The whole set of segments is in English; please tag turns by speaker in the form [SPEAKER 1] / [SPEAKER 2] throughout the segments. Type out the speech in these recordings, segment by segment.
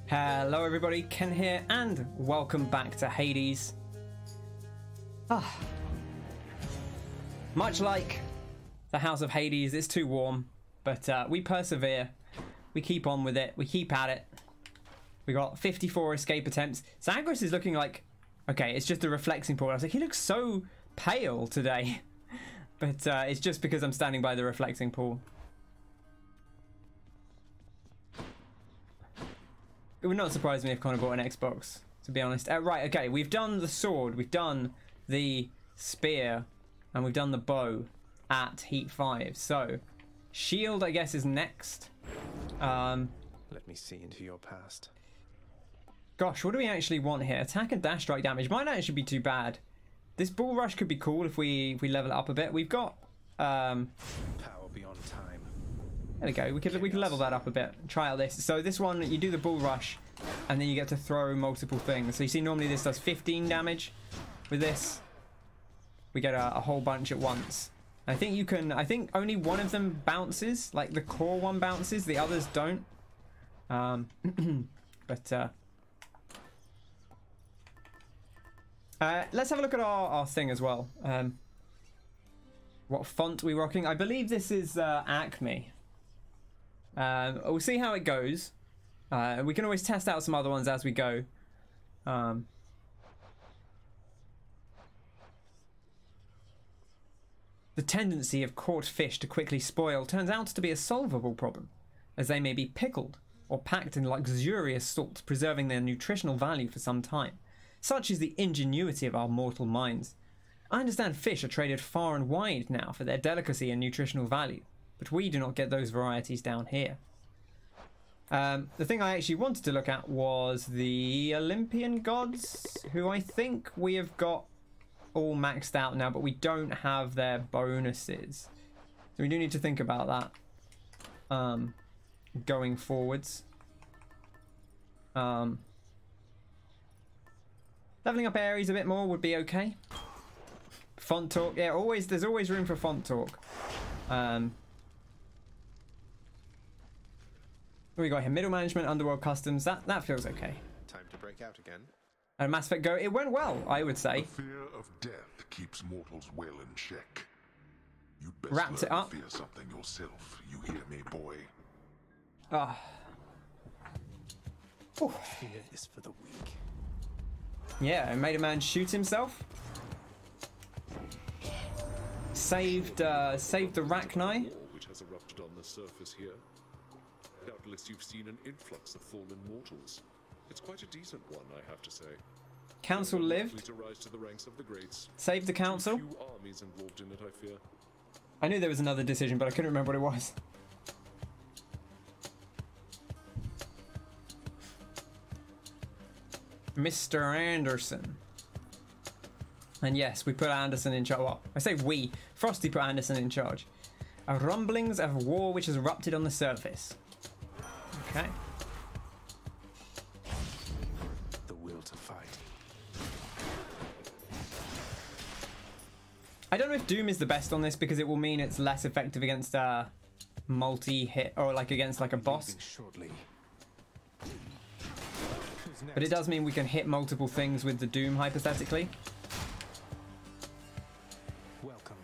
[SPEAKER 1] Hello everybody, Ken here, and welcome back to Hades. Much like the House of Hades, it's too warm, but we persevere. We keep on with it. We keep at it. We got 54 escape attempts. Zagreus is looking like... Okay, it's just a reflecting pool. I was like, he looks so pale today. But it's just because I'm standing by the reflecting pool. It would not surprise me if Connor bought an Xbox, to be honest. Right, okay, we've done the sword, we've done the spear, and we've done the bow at Heat 5. So, shield, I guess, is next.
[SPEAKER 2] Let me see into your past.
[SPEAKER 1] Gosh, what do we actually want here? Attack and dash strike damage might not actually be too bad. This bull rush could be cool if we level it up a bit. We've got...
[SPEAKER 2] Power beyond time.
[SPEAKER 1] There we go. We could level that up a bit. Try out this. So this one, you do the bull rush, and then you get to throw multiple things. So you see, normally this does 15 damage. With this, we get a whole bunch at once. I think you can. I think only one of them bounces. Like the core one bounces, the others don't. But let's have a look at our thing as well. What font we rocking? I believe this is Acme. We'll see how it goes. We can always test out some other ones as we go. The tendency of caught fish to quickly spoil turns out to be a solvable problem, as they may be pickled or packed in luxurious salt, preserving their nutritional value for some time. Such is the ingenuity of our mortal minds. I understand fish are traded far and wide now for their delicacy and nutritional value, but we do not get those varieties down here. The thing I actually wanted to look at was the Olympian gods, who I think we have got all maxed out now, but we don't have their bonuses. So we do need to think about that going forwards. Leveling up Ares a bit more would be okay. Font talk, yeah, there's always room for font talk. What we got here? Middle management, underworld customs. That feels okay.
[SPEAKER 2] Time to break out again.
[SPEAKER 1] And Mass Effect Go. It went well, I would say.
[SPEAKER 3] The fear of death keeps mortals well in check. You'd best
[SPEAKER 1] Wrapped it
[SPEAKER 3] learn
[SPEAKER 1] up.
[SPEAKER 3] to fear something yourself. You hear me, boy?
[SPEAKER 1] Ah.
[SPEAKER 2] Fear is for the weak.
[SPEAKER 1] Yeah, it made a man shoot himself. Saved the Rachni.
[SPEAKER 4] War which has erupted on the surface here. Doubtless you've seen an influx of fallen mortals. It's quite a decent one, I have to say.
[SPEAKER 1] Council
[SPEAKER 4] Likely
[SPEAKER 1] lived.
[SPEAKER 4] to rise to the ranks of the greats.
[SPEAKER 1] Saved the council.
[SPEAKER 4] Few armies involved in it, I fear.
[SPEAKER 1] I knew there was another decision, but I couldn't remember what it was. Mr. Anderson. And yes, we put Anderson in charge. Well, I say we. Frosty put Anderson in charge. Rumblings of war which has erupted on the surface. Okay.
[SPEAKER 2] The will to fight.
[SPEAKER 1] I don't know if Doom is the best on this because it will mean it's less effective against multi-hit or like against like a boss.
[SPEAKER 2] Shortly.
[SPEAKER 1] But it does mean we can hit multiple things with the Doom hypothetically.
[SPEAKER 2] Welcome.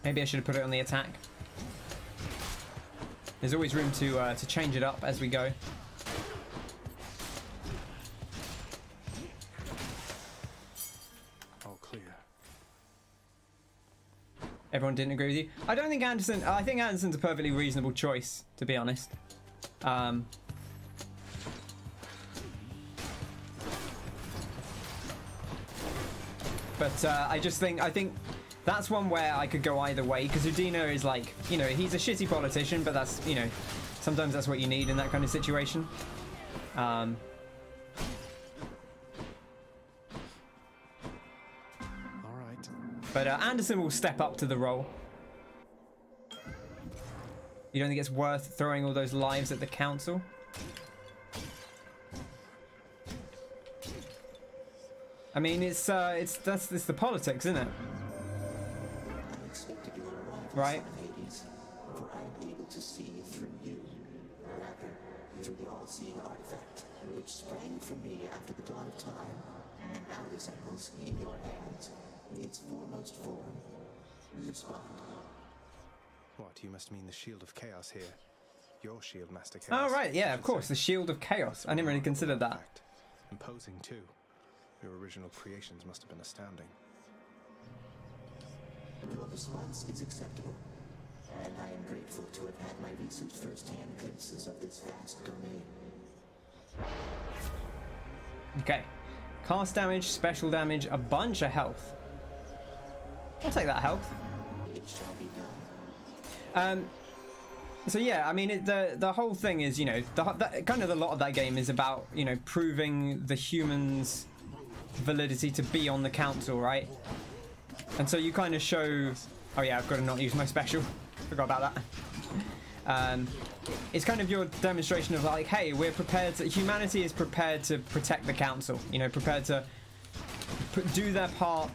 [SPEAKER 1] Maybe I should have put it on the attack. There's always room to change it up as we go.
[SPEAKER 2] All clear.
[SPEAKER 1] Everyone didn't agree with you. I don't think Anderson... I think Anderson's a perfectly reasonable choice, to be honest. But I think that's one where I could go either way, because Udina is like, you know, he's a shitty politician, but that's, you know, sometimes that's what you need in that kind of situation.
[SPEAKER 2] All right.
[SPEAKER 1] But Anderson will step up to the role. You don't think it's worth throwing all those lives at the council? I mean, it's the politics, isn't it? Right?
[SPEAKER 5] for I am able to see through you, or rather, through the all-seeing artifact, which sprang from me after the dawn of time, and now resembles, in your hands, its foremost form. Respond.
[SPEAKER 2] What, you must mean the Shield of Chaos here. Your shield, Master Chaos.
[SPEAKER 1] Oh, right, yeah, of course, the Shield of Chaos. I didn't really consider that.
[SPEAKER 2] Imposing, too. Your original creations must have been astounding.
[SPEAKER 5] Your response is acceptable, and I am grateful to have had my recent first-hand glimpses of this vast domain.
[SPEAKER 1] Okay. Cast damage, special damage, a bunch of health. I'll take that health.
[SPEAKER 5] It shall be done.
[SPEAKER 1] So yeah, I mean, the whole thing is, you know, kind of a lot of that game is about, you know, proving the humans' validity to be on the council, right? And so you kind of show... Oh yeah, I've got to not use my special. Forgot about that. It's kind of your demonstration of like, hey, we're prepared to... Humanity is prepared to protect the council. You know, prepared to do their part.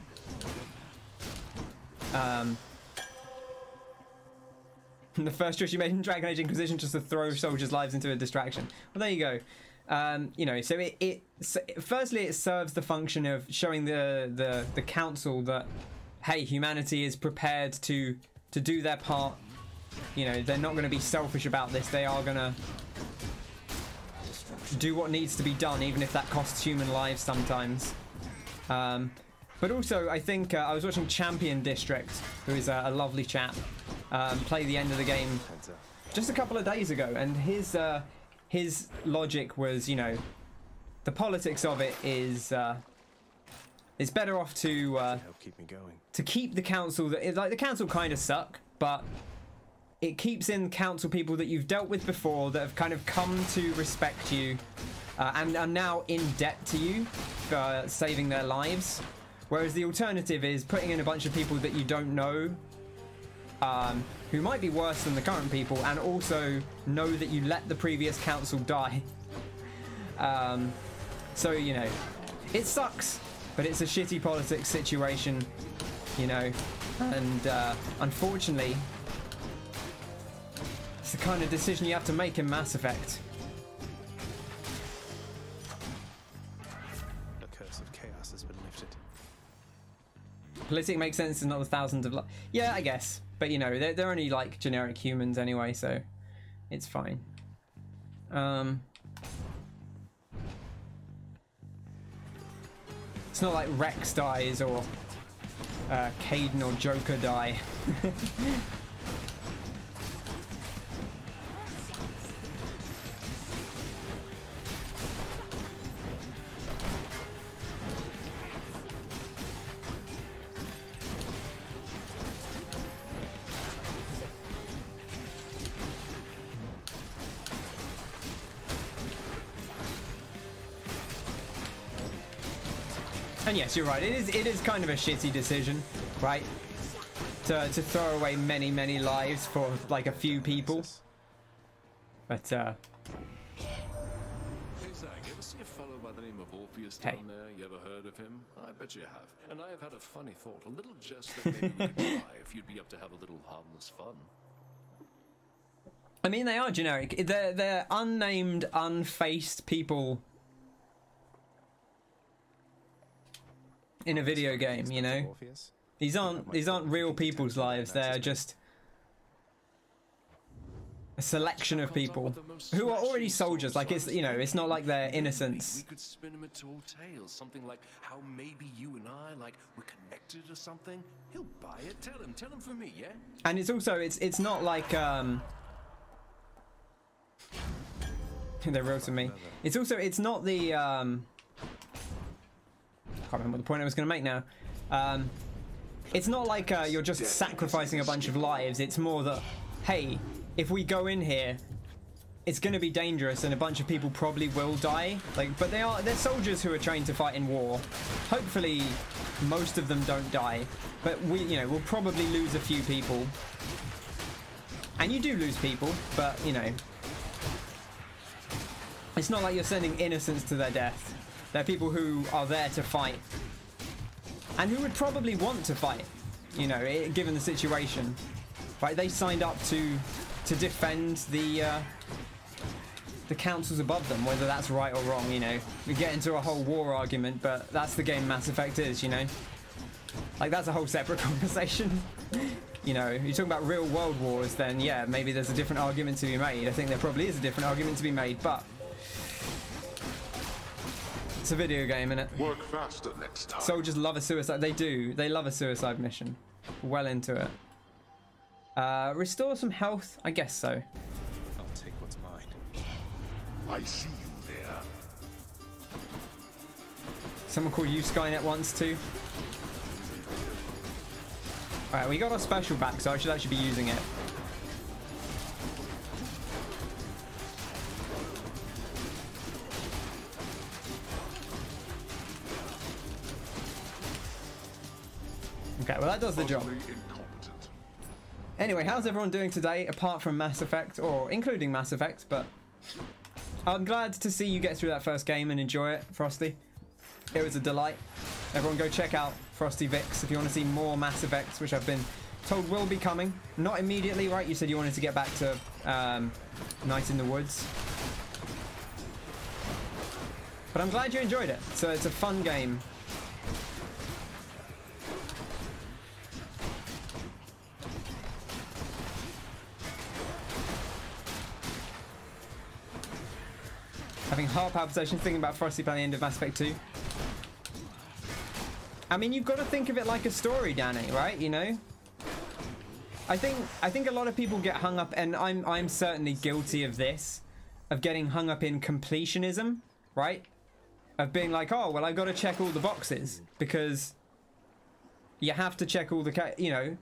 [SPEAKER 1] The first choice you made in Dragon Age Inquisition just to throw soldiers' lives into a distraction. Well, there you go. You know, so firstly it serves the function of showing the council that, hey, humanity is prepared to do their part. You know, they're not going to be selfish about this. They are going to do what needs to be done, even if that costs human lives sometimes. But also, I think I was watching Champion District, who is a lovely chap, play the end of the game just a couple of days ago, and his logic was, you know, the politics of it is it's better off to
[SPEAKER 2] Help keep me going.
[SPEAKER 1] to keep the council like the council kind of suck, but it keeps in council people that you've dealt with before that have kind of come to respect you and are now in debt to you for saving their lives. Whereas the alternative is putting in a bunch of people that you don't know, who might be worse than the current people, and also know that you let the previous council die. So, you know, it sucks, but it's a shitty politics situation, you know, and unfortunately, it's the kind of decision you have to make in Mass Effect.
[SPEAKER 2] The curse of chaos has been lifted.
[SPEAKER 1] Politic makes sense, it's not the thousands of yeah, I guess, but you know, they're only like generic humans anyway, so it's fine. It's not like Rex dies or Caden or Joker die. And yes, you're right. It is kind of a shitty decision, right? To throw away many lives for like a few people. But
[SPEAKER 4] Hey Zach, you ever see a fellow by the name of Orpheus
[SPEAKER 1] Hey.
[SPEAKER 4] down there? You ever heard of him? I bet you have. And I have had a funny thought, a little jest that maybe we could try if you'd be up to have a little harmless fun.
[SPEAKER 1] I mean, they are generic. They're unnamed, unfaced people in a video game, you know.
[SPEAKER 2] Orpheus?
[SPEAKER 1] These aren't real people's lives. They're just a selection of people who are already soldiers. Like, it's, you know, it's not like they're innocents.
[SPEAKER 4] We could spin him into old tales, something like how maybe you and I, like, we're connected or something. He'll buy it. Tell him for me, yeah?
[SPEAKER 1] And it's also it's not like they're real to me. It's also it's not the I can't remember what the point I was going to make now. It's not like you're just sacrificing a bunch of lives. It's more that, hey, if we go in here, it's going to be dangerous and a bunch of people probably will die. Like, but they're soldiers who are trained to fight in war. Hopefully, most of them don't die. But we'll probably lose a few people. And you do lose people, but you know, it's not like you're sending innocents to their death. They're people who are there to fight. And who would probably want to fight, you know, given the situation. right? They signed up to defend the councils above them, whether that's right or wrong, you know. We get into a whole war argument, but that's the game Mass Effect is, you know. Like, that's a whole separate conversation. You know, you're talking about real world wars, then yeah, maybe there's a different argument to be made. I think there probably is a different argument to be made, but it's a video game, innit?
[SPEAKER 3] Work faster next time.
[SPEAKER 1] Soldiers love a suicide. They do. They love a suicide mission. Well into it. Restore some health? I guess so.
[SPEAKER 2] I'll take what's mine.
[SPEAKER 3] I see you there.
[SPEAKER 1] Someone called you Skynet once too. Alright, we got our special back, so I should actually be using it. Okay, well that does the job.
[SPEAKER 3] Incompetent.
[SPEAKER 1] Anyway, how's everyone doing today, apart from Mass Effect, or including Mass Effect, but I'm glad to see you get through that first game and enjoy it, Frosty. It was a delight. Everyone go check out Frosty Vix if you want to see more Mass Effects, which I've been told will be coming. Not immediately, right? You said you wanted to get back to Night in the Woods. But I'm glad you enjoyed it. So it's a fun game. Having heart palpitations thinking about Frosty by the end of Mass Effect 2. I mean, you've got to think of it like a story, Danny, right? You know? I think a lot of people get hung up, and I'm certainly guilty of this, of getting hung up in completionism, right? Of being like, oh, well, I've got to check all the boxes because you have to check all the, you know,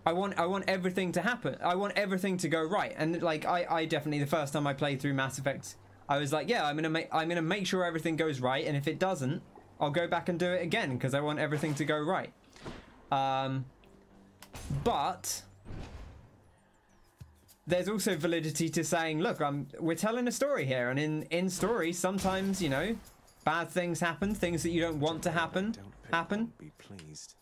[SPEAKER 1] I want everything to happen. I want everything to go right. And like, I definitely, the first time I played through Mass Effect, I was like, yeah, I'm gonna make sure everything goes right, and if it doesn't, I'll go back and do it again because I want everything to go right. But there's also validity to saying, look, we're telling a story here, and in stories, sometimes, you know, bad things happen, things that you don't want to happen.
[SPEAKER 2] Be pleased.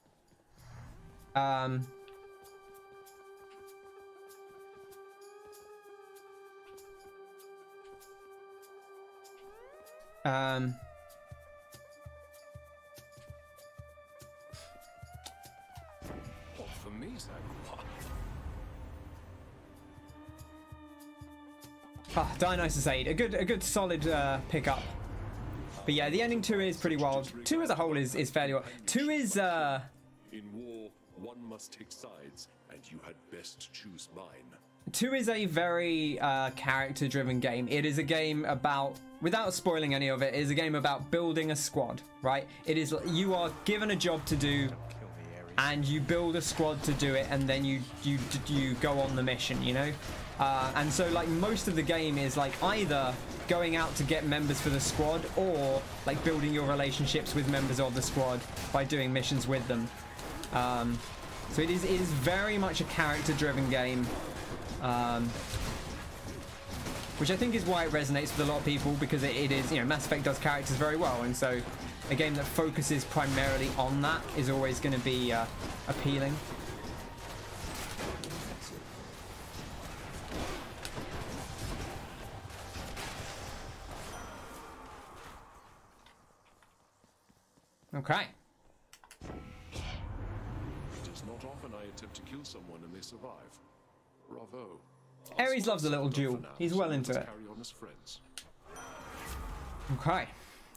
[SPEAKER 4] What for me, Zach?
[SPEAKER 1] Dionysus Aid, a good solid pickup. But yeah, the ending 2 is pretty wild. 2 as a whole is fairly wild. 2 is
[SPEAKER 4] In war, one must take sides, and you had best choose mine.
[SPEAKER 1] 2 is a very character-driven game. It is a game about, without spoiling any of it, it is a game about building a squad, right? It is, you are given a job to do, and you build a squad to do it, and then you go on the mission, you know? And so, like, most of the game is, like, either going out to get members for the squad, or, like, building your relationships with members of the squad by doing missions with them. So it is very much a character-driven game. Which I think is why it resonates with a lot of people, because it is, you know, Mass Effect does characters very well, and so a game that focuses primarily on that is always going to be appealing. Okay.
[SPEAKER 4] It is not often I attempt to kill someone and they survive. Bravo.
[SPEAKER 1] Ares loves a little duel. He's well into it.
[SPEAKER 4] Carry on as friends.
[SPEAKER 1] Okay.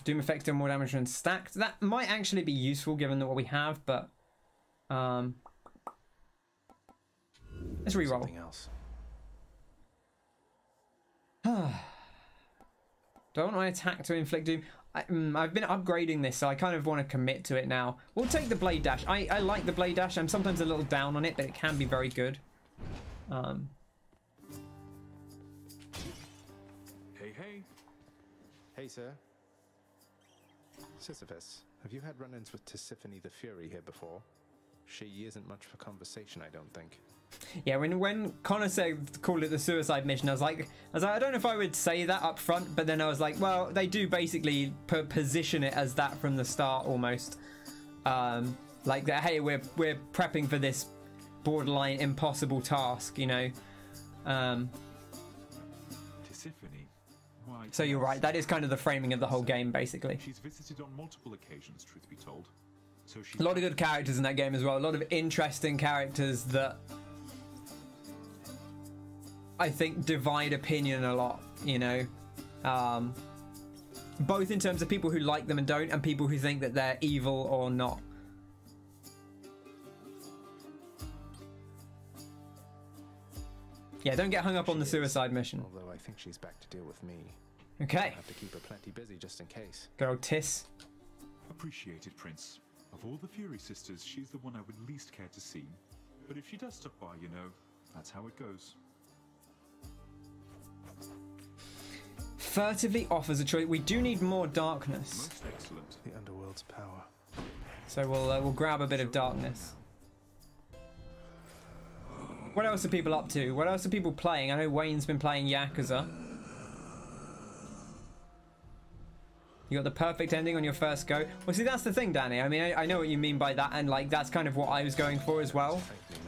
[SPEAKER 1] Doom effects do more damage when stacked. That might actually be useful given what we have, but let's reroll.
[SPEAKER 2] Something else.
[SPEAKER 1] Do I want my attack to inflict doom? I've been upgrading this, so I kind of want to commit to it now. We'll take the Blade Dash. I like the Blade Dash. I'm sometimes a little down on it, but it can be very good.
[SPEAKER 4] Hey.
[SPEAKER 2] Hey, sir. Sisyphus, have you had run-ins with Tisiphone the Fury here before? She isn't much for conversation, I don't think.
[SPEAKER 1] Yeah, when Connor said called it the suicide mission, I was like, I don't know if I would say that up front, but then I was like, well, they do basically position it as that from the start almost. Like that, hey, we're prepping for this borderline impossible task, you know.
[SPEAKER 6] Tisiphone. Why,
[SPEAKER 1] So you're right, that is kind of the framing of the whole game, basically.
[SPEAKER 6] she's visited on multiple occasions, truth be told. So she's
[SPEAKER 1] A lot of good characters in that game as well. A lot of interesting characters that I think divide opinion a lot, you know. Both in terms of people who like them and don't, and people who think that they're evil or not. Yeah, don't get hung up on the suicide mission.
[SPEAKER 2] Although I think she's back to deal with me.
[SPEAKER 1] Okay.
[SPEAKER 2] I'll have to keep her plenty busy just in case.
[SPEAKER 1] Good old Tiss.
[SPEAKER 6] appreciated, Prince. Of all the Fury sisters, she's the one I would least care to see. But if she does stop by, you know, that's how it goes.
[SPEAKER 1] Furtively offers a choice. We do need more darkness,
[SPEAKER 6] Most excellent.
[SPEAKER 2] The underworld's power.
[SPEAKER 1] so we'll grab a bit of darkness. What else are people up to? What else are people playing? I know Wayne's been playing Yakuza. You got the perfect ending on your first go. Well, see, that's the thing, Danny. I mean, I know what you mean by that, and like that's kind of what I was going for as well.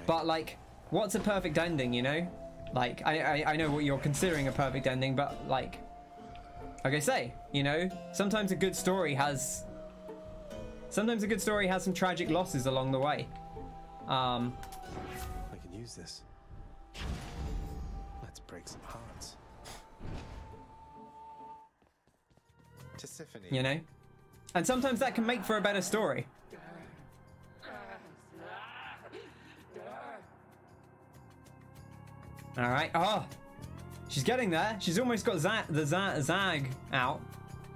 [SPEAKER 1] But like, what's a perfect ending? You know, like I know what you're considering a perfect ending, but like I say, you know, sometimes a good story has some tragic losses along the way.
[SPEAKER 2] I can use this. Let's break some hearts. Tisiphone.
[SPEAKER 1] You know, and sometimes that can make for a better story. All right. Oh, she's getting there. She's almost got Zag out.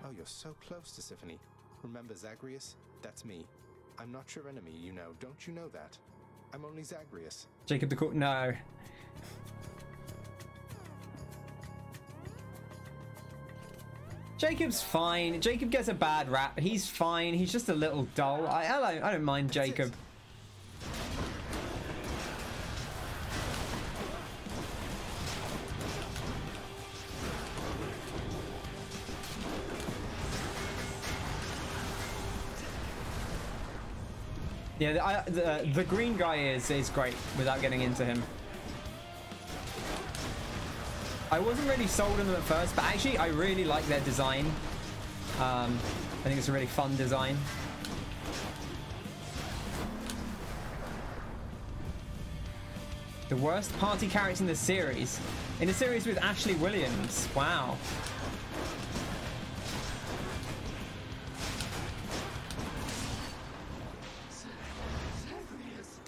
[SPEAKER 2] Oh, you're so close, Tisiphone. Remember Zagreus? That's me. I'm not your enemy, you know. Don't you know that? I'm only Zagreus.
[SPEAKER 1] Jacob the Court. No. Jacob's fine. Jacob gets a bad rap. He's fine. He's just a little dull. I don't mind Jacob. Yeah, the green guy is great without getting into him. I wasn't really sold on them at first, but actually I really like their design. I think it's a really fun design. The worst party character in the series. In a series with Ashley Williams. Wow.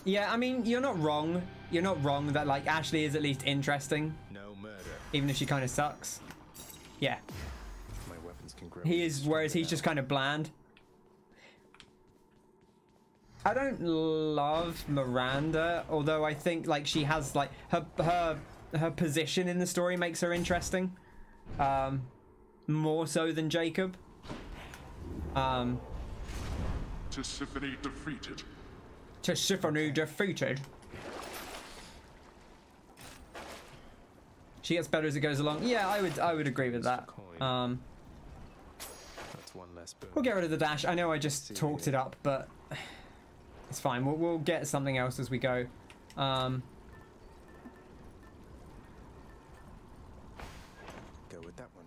[SPEAKER 1] Yeah, I mean, you're not wrong. You're not wrong that, like, Ashley is at least interesting.
[SPEAKER 2] No murder.
[SPEAKER 1] Even if she kind of sucks. Yeah.
[SPEAKER 2] My weapons can grow.
[SPEAKER 1] He is, whereas he's just kind of bland. I don't love Miranda, although I think, like, she has, like, her position in the story makes her interesting. More so than Jacob.
[SPEAKER 3] Tisiphone defeated.
[SPEAKER 1] Tisiphone defeated. She gets better as it goes along. Yeah, I would agree with that.
[SPEAKER 2] That's one less boon.
[SPEAKER 1] We'll get rid of the dash. I know I just talked it up, but it's fine. We'll get something else as we go.
[SPEAKER 2] Go with that one.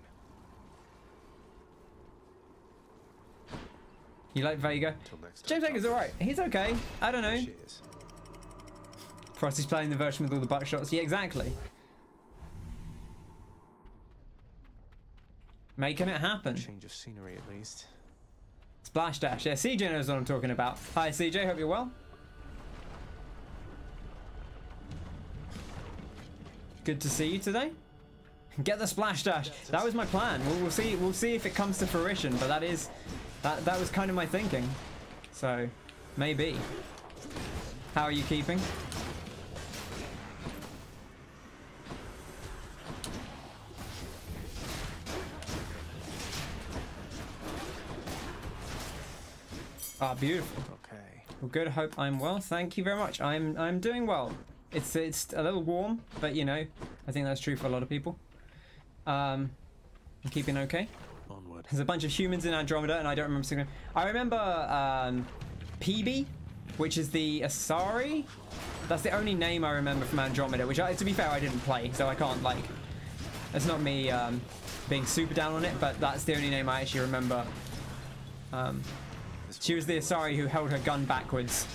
[SPEAKER 1] You like Vega?
[SPEAKER 2] Till next time.
[SPEAKER 1] James Vega's alright. He's okay. I don't know.
[SPEAKER 2] Cheers.
[SPEAKER 1] Frosty's playing the version with all the butt shots. Yeah, exactly. Making it happen.
[SPEAKER 2] Change of scenery at least.
[SPEAKER 1] Splash dash. Yeah, CJ knows what I'm talking about. Hi, CJ. Hope you're well. Good to see you today. Get the splash dash. That was my plan. We'll see. We'll see if it comes to fruition. But that was kind of my thinking. So maybe. How are you keeping? Ah, beautiful.
[SPEAKER 2] Okay.
[SPEAKER 1] Well, good. Hope I'm well. Thank you very much. I'm doing well. It's a little warm, but you know, I think that's true for a lot of people. I'm keeping okay.
[SPEAKER 2] Onward.
[SPEAKER 1] There's a bunch of humans in Andromeda, and I don't remember seeing them. I remember PB, which is the Asari That's the only name I remember from Andromeda, which, to be fair, I didn't play, so I can't, like... That's not me being super down on it, but that's the only name I actually remember. She was the Asari who held her gun backwards.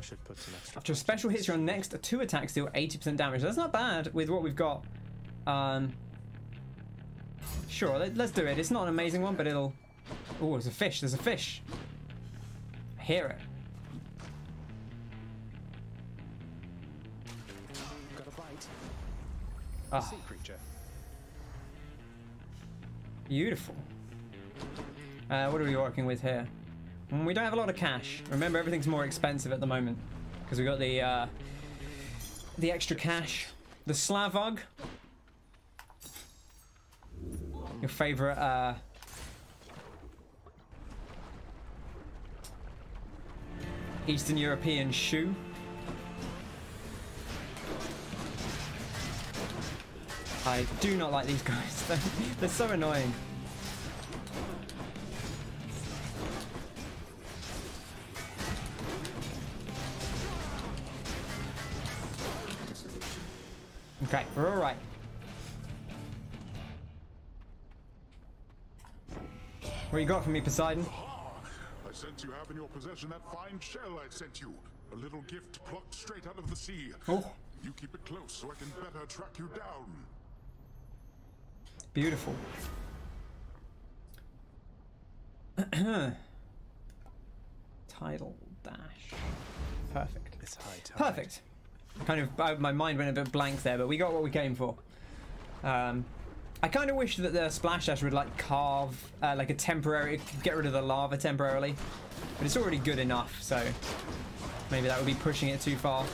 [SPEAKER 2] Should put some extra.
[SPEAKER 1] After special hits your next 2 attacks deal 80% damage. That's not bad with what we've got. Sure, let's do it. It's not an amazing one, but it'll... Oh, there's a fish. There's a fish. I hear it.
[SPEAKER 2] Got a bite.
[SPEAKER 1] Ah,
[SPEAKER 2] Sea creature.
[SPEAKER 1] beautiful. What are we working with here? We don't have a lot of cash. Remember, everything's more expensive at the moment because we got the extra cash. The Slavog, your favorite Eastern European shoe. I do not like these guys. They're so annoying. Okay, we're all right. What you got for me, Poseidon?
[SPEAKER 3] I sense you have in your possession that fine shell I sent you. A little gift plucked straight out of the sea.
[SPEAKER 1] Oh,
[SPEAKER 3] You keep it close so I can better track you down.
[SPEAKER 1] beautiful. Tidal dash. Perfect.
[SPEAKER 2] It's high tide.
[SPEAKER 1] Perfect. Kind of, my mind went a bit blank there, but we got what we came for. I kind of wish that the splash dash would like carve like a temporary, get rid of the lava temporarily, but it's already good enough, so maybe that would be pushing it too far.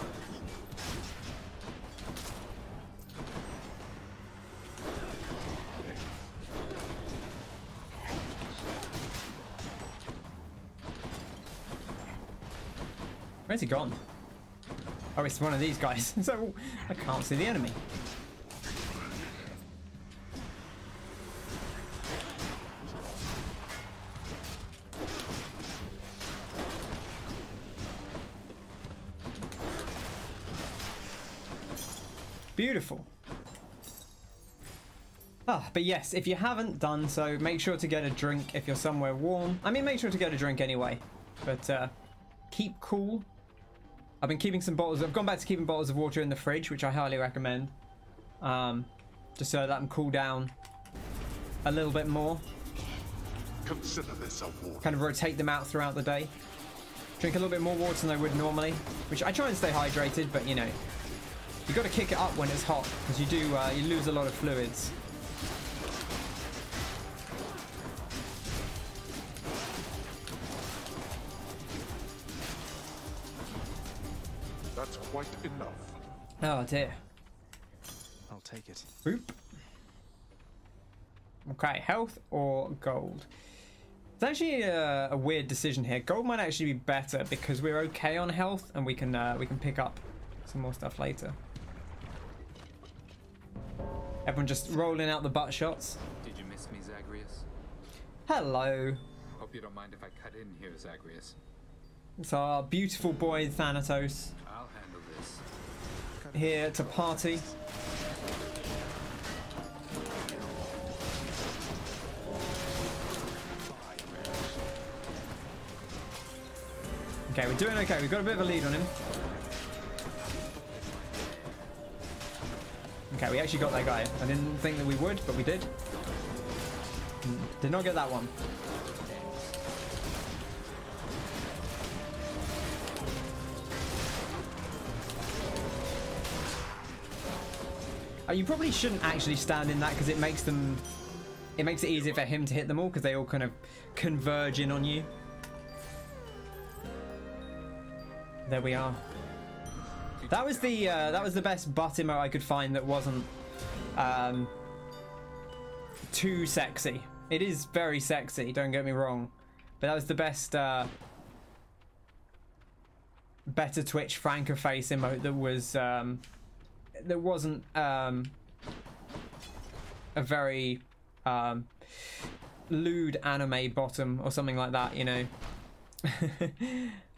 [SPEAKER 1] Where's he gone? Oh, it's one of these guys. So I can't see the enemy. Beautiful. Ah, but yes, if you haven't done so, make sure to get a drink if you're somewhere warm. I mean, make sure to get a drink anyway. But keep cool. I've been keeping some bottles. I've gone back to keeping bottles of water in the fridge, which I highly recommend. Just so that I can cool down a little bit more.
[SPEAKER 3] Consider this a warning.
[SPEAKER 1] Kind of rotate them out throughout the day. Drink a little bit more water than I would normally, which I try and stay hydrated, but you know, you got to kick it up when it's hot because you do you lose a lot of fluids.
[SPEAKER 3] That's quite enough.
[SPEAKER 1] Oh dear.
[SPEAKER 2] I'll take it.
[SPEAKER 1] Boop. Okay, health or gold? It's actually a weird decision here. Gold might actually be better because we're okay on health and we can pick up some more stuff later. Everyone just rolling out the butt shots.
[SPEAKER 7] Did you miss me, Zagreus?
[SPEAKER 1] Hello.
[SPEAKER 7] Hope you don't mind if I cut in here, Zagreus.
[SPEAKER 1] It's our beautiful boy Thanatos
[SPEAKER 7] I'll handle this.
[SPEAKER 1] here to party. Okay, we're doing okay. We've got a bit of a lead on him. Okay, we actually got that guy. I didn't think that we would, but we did. Did not get that one. You probably shouldn't actually stand in that because it makes them... It makes it easier for him to hit them all because they all kind of converge in on you. There we are. That was the best butt emote I could find that wasn't too sexy. It is very sexy, don't get me wrong, but that was the best better Twitch Franker face emote that was that wasn't a very lewd anime bottom or something like that, you know.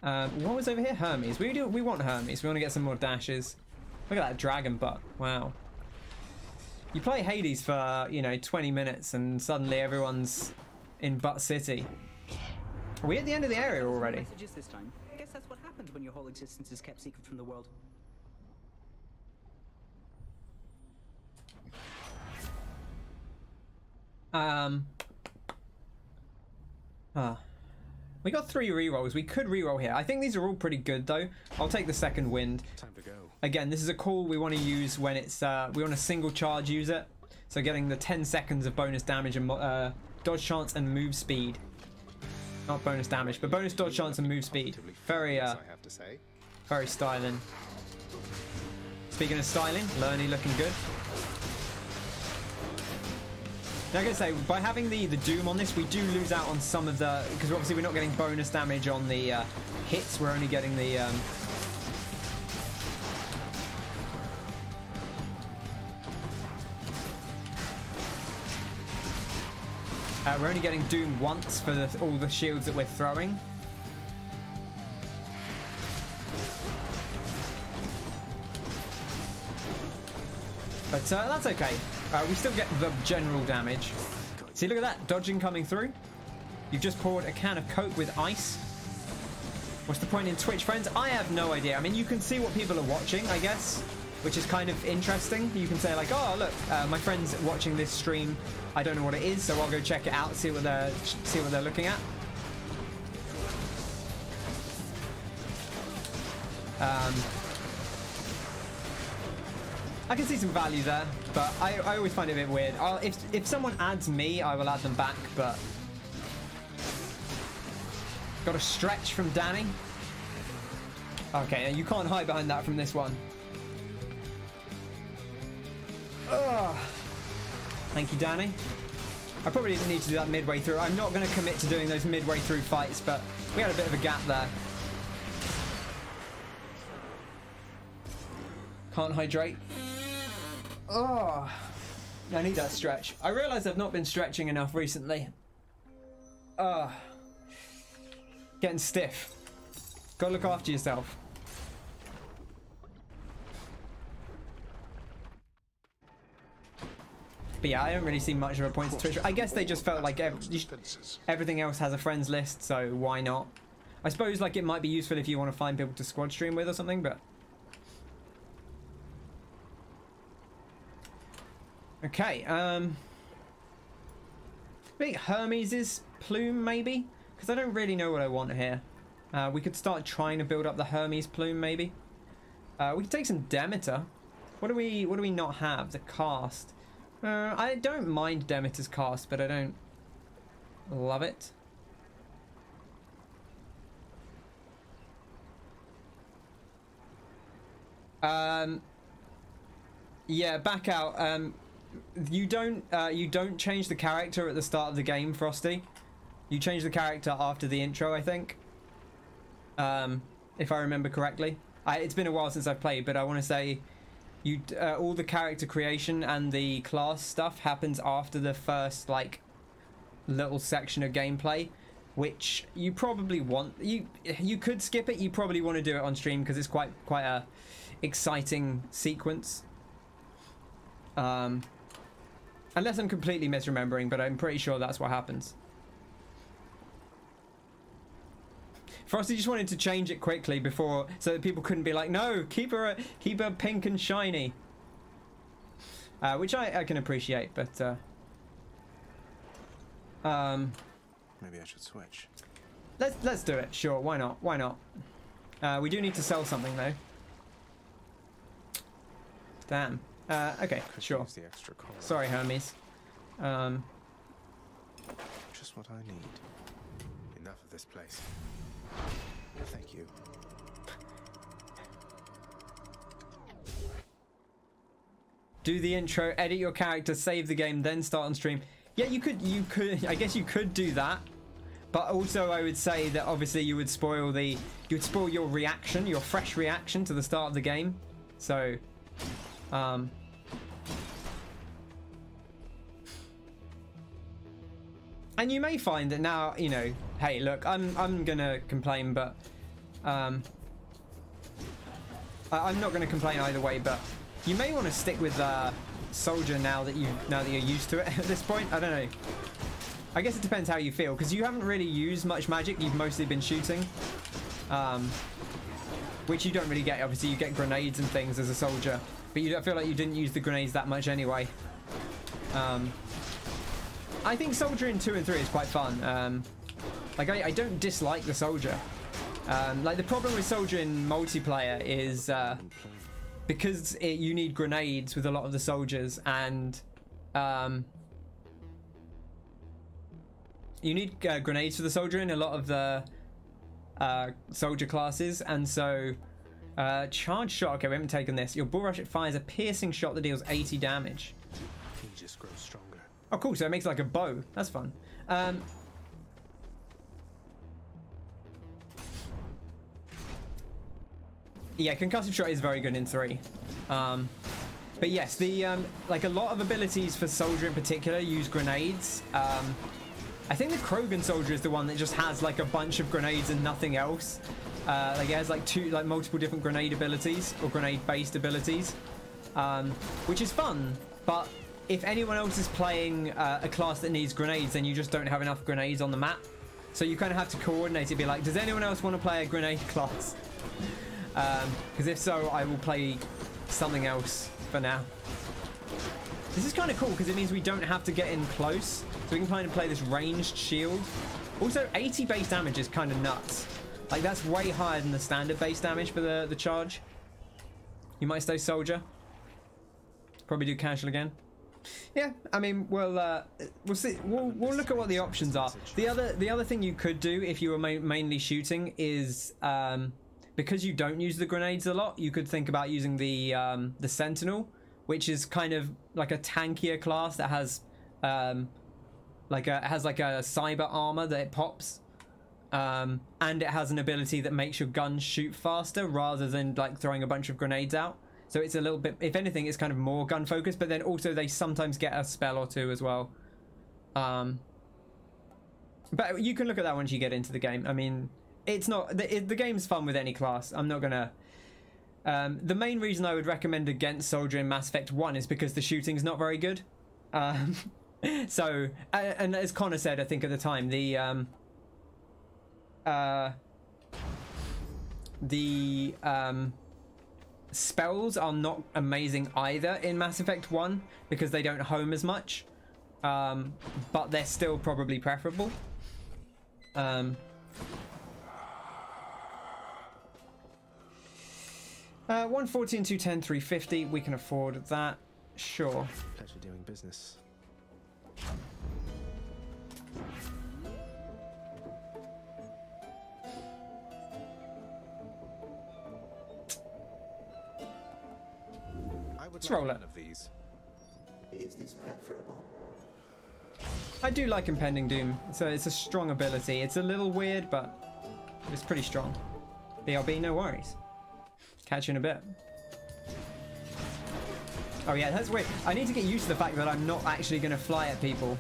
[SPEAKER 1] What was over here? Hermes. We want Hermes. We want to get some more dashes. Look at that dragon butt. Wow. You play Hades for, you know, 20 minutes and suddenly everyone's in Butt City. Are we at the end of the area already?
[SPEAKER 8] Messages this time. I guess that's what happens when your whole existence is kept secret from the world.
[SPEAKER 1] We got 3 rerolls. We could reroll here. I think these are all pretty good though. I'll take the second wind.
[SPEAKER 2] Time to go.
[SPEAKER 1] Again, this is a call we want to use when it's we want to single charge use it. So getting the 10 seconds of bonus damage and dodge chance and move speed. Not bonus damage, but bonus dodge chance and move speed. Very
[SPEAKER 2] I have to say.
[SPEAKER 1] very styling. Speaking of styling, Lerny looking good. Now, I'm gonna say, by having the Doom on this, we do lose out on some of the, because obviously we're not getting bonus damage on the hits. We're only getting the we're only getting Doom once for all the shields that we're throwing. But that's okay. We still get the general damage. See, look at that. Dodging coming through. You've just poured a can of Coke with ice. What's the point in Twitch, friends? I have no idea. I mean, you can see what people are watching, I guess, which is kind of interesting. You can say, like, oh, look, my friend's watching this stream. I don't know what it is, so I'll go check it out, see what they're looking at. I can see some value there, but I always find it a bit weird. If someone adds me, I will add them back, but... Got a stretch from Danny. Okay, you can't hide behind that from this one. Ugh. Thank you, Danny. I probably didn't need to do that midway through. I'm not going to commit to doing those midway through fights, but we had a bit of a gap there. Can't hydrate. Oh, I need that stretch. I realise I've not been stretching enough recently. Getting stiff. Gotta look after yourself. But yeah, I don't really see much of a point to Twitch. I guess they just felt like everything else has a friends list, so why not? I suppose like it might be useful if you want to find people to squad stream with or something, but... Okay, I think Hermes' plume, maybe? Because I don't really know what I want here. We could start trying to build up the Hermes plume, maybe. We could take some Demeter. What do we not have? The cast. I don't mind Demeter's cast, but I don't love it. Yeah, back out. You don't change the character at the start of the game, Frosty. You change the character after the intro, I think. If I remember correctly. It's been a while since I've played, but I want to say all the character creation and the class stuff happens after the first like little section of gameplay, which you probably want. You could skip it. You probably want to do it on stream because it's quite a exciting sequence. Unless I'm completely misremembering, but I'm pretty sure that's what happens. Frosty just wanted to change it quickly before, so that people couldn't be like, no, keep her pink and shiny. Which I can appreciate, but
[SPEAKER 2] maybe I should switch.
[SPEAKER 1] Let's do it. Sure, why not? Why not? We do need to sell something though. Damn. Okay, sure.
[SPEAKER 2] The extra color.
[SPEAKER 1] Sorry, Hermes.
[SPEAKER 2] Just what I need. Enough of this place. Thank you.
[SPEAKER 1] Do the intro, edit your character, save the game, then start on stream. Yeah, you could. I guess you could do that. But also, I would say that obviously you would spoil your reaction, your fresh reaction to the start of the game. So, And you may find that now, you know, hey, look, I'm gonna complain, but I'm not gonna complain either way. But you may want to stick with soldier now that you're used to it at this point. I don't know. I guess it depends how you feel, because you haven't really used much magic. You've mostly been shooting, which you don't really get. Obviously, you get grenades and things as a soldier, but you don't feel like you didn't use the grenades that much anyway. I think soldier in 2 and 3 is quite fun. Like I don't dislike the soldier. Like the problem with soldier in multiplayer is because you need grenades with a lot of the soldiers, and you need grenades for the soldier in a lot of the soldier classes, and so charge shot. Okay, we haven't taken this. Your bull rush, it fires a piercing shot that deals 80 damage.
[SPEAKER 2] He just grows stronger.
[SPEAKER 1] Oh, cool. So it makes like a bow. That's fun. Yeah, concussive shot is very good in 3. But yes, the like a lot of abilities for soldier in particular use grenades. I think the Krogan soldier is the one that just has like a bunch of grenades and nothing else. Like it has like multiple different grenade abilities or grenade-based abilities, which is fun. But if anyone else is playing a class that needs grenades, then you just don't have enough grenades on the map. So you kind of have to coordinate it. Be like, does anyone else want to play a grenade class? Because if so, I will play something else for now. This is kind of cool because it means we don't have to get in close, so we can kind of play this ranged shield. Also, 80 base damage is kind of nuts. Like that's way higher than the standard base damage for the charge. You might stay soldier. Probably do casual again. Yeah, I mean, we'll see. We'll look at what the options are. The other thing you could do if you were mainly shooting is because you don't use the grenades a lot, you could think about using the Sentinel, which is kind of like a tankier class that has like a cyber armor that it pops, and it has an ability that makes your guns shoot faster rather than like throwing a bunch of grenades out. So it's a little bit, if anything, it's kind of more gun focused, but then also they sometimes get a spell or two as well. But you can look at that once you get into the game. I mean, it's not, the game's fun with any class. I'm not gonna, the main reason I would recommend against soldier in Mass Effect 1 is because the shooting's not very good. So, and as Connor said, I think at the time, the spells are not amazing either in Mass Effect 1 because they don't home as much, but they're still probably preferable. 140 and 210, 350. We can afford that. Sure.
[SPEAKER 2] Pleasure doing business.
[SPEAKER 1] Let's roll it.
[SPEAKER 2] Of these.
[SPEAKER 5] Is this preferable?
[SPEAKER 1] I do like Impending Doom. So it's a strong ability. It's a little weird, but it's pretty strong. BRB, no worries. Catch you in a bit. Oh yeah, that's weird. I need to get used to the fact that I'm not actually going to fly at people.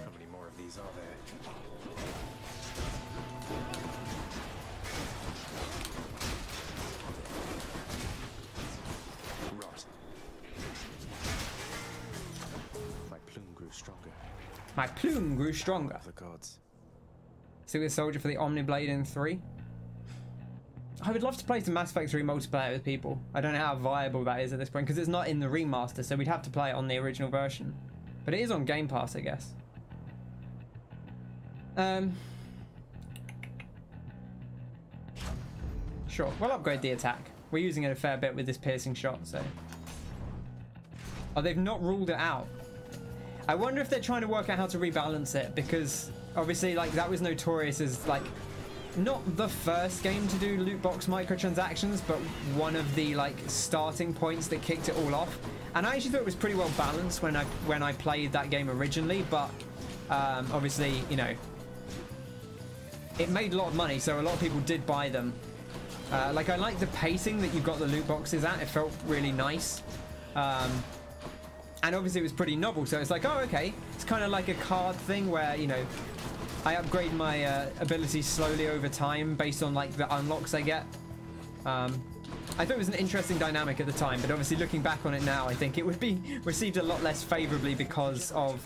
[SPEAKER 2] How many more of these are there? Rot. My plume grew stronger.
[SPEAKER 1] My plume grew stronger.
[SPEAKER 2] The gods.
[SPEAKER 1] Secret Soldier for the Omniblade in 3. I would love to play some Mass Effect 3 multiplayer with people. I don't know how viable that is at this point because it's not in the remaster, so we'd have to play it on the original version. But it is on Game Pass, I guess. Sure, we'll upgrade the attack. We're using it a fair bit with this piercing shot, so. Oh, they've not ruled it out. I wonder if they're trying to work out how to rebalance it, because obviously, like, that was notorious as, like, not the first game to do loot box microtransactions, but one of the, like, starting points that kicked it all off. And I actually thought it was pretty well balanced when I played that game originally, but obviously, you know, it made a lot of money, so a lot of people did buy them. Like, I like the pacing that you got the loot boxes at. It felt really nice. And obviously it was pretty novel, so it's like, oh, okay. It's kind of like a card thing where, you know, I upgrade my abilities slowly over time based on, like, the unlocks I get. I thought it was an interesting dynamic at the time, but obviously looking back on it now, I think it would be received a lot less favorably because of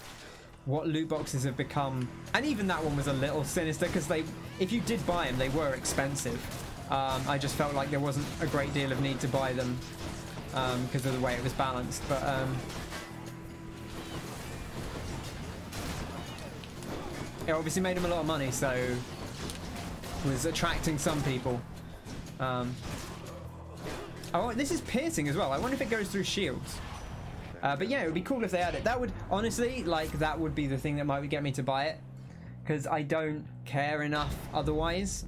[SPEAKER 1] what loot boxes have become. And even that one was a little sinister because if you did buy them, they were expensive. I just felt like there wasn't a great deal of need to buy them because of the way it was balanced. But it obviously made them a lot of money, so it was attracting some people. Oh, this is piercing as well. I wonder if it goes through shields. But yeah, it would be cool if they had it. That would, honestly, like, that would be the thing that might get me to buy it. Because I don't care enough otherwise.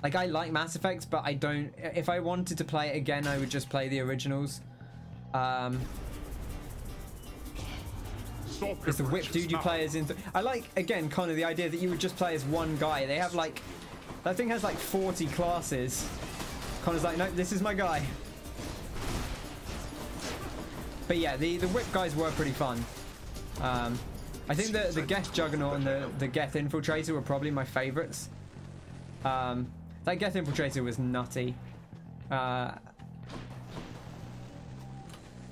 [SPEAKER 1] Like, I like Mass Effect, but I don't... If I wanted to play it again, I would just play the originals. It's the whip dude you play as in... I like, again, kind of the idea that you would just play as one guy. They have, like... That thing has, like, 40 classes. Connor's like, no, this is my guy. But yeah, the whip guys were pretty fun. I think the Geth Juggernaut and the Geth Infiltrator were probably my favorites. That Geth Infiltrator was nutty.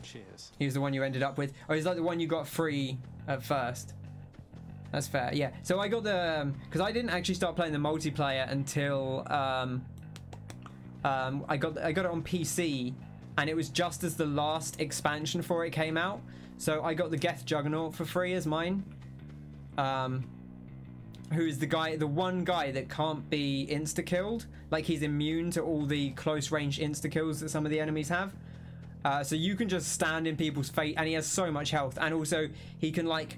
[SPEAKER 2] Cheers.
[SPEAKER 1] He was the one you ended up with. Oh, he's like the one you got free at first. That's fair, yeah. So I got the... Because I didn't actually start playing the multiplayer until... I got it on PC, and it was just as the last expansion for it came out. So I got the Geth Juggernaut for free as mine. Who is the one guy that can't be insta-killed. Like, he's immune to all the close-range insta-kills that some of the enemies have. So you can just stand in people's face, and he has so much health. And also, he can, like,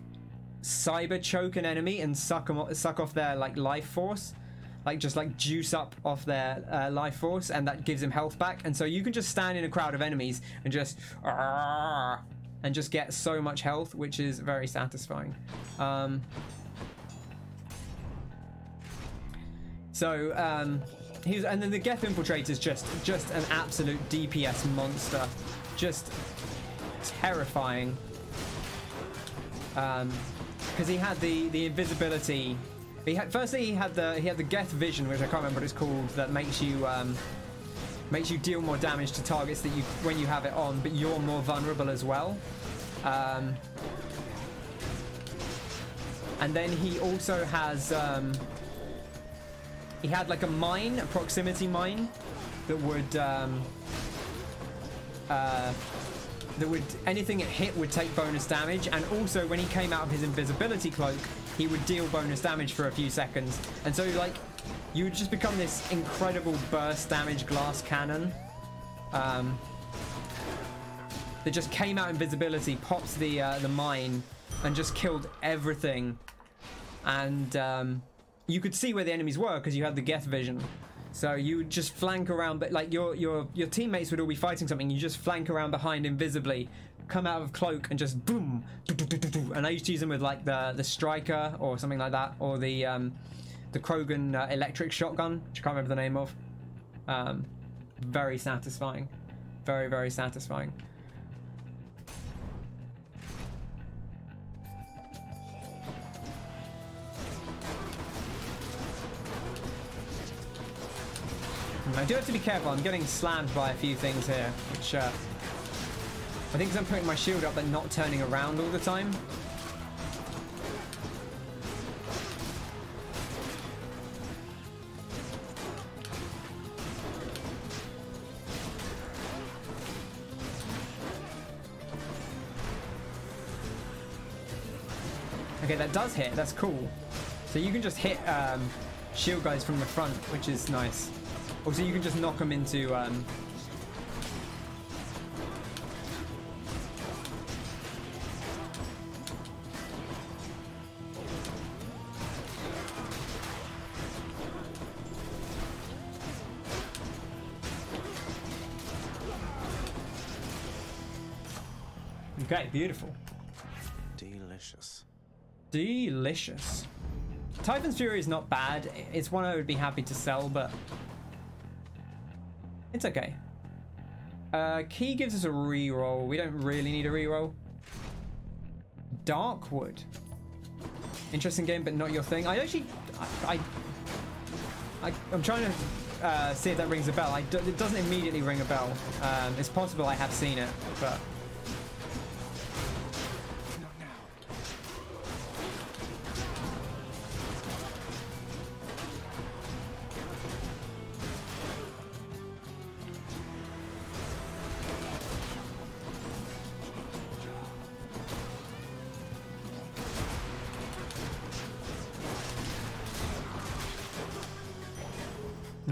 [SPEAKER 1] cyber choke an enemy and suck off their, like, life force. Like, just, like, juice up off their life force, and that gives him health back. And so you can just stand in a crowd of enemies and just... and just get so much health, which is very satisfying. And then the Geth Infiltrator is just an absolute DPS monster, just terrifying. Because he had the invisibility. Firstly he had the Geth Vision, which I can't remember what it's called, that makes you deal more damage to targets that when you have it on, but you're more vulnerable as well. And then he also has he had like a mine, a proximity mine, that would anything it hit would take bonus damage, and also when he came out of his invisibility cloak, he would deal bonus damage for a few seconds. And so, like, you would just become this incredible burst damage glass cannon that just came out invisibility, pops the mine, and just killed everything. And you could see where the enemies were because you had the Geth Vision. So you would just flank around, but like your teammates would all be fighting something. You just flank around behind invisibly, come out of cloak, and just boom. And I used to use them with like the Striker or something like that, or the Krogan electric shotgun, which I can't remember the name of. Very satisfying, very, very satisfying. I do have to be careful. I'm getting slammed by a few things here, which I think because I'm putting my shield up but not turning around all the time. Okay, that does hit. That's cool. So you can just hit shield guys from the front, which is nice. Also, you can just knock them into... Okay, beautiful.
[SPEAKER 2] Delicious.
[SPEAKER 1] Delicious. Typhon's Fury is not bad. It's one I would be happy to sell, but it's okay. Key gives us a reroll. We don't really need a reroll. Darkwood. Interesting game, but not your thing. I actually, I'm trying to see if that rings a bell. It doesn't immediately ring a bell. It's possible I have seen it, but.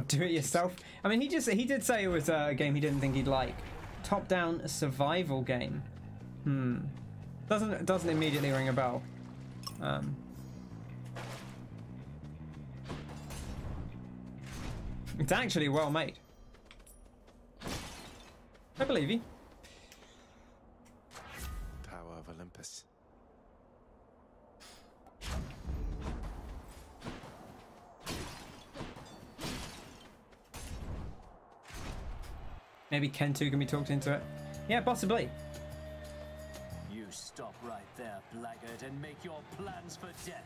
[SPEAKER 1] Do it yourself. I mean, he did say it was a game he didn't think he'd like. Top-down survival game. Doesn't immediately ring a bell. It's actually well made. I believe you.
[SPEAKER 2] Tower of Olympus.
[SPEAKER 1] Maybe Ken 2 can be talked into it. Yeah, possibly.
[SPEAKER 9] You stop right there, blackguard, and make your plans for death.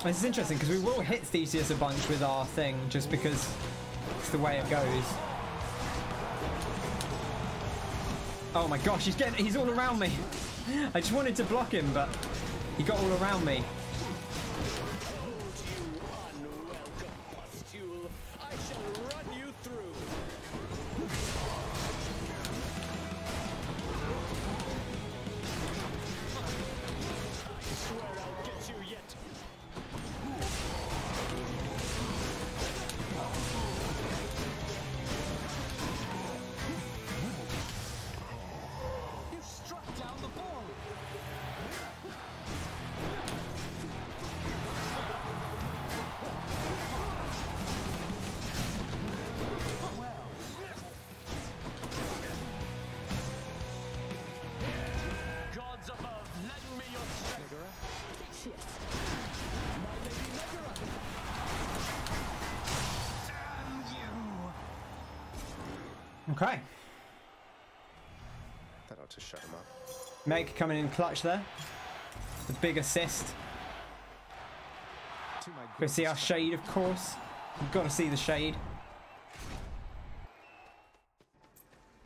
[SPEAKER 1] This is interesting because we will hit Theseus a bunch with our thing just because it's the way it goes. Oh my gosh, he's all around me. I just wanted to block him, but he got all around me. Okay.
[SPEAKER 2] That ought to shut him up.
[SPEAKER 1] Meg coming in clutch there. The big assist. Go see our shade, of course. You've got to see the shade.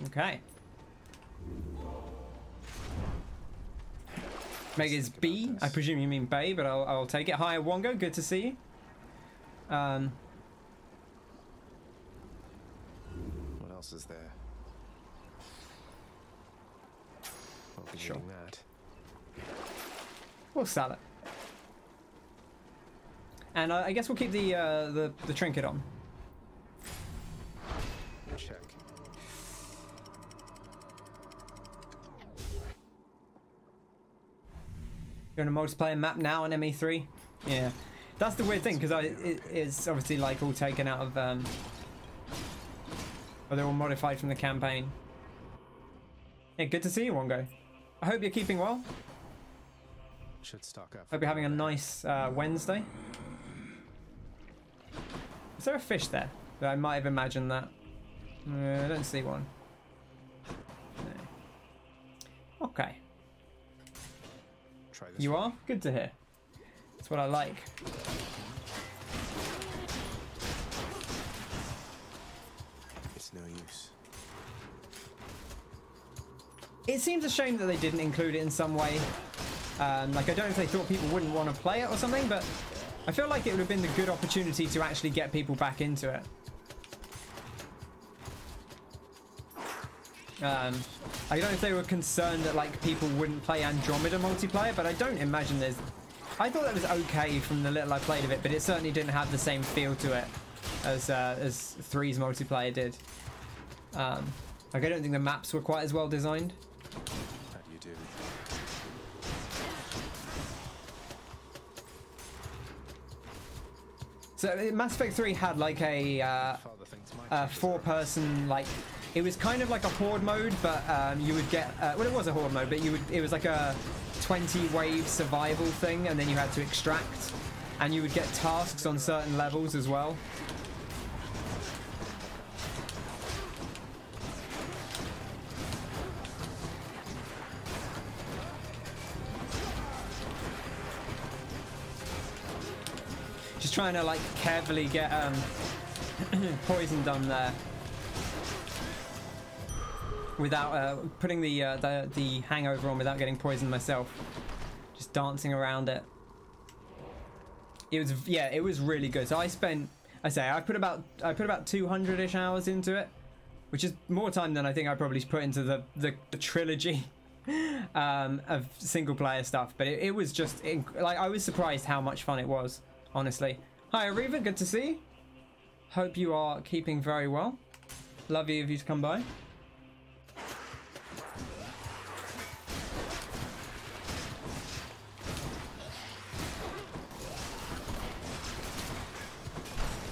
[SPEAKER 1] Okay. Meg is B. I presume you mean Bay, but I'll take it. Hi, Wongo. Good to see you.
[SPEAKER 2] What else is there? Won't be
[SPEAKER 1] Sure.
[SPEAKER 2] needing that.
[SPEAKER 1] We'll sell it. And I guess we'll keep the trinket on.
[SPEAKER 2] Check.
[SPEAKER 1] You're on a multiplayer map now on ME3? Yeah. That's the weird thing, because it's obviously like all taken out of... or they're all modified from the campaign. Yeah, good to see you, Wongo. I hope you're keeping well.
[SPEAKER 2] Should stock up.
[SPEAKER 1] Hope you're having a nice Wednesday. Is there a fish there? I might have imagined that. I don't see one. No. Okay.
[SPEAKER 2] Try this
[SPEAKER 1] You
[SPEAKER 2] one.
[SPEAKER 1] are? Good to hear. That's what I like.
[SPEAKER 2] It's no use.
[SPEAKER 1] It seems a shame that they didn't include it in some way. Like, I don't know if they thought people wouldn't want to play it or something, but I feel like it would have been a good opportunity to actually get people back into it. I don't know if they were concerned that like people wouldn't play Andromeda multiplayer, but I don't imagine there's... I thought that was okay from the little I played of it, but it certainly didn't have the same feel to it as 3's multiplayer did. Like, I don't think the maps were quite as well designed.
[SPEAKER 2] How do you do?
[SPEAKER 1] So Mass Effect 3 had like a 4-person, like, it was kind of like a horde mode, but you would get well, it was a horde mode, but it was like a 20-wave survival thing, and then you had to extract, and you would get tasks on certain levels as well. Just trying to like carefully get poison done there without putting the hangover on without getting poisoned myself. Just dancing around it. It was, yeah, it was really good. So I put about 200-ish hours into it, which is more time than I think I probably put into the trilogy of single player stuff. But it was just like, I was surprised how much fun it was, honestly. Hi Ariva, good to see you. Hope you are keeping very well. Lovely of you to come by.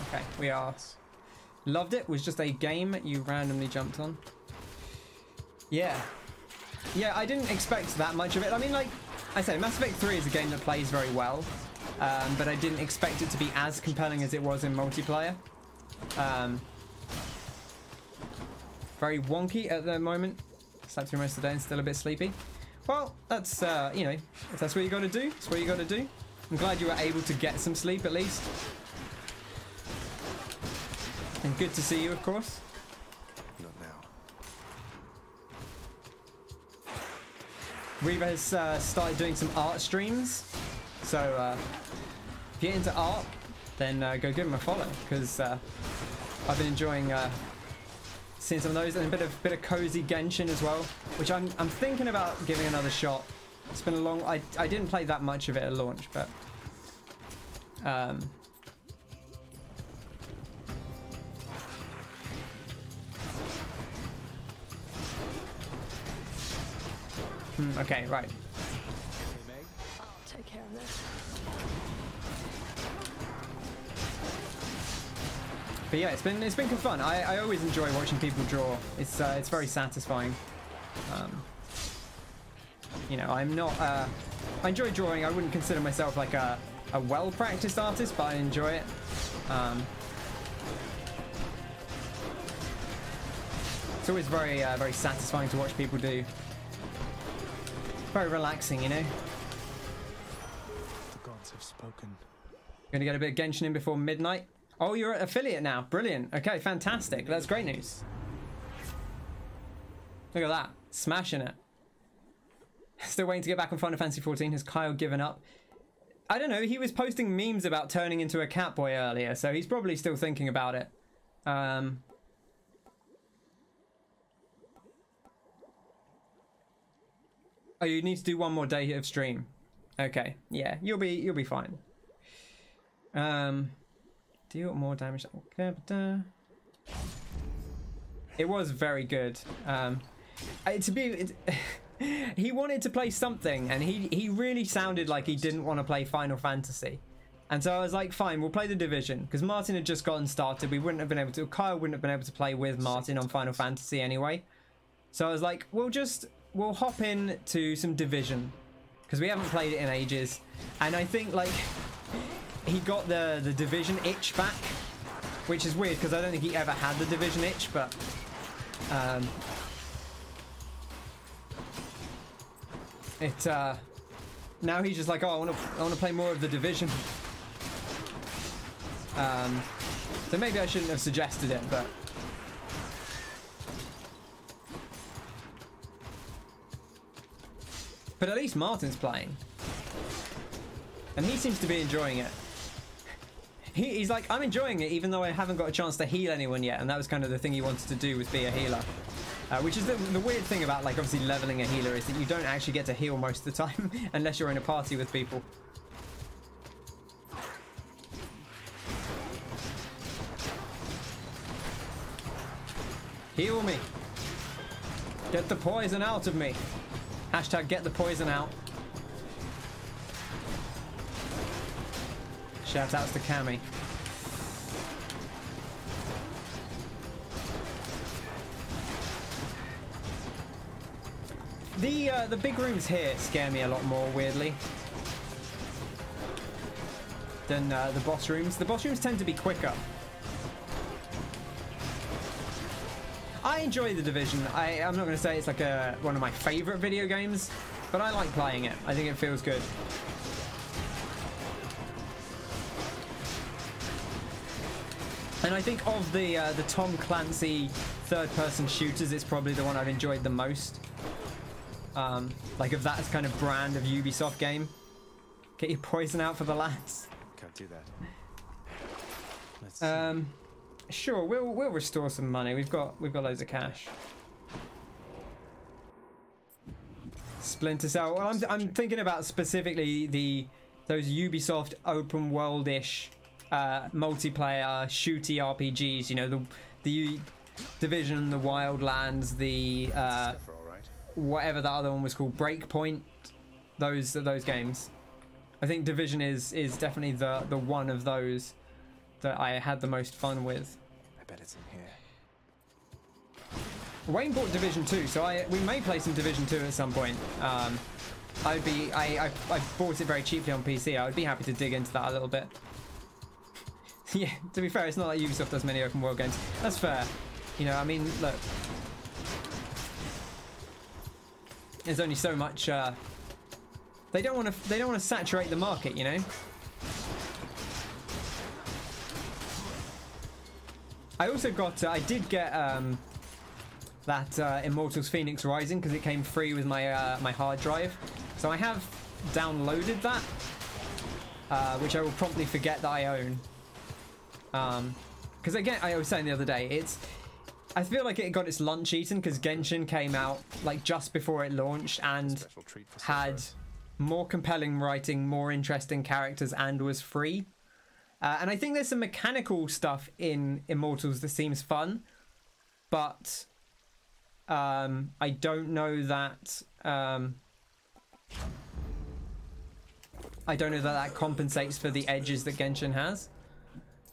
[SPEAKER 1] Okay, we are. Loved it. Was just a game you randomly jumped on. Yeah. Yeah, I didn't expect that much of it. I mean, like I say, Mass Effect 3 is a game that plays very well. But I didn't expect it to be as compelling as it was in multiplayer. Very wonky at the moment. Slept through most of the day and still a bit sleepy. Well, that's, you know, if that's what you got to do, that's what you got to do. I'm glad you were able to get some sleep at least. And good to see you, of course.
[SPEAKER 2] Not now.
[SPEAKER 1] Reva has started doing some art streams. So, if you're into art, then go give him a follow, because I've been enjoying seeing some of those, and a bit of cozy Genshin as well, which I'm thinking about giving another shot. It's been a long. I didn't play that much of it at launch, but okay, right.
[SPEAKER 10] I'll take care of this.
[SPEAKER 1] But yeah, it's been good fun. I always enjoy watching people draw. It's very satisfying. You know, I'm not. I enjoy drawing. I wouldn't consider myself like a well-practiced artist, but I enjoy it. It's always very very satisfying to watch people do. Very relaxing, you know.
[SPEAKER 2] The gods have spoken.
[SPEAKER 1] Gonna get a bit of Genshin in before midnight. Oh, you're an affiliate now. Brilliant. Okay, fantastic. That's great news. Look at that. Smashing it. Still waiting to get back on Final Fantasy 14. Has Kyle given up? I don't know. He was posting memes about turning into a Catboy earlier, so he's probably still thinking about it. Oh, you need to do one more day of stream. Okay. Yeah, you'll be fine. Deal more damage. It was very good. He wanted to play something, and he really sounded like he didn't want to play Final Fantasy. And so I was like, fine, we'll play The Division, because Martin had just gotten started. We wouldn't have been able to, Kyle wouldn't have been able to play with Martin on Final Fantasy anyway. So I was like, we'll hop in to some Division, because we haven't played it in ages. And I think, like, he got the Division itch back, which is weird because I don't think he ever had the Division itch, but now he's just like, oh, I want to play more of the Division. So maybe I shouldn't have suggested it, but at least Martin's playing, and he seems to be enjoying it. He's like, I'm enjoying it even though I haven't got a chance to heal anyone yet, and that was kind of the thing he wanted to do, was be a healer. Which is the weird thing about, like, obviously leveling a healer, is that you don't actually get to heal most of the time unless you're in a party with people. Heal me. Get the poison out of me. Hashtag get the poison out. Shout outs to Cammy. The big rooms here scare me a lot more, weirdly, than the boss rooms. The boss rooms tend to be quicker. I enjoy The Division. I'm not going to say it's like one of my favorite video games, but I like playing it. I think it feels good. And I think of the Tom Clancy third-person shooters, it's probably the one I've enjoyed the most. Like of that kind of brand of Ubisoft game. Get your poison out for the lads.
[SPEAKER 2] Can't do that. Let's
[SPEAKER 1] Sure, we'll restore some money. We've got loads of cash. Splinter Cell. Well, I'm thinking about specifically those Ubisoft open world-ish multiplayer shooty RPGs. You know, the Division, the Wildlands, the whatever that other one was called, Breakpoint. Those games. I think Division is definitely the one of those that I had the most fun with.
[SPEAKER 2] I bet it's in here.
[SPEAKER 1] Wayne bought Division 2, so we may play some Division 2 at some point. I bought it very cheaply on PC. I would be happy to dig into that a little bit. Yeah, to be fair, it's not like Ubisoft does many open world games. That's fair. You know, I mean, look, there's only so much. They don't want to saturate the market, you know. I also got, I did get that Immortals Phoenix Rising because it came free with my my hard drive. So I have downloaded that, which I will promptly forget that I own. Because again, I was saying the other day, I feel like it got its lunch eaten because Genshin came out like just before it launched and had more compelling writing, more interesting characters, and was free. And I think there's some mechanical stuff in Immortals that seems fun, but I don't know that that compensates for the edges that Genshin has.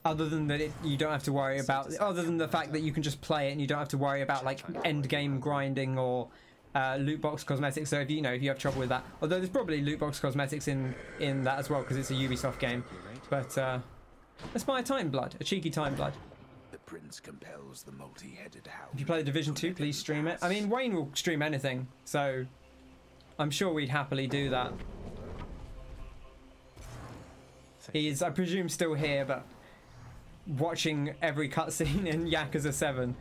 [SPEAKER 1] Other than that, you don't have to worry about. Other than the fact that you can just play it and you don't have to worry about like end game grinding or loot box cosmetics. So if you have trouble with that, although there's probably loot box cosmetics in that as well because it's a Ubisoft game. But let's buy a Time Blood, a cheeky Time Blood.
[SPEAKER 5] The prince compels the multi-headed hound.
[SPEAKER 1] If you play Division 2, please stream it. I mean, Wayne will stream anything, so I'm sure we'd happily do that. He is, I presume, still here, but watching every cutscene in Yakuza 7,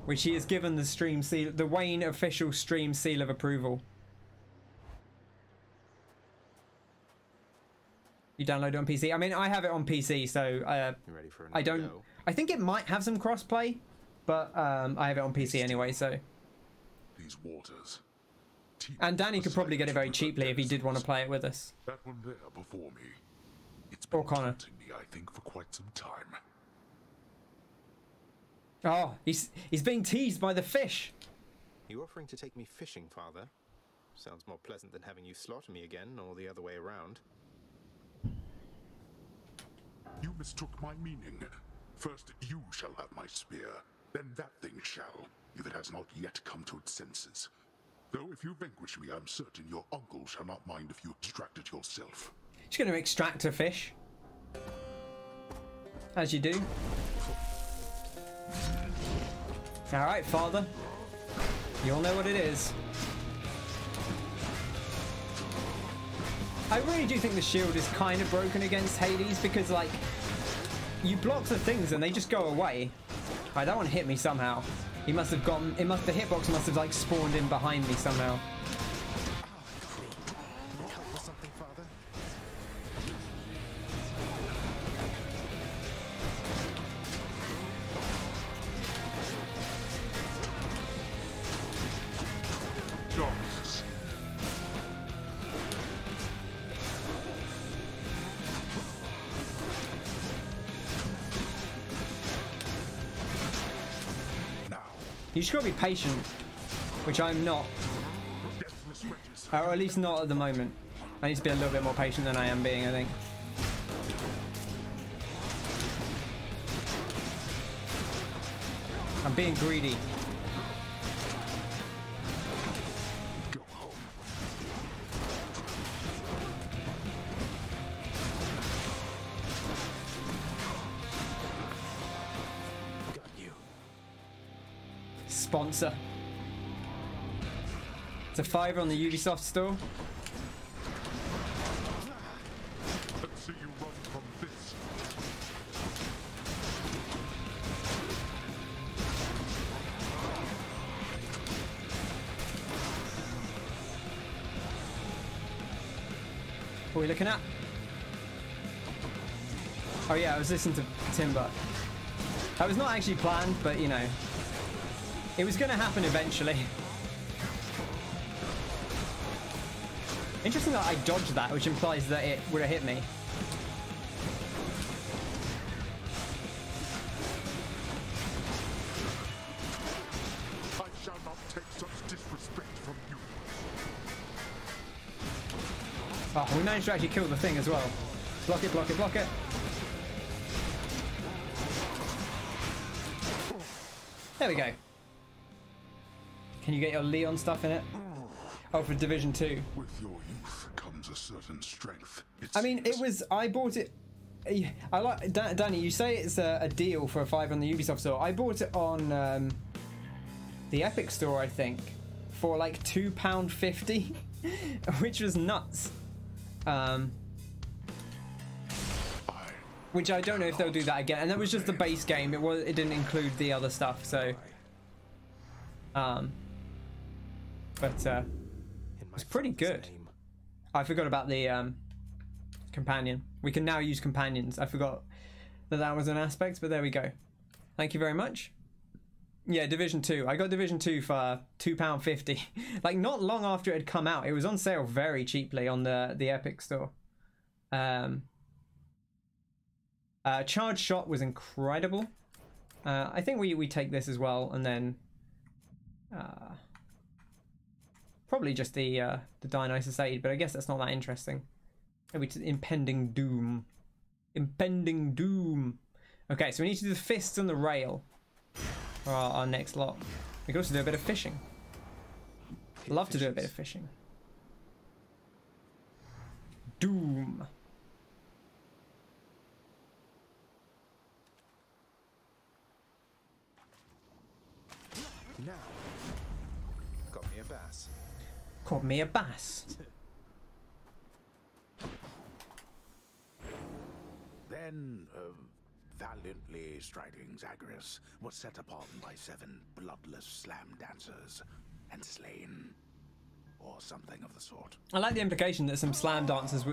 [SPEAKER 1] which he has given the stream seal, the Wayne official stream seal of approval. You download it on PC. I mean, I have it on PC, so
[SPEAKER 2] ready for
[SPEAKER 1] I don't.
[SPEAKER 2] go?
[SPEAKER 1] I think it might have some crossplay, but I have it on PC anyway. So.
[SPEAKER 3] These waters.
[SPEAKER 1] And Danny could probably get it very cheaply if he did want to play it with us.
[SPEAKER 3] That one there before me. It's been taunting me, I think, for quite some time.
[SPEAKER 1] Oh, he's being teased by the fish.
[SPEAKER 2] You offering to take me fishing, Father? Sounds more pleasant than having you slaughter me again, or the other way around.
[SPEAKER 3] You mistook my meaning. First you shall have my spear, then that thing shall, if it has not yet come to its senses. Though if you vanquish me, I'm certain your uncle shall not mind if you extract it yourself.
[SPEAKER 1] He's going to extract a fish. As you do. Alright, Father. You'll know what it is. I really do think the shield is kind of broken against Hades because, like, you block the things and they just go away. Alright, that one hit me somehow. He must have gotten... the hitbox must have, like, spawned in behind me somehow. You just gotta be patient, which I'm not. Or at least not at the moment. I need to be a little bit more patient than I am being, I think. I'm being greedy. Sponsor. It's a $5 on the Ubisoft store.
[SPEAKER 3] Let's see you run from this.
[SPEAKER 1] What are we looking at? Oh yeah, I was listening to Timber. That was not actually planned, but you know, it was going to happen eventually. Interesting that I dodged that, which implies that it would have hit me.
[SPEAKER 3] I shall not take such disrespect from you.
[SPEAKER 1] Oh, we managed to actually kill the thing as well. Block it, block it, block it. There we go. Can you get your Leon stuff in it? Oh, for Division 2.
[SPEAKER 3] With your youth comes a certain strength.
[SPEAKER 1] I mean, it was. I bought it. I like Danny. You say it's a deal for a $5 on the Ubisoft store. I bought it on the Epic store, I think, for like £2.50, which was nuts. Which I don't know if they'll do that again. And that was just the base game. It didn't include the other stuff. So, it's pretty good. I forgot about the companion. We can now use companions. I forgot that was an aspect, but there we go. Thank you very much. Yeah, Division 2. I got Division 2 for £2.50. Like, not long after it had come out. It was on sale very cheaply on the Epic store. Charge Shot was incredible. I think we take this as well, and then probably just the Dionysus Aid, but I guess that's not that interesting. Maybe Impending Doom. Impending Doom. Okay, so we need to do the fists and the rail for our next lot. We can also do a bit of fishing. Love to do a bit of fishing. Doom.
[SPEAKER 2] Now, got me a bass.
[SPEAKER 1] Caught me a bass.
[SPEAKER 11] Then, valiantly striding Zagreus was set upon by 7 bloodless slam dancers and slain, or something of the sort.
[SPEAKER 1] I like the implication that 7 slam dancers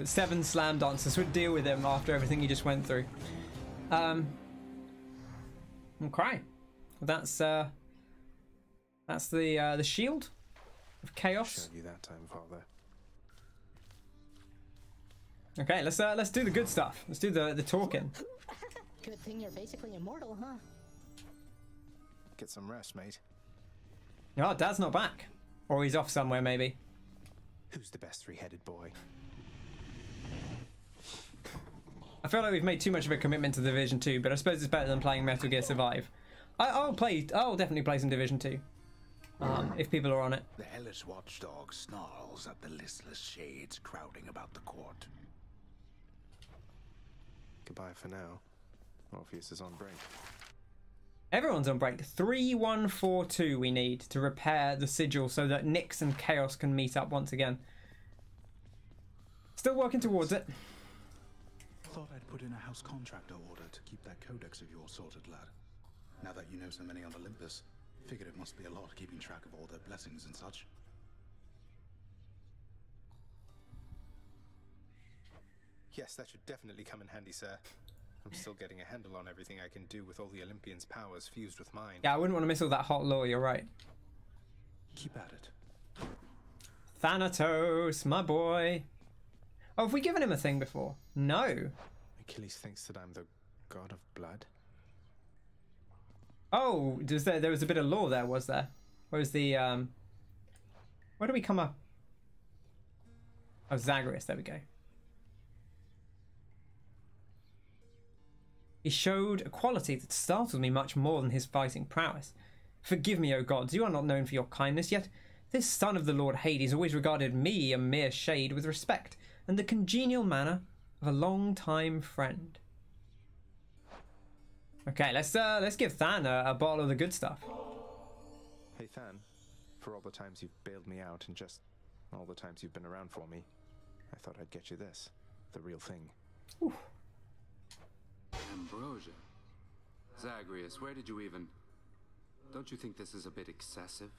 [SPEAKER 1] would deal with him after everything he just went through. Okay, that's the shield of chaos.
[SPEAKER 2] Showed you that time, Father.
[SPEAKER 1] Okay, let's do the good stuff. Let's do the talking.
[SPEAKER 10] Good thing you're basically immortal, huh?
[SPEAKER 2] Get some rest, mate.
[SPEAKER 1] Oh, Dad's not back, or he's off somewhere maybe.
[SPEAKER 2] Who's the best 3-headed boy?
[SPEAKER 1] I feel like we've made too much of a commitment to Division 2, but I suppose it's better than playing Metal Gear Survive. I'll definitely play some Division 2. If people are on it.
[SPEAKER 11] The hellish watchdog snarls at the listless shades crowding about the court.
[SPEAKER 2] Goodbye for now. Orpheus is on break.
[SPEAKER 1] Everyone's on break. 3142 we need to repair the sigil so that Nyx and Chaos can meet up once again. Still working towards it.
[SPEAKER 12] Thought I'd put in a house contractor order to keep that codex of yours sorted, lad. Now that you know so many on Olympus, figured it must be a lot keeping track of all their blessings and such.
[SPEAKER 2] Yes, that should definitely come in handy, sir. I'm still getting a handle on everything I can do with all the Olympians' powers fused with mine.
[SPEAKER 1] Yeah, I wouldn't want to miss all that hot lore, you're right.
[SPEAKER 12] Keep at it.
[SPEAKER 1] Thanatos, my boy. Oh, have we given him a thing before? No.
[SPEAKER 2] Achilles thinks that I'm the god of blood.
[SPEAKER 1] Oh, there was a bit of lore there, was there? Where was the where do we come up? Oh, Zagreus, there we go. He showed a quality that startled me much more than his fighting prowess. Forgive me, O gods, you are not known for your kindness, yet this son of the Lord Hades always regarded me, a mere shade, with respect and the congenial manner of a long-time friend. Okay, let's give Than a bottle of the good stuff.
[SPEAKER 2] Hey Than, for all the times you've bailed me out and just all the times you've been around for me, I thought I'd get you this. The real thing.
[SPEAKER 1] Oof.
[SPEAKER 7] Ambrosia. Zagreus, where did you even... Don't you think this is a bit excessive?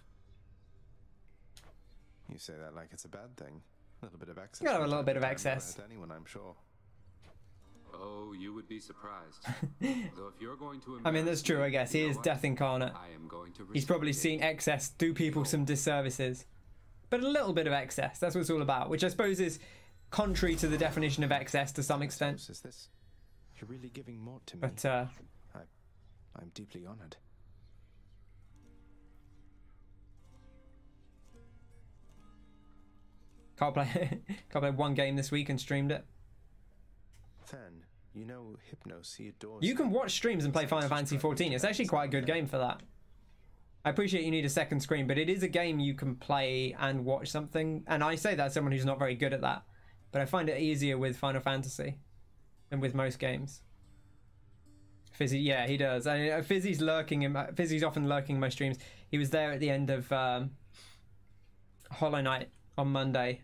[SPEAKER 2] You say that like it's a bad thing. A little bit of excess.
[SPEAKER 1] You gotta have a little bit of excess.
[SPEAKER 2] Anyone, I'm sure.
[SPEAKER 7] Oh, you would be surprised. Though if you're going to
[SPEAKER 1] I mean, that's true, I guess. He is Death Incarnate.
[SPEAKER 7] I am going to
[SPEAKER 1] He's probably seen excess do people some disservices. But a little bit of excess, that's what it's all about. Which I suppose is contrary to the definition of excess to some extent.
[SPEAKER 2] Is this? You're really giving more to me.
[SPEAKER 1] But,
[SPEAKER 2] I'm deeply honored.
[SPEAKER 1] Can't play one game this week and streamed it.
[SPEAKER 2] Than, you know Hypnos, he adores...
[SPEAKER 1] You can watch streams and play Final Fantasy XIV. It's actually quite a good game for that. I appreciate you need a second screen, but it is a game you can play and watch something. And I say that as someone who's not very good at that. But I find it easier with Final Fantasy than with most games. Fizzy, yeah, he does. I mean, Fizzy's often lurking in my streams. He was there at the end of Hollow Knight on Monday.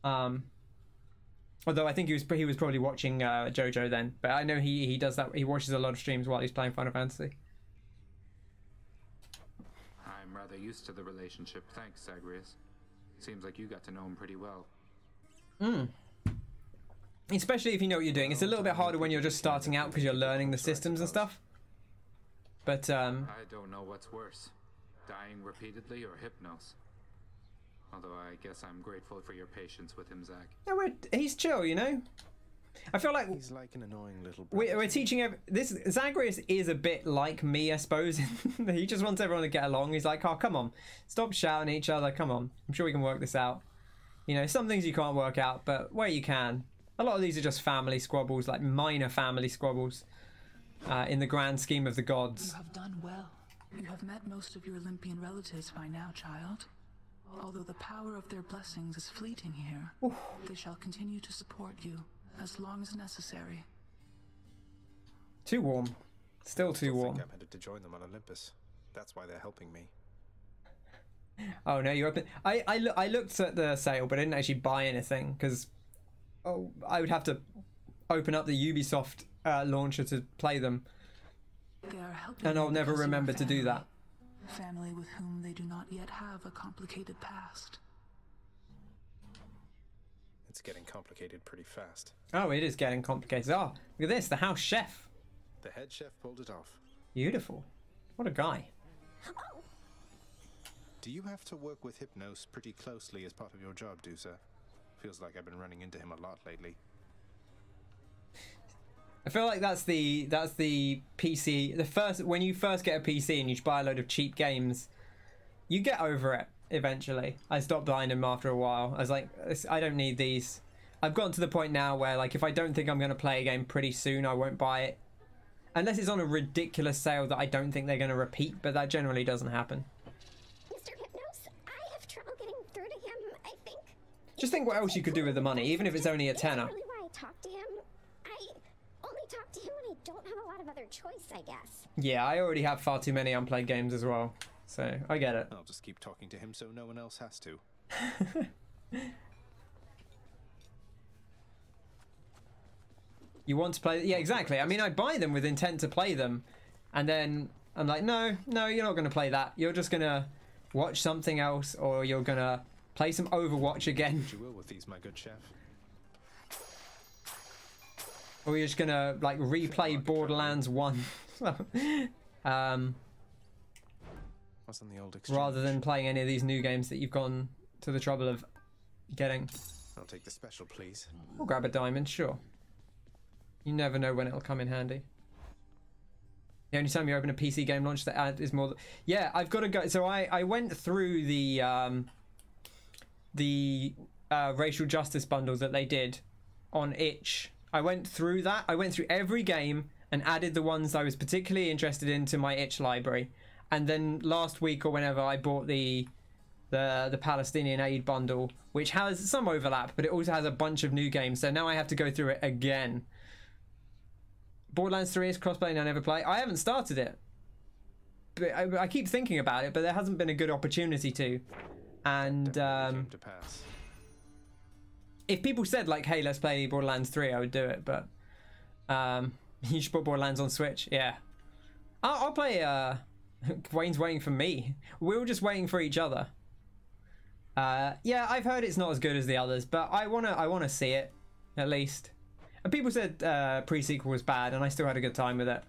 [SPEAKER 1] Although I think he was probably watching JoJo then. But I know he does that. He watches a lot of streams while he's playing Final Fantasy.
[SPEAKER 7] I'm rather used to the relationship. Thanks, Zagreus. Seems like you got to know him pretty well.
[SPEAKER 1] Especially if you know what you're doing. It's a little bit harder when you're just starting out because you're learning the systems and stuff. But
[SPEAKER 7] I don't know what's worse, dying repeatedly or Hypnos. Although I guess I'm grateful for your patience with him, Zach.
[SPEAKER 1] No, he's chill, you know. I feel like
[SPEAKER 2] he's like an annoying little.
[SPEAKER 1] We're teaching this. Zagreus is a bit like me, I suppose. He just wants everyone to get along. He's like, oh, come on, stop shouting at each other. Come on, I'm sure we can work this out. You know, some things you can't work out, but where you can. A lot of these are just family squabbles, like minor family squabbles, in the grand scheme of the gods.
[SPEAKER 13] You have done well. You have met most of your Olympian relatives by now, child. Although the power of their blessings is fleeting here, they shall continue to support you as long as necessary.
[SPEAKER 1] Too warm. Still too warm.
[SPEAKER 2] I'm headed to join them on Olympus. That's why they're helping me.
[SPEAKER 1] Oh no, you open. I looked at the sale, but I didn't actually buy anything because I would have to open up the Ubisoft launcher to play them, and I'll never remember to do that.
[SPEAKER 13] Family with whom they do not yet have a complicated past.
[SPEAKER 2] It's getting complicated pretty fast.
[SPEAKER 1] Oh, it is getting complicated. Oh, look at this, the house chef.
[SPEAKER 2] The head chef pulled it off.
[SPEAKER 1] Beautiful. What a guy.
[SPEAKER 2] Do you have to work with Hypnos pretty closely as part of your job, Dusa? Feels like I've been running into him a lot lately.
[SPEAKER 1] I feel like that's the PC. When you first get a PC and you buy a load of cheap games, you get over it eventually. I stopped buying them after a while. I was like, I don't need these. I've gotten to the point now where, like, if I don't think I'm going to play a game pretty soon, I won't buy it. Unless it's on a ridiculous sale that I don't think they're going to repeat, but that generally doesn't happen.
[SPEAKER 14] Mr. Hypnos, I have trouble getting through to him, I think.
[SPEAKER 1] Just think what else you could do with the money, even if it's only a tenner.
[SPEAKER 14] That's really why I talk to him. I only talk to him when I don't have a lot of other choice, I guess.
[SPEAKER 1] Yeah, I already have far too many unplayed games as well, so I get it.
[SPEAKER 2] I'll just keep talking to him so no one else has to.
[SPEAKER 1] You want to play? Yeah, exactly. I mean, I buy them with intent to play them, and then I'm like, no, you're not going to play that. You're just going to watch something else, or you're going to play some Overwatch again.
[SPEAKER 2] You will with these, my good chef.
[SPEAKER 1] Or you're just going to, like, replay Borderlands 1.
[SPEAKER 2] What's on the old exchange?
[SPEAKER 1] Rather than playing any of these new games that you've gone to the trouble of getting.
[SPEAKER 2] I'll take the special, please.
[SPEAKER 1] We'll grab a diamond, sure. You never know when it'll come in handy. The only time you open a PC game launch that ad is more. Yeah, I've got to go. So I went through the racial justice bundle that they did on itch. I went through that. I went through every game and added the ones I was particularly interested in to my itch library. And then last week or whenever, I bought the Palestinian Aid bundle, which has some overlap, but it also has a bunch of new games. So now I have to go through it again. Borderlands 3 is crossplay and I never play. I haven't started it. I keep thinking about it, but there hasn't been a good opportunity to. And
[SPEAKER 2] came to pass.
[SPEAKER 1] if people said like, "Hey, let's play Borderlands 3," I would do it. But you should put Borderlands on Switch. Yeah, I'll play. Wayne's waiting for me. We were just waiting for each other. Yeah, I've heard it's not as good as the others, but I wanna see it at least. And people said pre-sequel was bad, and I still had a good time with it.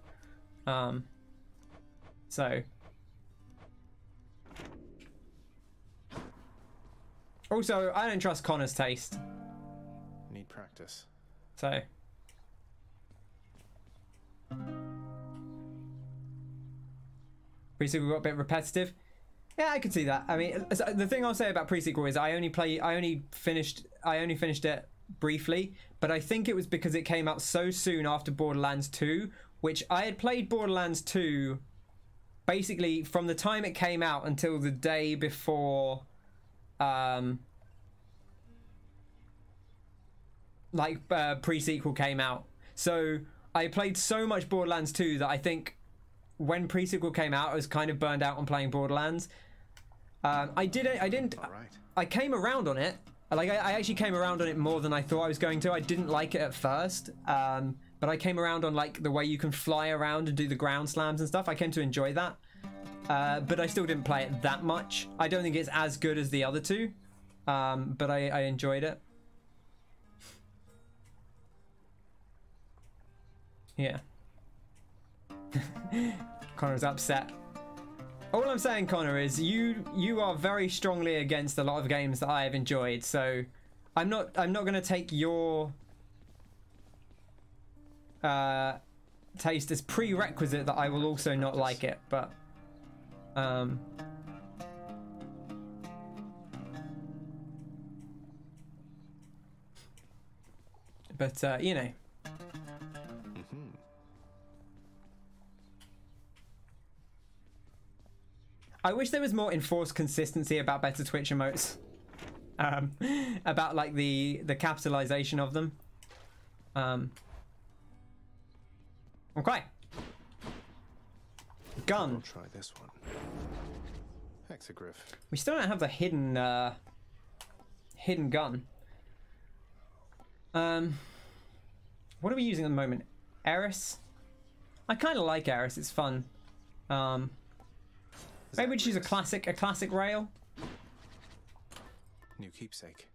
[SPEAKER 1] So. Also, I don't trust Connor's taste.
[SPEAKER 2] Need practice.
[SPEAKER 1] So. Pre-sequel got a bit repetitive. Yeah, I could see that. I mean, the thing I'll say about pre-sequel is I only finished it briefly, but I think it was because it came out so soon after Borderlands 2, which I had played Borderlands 2 basically from the time it came out until the day before pre-sequel came out. So I played so much Borderlands 2 that I think when pre-sequel came out I was kind of burned out on playing Borderlands. I came around on it. Like I actually came around on it more than I thought I was going to. I didn't like it at first, but I came around on like the way you can fly around and do the ground slams and stuff. I came to enjoy that, but I still didn't play it that much. I don't think it's as good as the other two, but I enjoyed it. Yeah. Connor's upset. All I'm saying, Connor, is you are very strongly against a lot of games that I have enjoyed, so I'm not going to take your taste as prerequisite that I will also not like it, but you know. I wish there was more enforced consistency about better Twitch emotes. About like the capitalization of them. Okay. Gun.
[SPEAKER 2] I'll try this one. Hexagriff.
[SPEAKER 1] We still don't have the hidden gun. What are we using at the moment? Eris? I kind of like Eris, it's fun. Maybe we choose a classic rail.
[SPEAKER 2] New keepsake.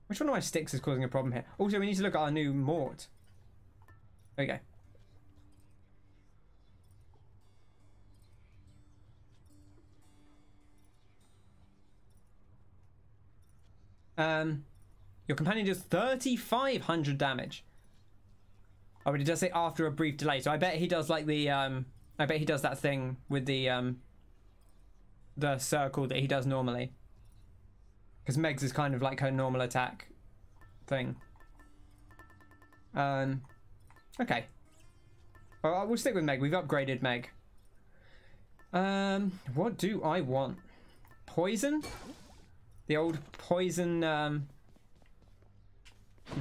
[SPEAKER 1] Which one of my sticks is causing a problem here? Also, we need to look at our new Mort. There we go. Your companion does 3,500 damage. Oh, but it does say after a brief delay, so I bet he does like the I bet he does that thing with the circle that he does normally. Because Meg's is kind of like her normal attack thing. Okay. Well, we'll stick with Meg. We've upgraded Meg. What do I want? Poison? The old poison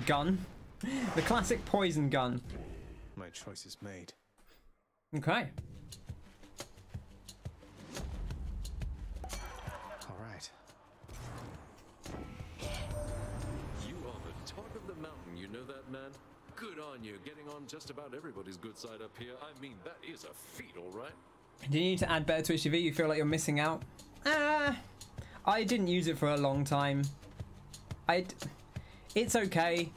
[SPEAKER 1] gun. The classic poison gun.
[SPEAKER 2] My choice is made.
[SPEAKER 1] Okay.
[SPEAKER 2] All right.
[SPEAKER 4] You are the talk of the mountain, you know that, man? Good on you, getting on just about everybody's good side up here. I mean, that is a feat, all right?
[SPEAKER 1] Do you need to add better Twitch TV? You feel like you're missing out? I didn't use it for a long time. It's okay.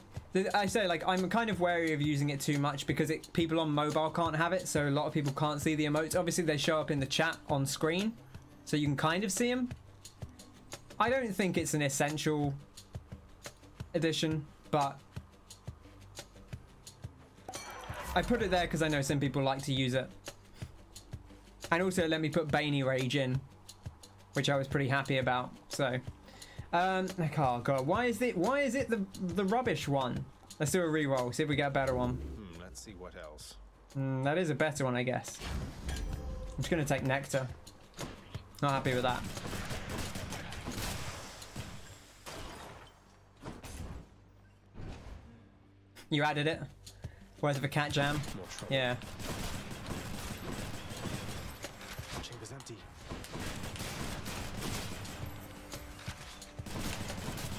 [SPEAKER 1] I say, like, I'm kind of wary of using it too much because people on mobile can't have it, so a lot of people can't see the emotes. Obviously, they show up in the chat on screen, so you can kind of see them. I don't think it's an essential addition, but I put it there because I know some people like to use it. And also, let me put Baney Rage in, which I was pretty happy about, so... oh god, why is it the rubbish one? Let's do a reroll, see if we get a better one.
[SPEAKER 2] Let's see what else.
[SPEAKER 1] That is a better one, I guess. I'm just gonna take Nectar. Not happy with that. You added it? worth of a cat jam. Yeah.
[SPEAKER 2] Chamber's empty.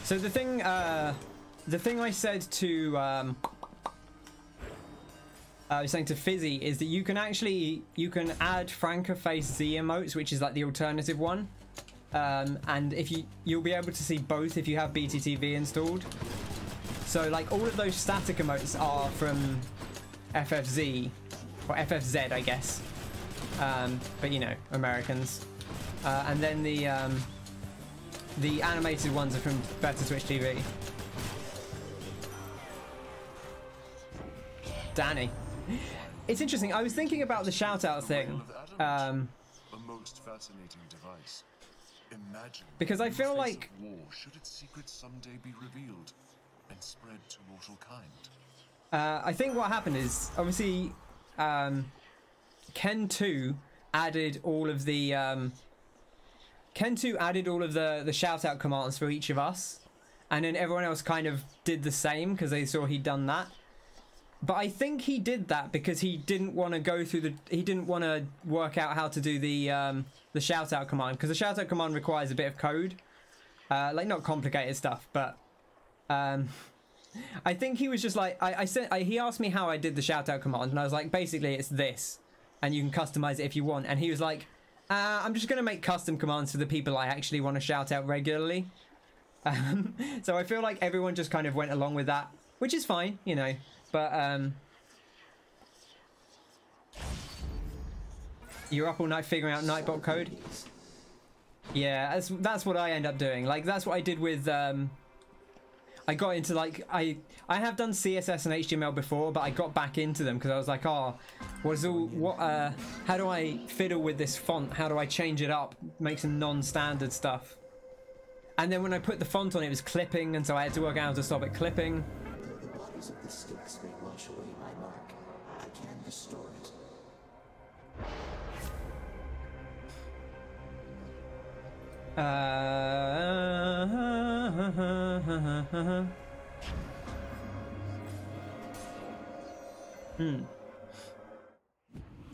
[SPEAKER 1] So the thing I said to I was saying to Fizzy is that you can add Franker-face Z emotes, which is like the alternative one, and if you'll be able to see both if you have BTTV installed. So like all of those static emotes are from FFZ or FFZ, I guess, but you know, Americans, and then the animated ones are from Better Twitch TV. Danny. It's interesting. I was thinking about the shout-out thing.
[SPEAKER 15] A most fascinating device. Imagine
[SPEAKER 1] because I feel like
[SPEAKER 15] war should its secrets someday be revealed and spread to mortal kind.
[SPEAKER 1] I think what happened is obviously Ken 2 added all of the shout-out commands for each of us, and then everyone else kind of did the same because they saw he'd done that. But I think he did that because he didn't want to go through he didn't want to work out how to do the shout-out command, because the shout-out command requires a bit of code, like not complicated stuff, but I think he was just like he asked me how I did the shout-out command, and I was like, basically it's this, and you can customize it if you want. And he was like, I'm just gonna make custom commands for the people I actually want to shout out regularly. So I feel like everyone just kind of went along with that, which is fine, you know. But you're up all night figuring out Nightbot code. Yeah, that's what I end up doing. Like that's what I did with I got into like I have done CSS and HTML before, but I got back into them because I was like, oh, how do I fiddle with this font? How do I change it up, make some non-standard stuff? And then when I put the font on, it was clipping, and so I had to work out how to stop it clipping.
[SPEAKER 5] The bodies of the sticks may wash away my mark. I can restore it.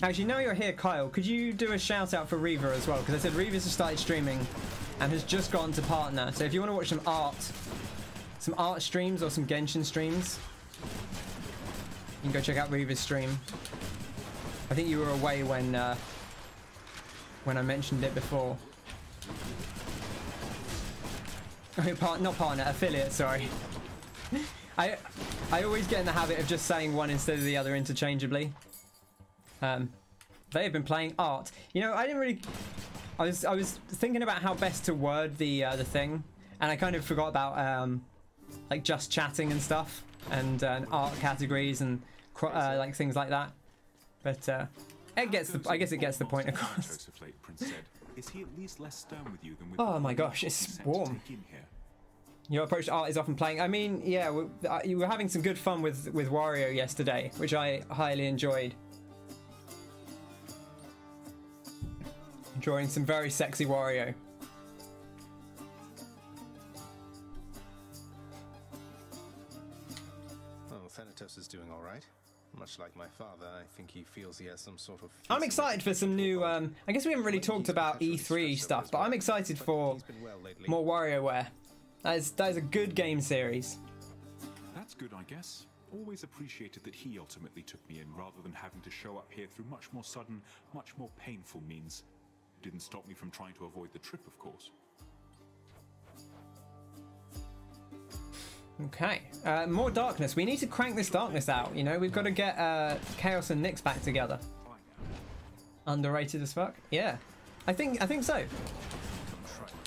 [SPEAKER 1] Actually, now you're here, Kyle, could you do a shout out for Reaver as well? Because I said Reaver's just started streaming and has just gotten to partner. So if you want to watch some art streams or some Genshin streams, you can go check out Reaver's stream. I think you were away when I mentioned it before. Oh, not partner, affiliate, sorry. I always get in the habit of just saying one instead of the other interchangeably. They have been playing art. You know, I didn't really... I was thinking about how best to word the thing, and I kind of forgot about like just chatting and stuff, and art categories and like things like that. But it gets I guess it gets the point across.
[SPEAKER 6] Is he at least less stern with you than with
[SPEAKER 1] Oh my gosh, it's warm. Your approach to art is often playing. I mean, yeah, you were having some good fun with Wario yesterday, which I highly enjoyed. Drawing some very sexy Wario.
[SPEAKER 2] Oh, Thanatos is doing all right. Much like my father, I think he feels he has some sort of...
[SPEAKER 1] I'm excited for some new... I guess we haven't really talked about E3 stuff, but I'm excited for more WarioWare. That is a good game series.
[SPEAKER 6] That's good, I guess. Always appreciated that he ultimately took me in, rather than having to show up here through much more sudden, much more painful means. Didn't stop me from trying to avoid the trip, of course.
[SPEAKER 1] Okay, more darkness. We need to crank this darkness out, you know? We've got to get Chaos and Nyx back together. Underrated as fuck? Yeah, I think so.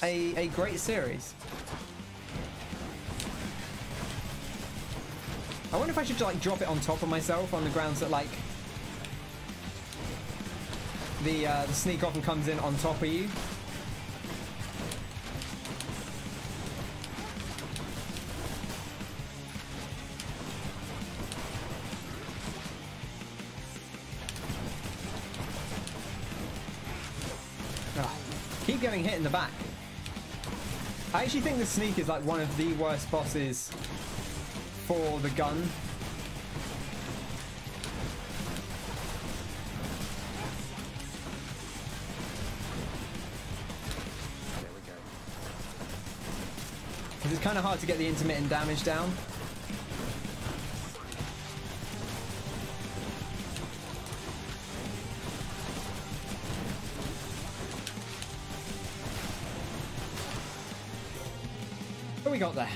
[SPEAKER 1] A great series. I wonder if I should like drop it on top of myself on the grounds that like the sneak often comes in on top of you. Keep getting hit in the back. I actually think the sneak is like one of the worst bosses for the gun. It's kind of hard to get the intermittent damage down. What we got there?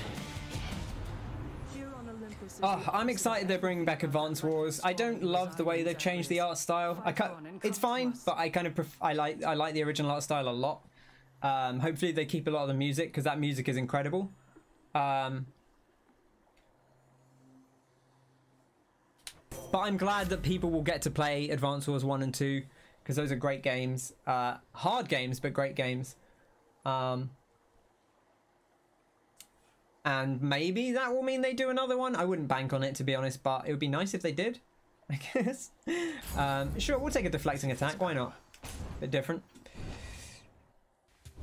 [SPEAKER 1] Oh, I'm excited they're bringing back Advance Wars. I don't love the way they've changed the art style. It's fine, but I kind of I like the original art style a lot. Hopefully they keep a lot of the music, because that music is incredible. But I'm glad that people will get to play Advance Wars 1 and 2, because those are great games. Hard games, but great games. And maybe that will mean they do another one. I wouldn't bank on it, to be honest, but it would be nice if they did, I guess. Sure, we'll take a deflecting attack. Why not? Bit different.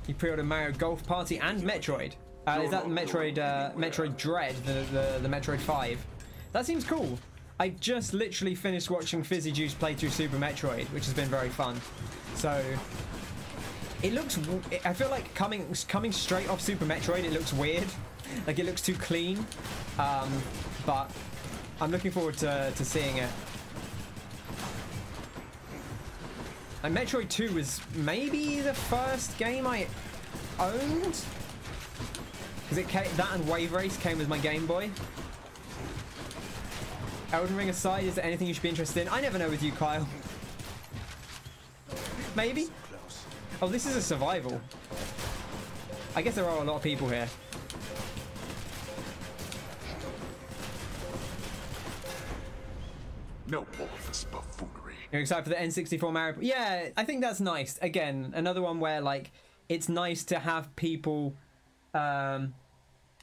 [SPEAKER 1] You pre-ordered Mario Golf Party and Metroid. Is that Metroid Dread, the Metroid 5? That seems cool. I just literally finished watching Fizzy Juice play through Super Metroid, which has been very fun. So it looks. I feel like coming straight off Super Metroid, it looks weird. Like it looks too clean. But I'm looking forward to seeing it. And Metroid 2 was maybe the first game I owned, because that and Wave Race came with my Game Boy. Elden Ring aside, is there anything you should be interested in? I never know with you, Kyle. Maybe? Oh, this is a survival. I guess there are a lot of people here.
[SPEAKER 3] No more of this buffoonery.
[SPEAKER 1] You're excited for the N64 Mario? Yeah, I think that's nice. Again, another one where like it's nice to have people,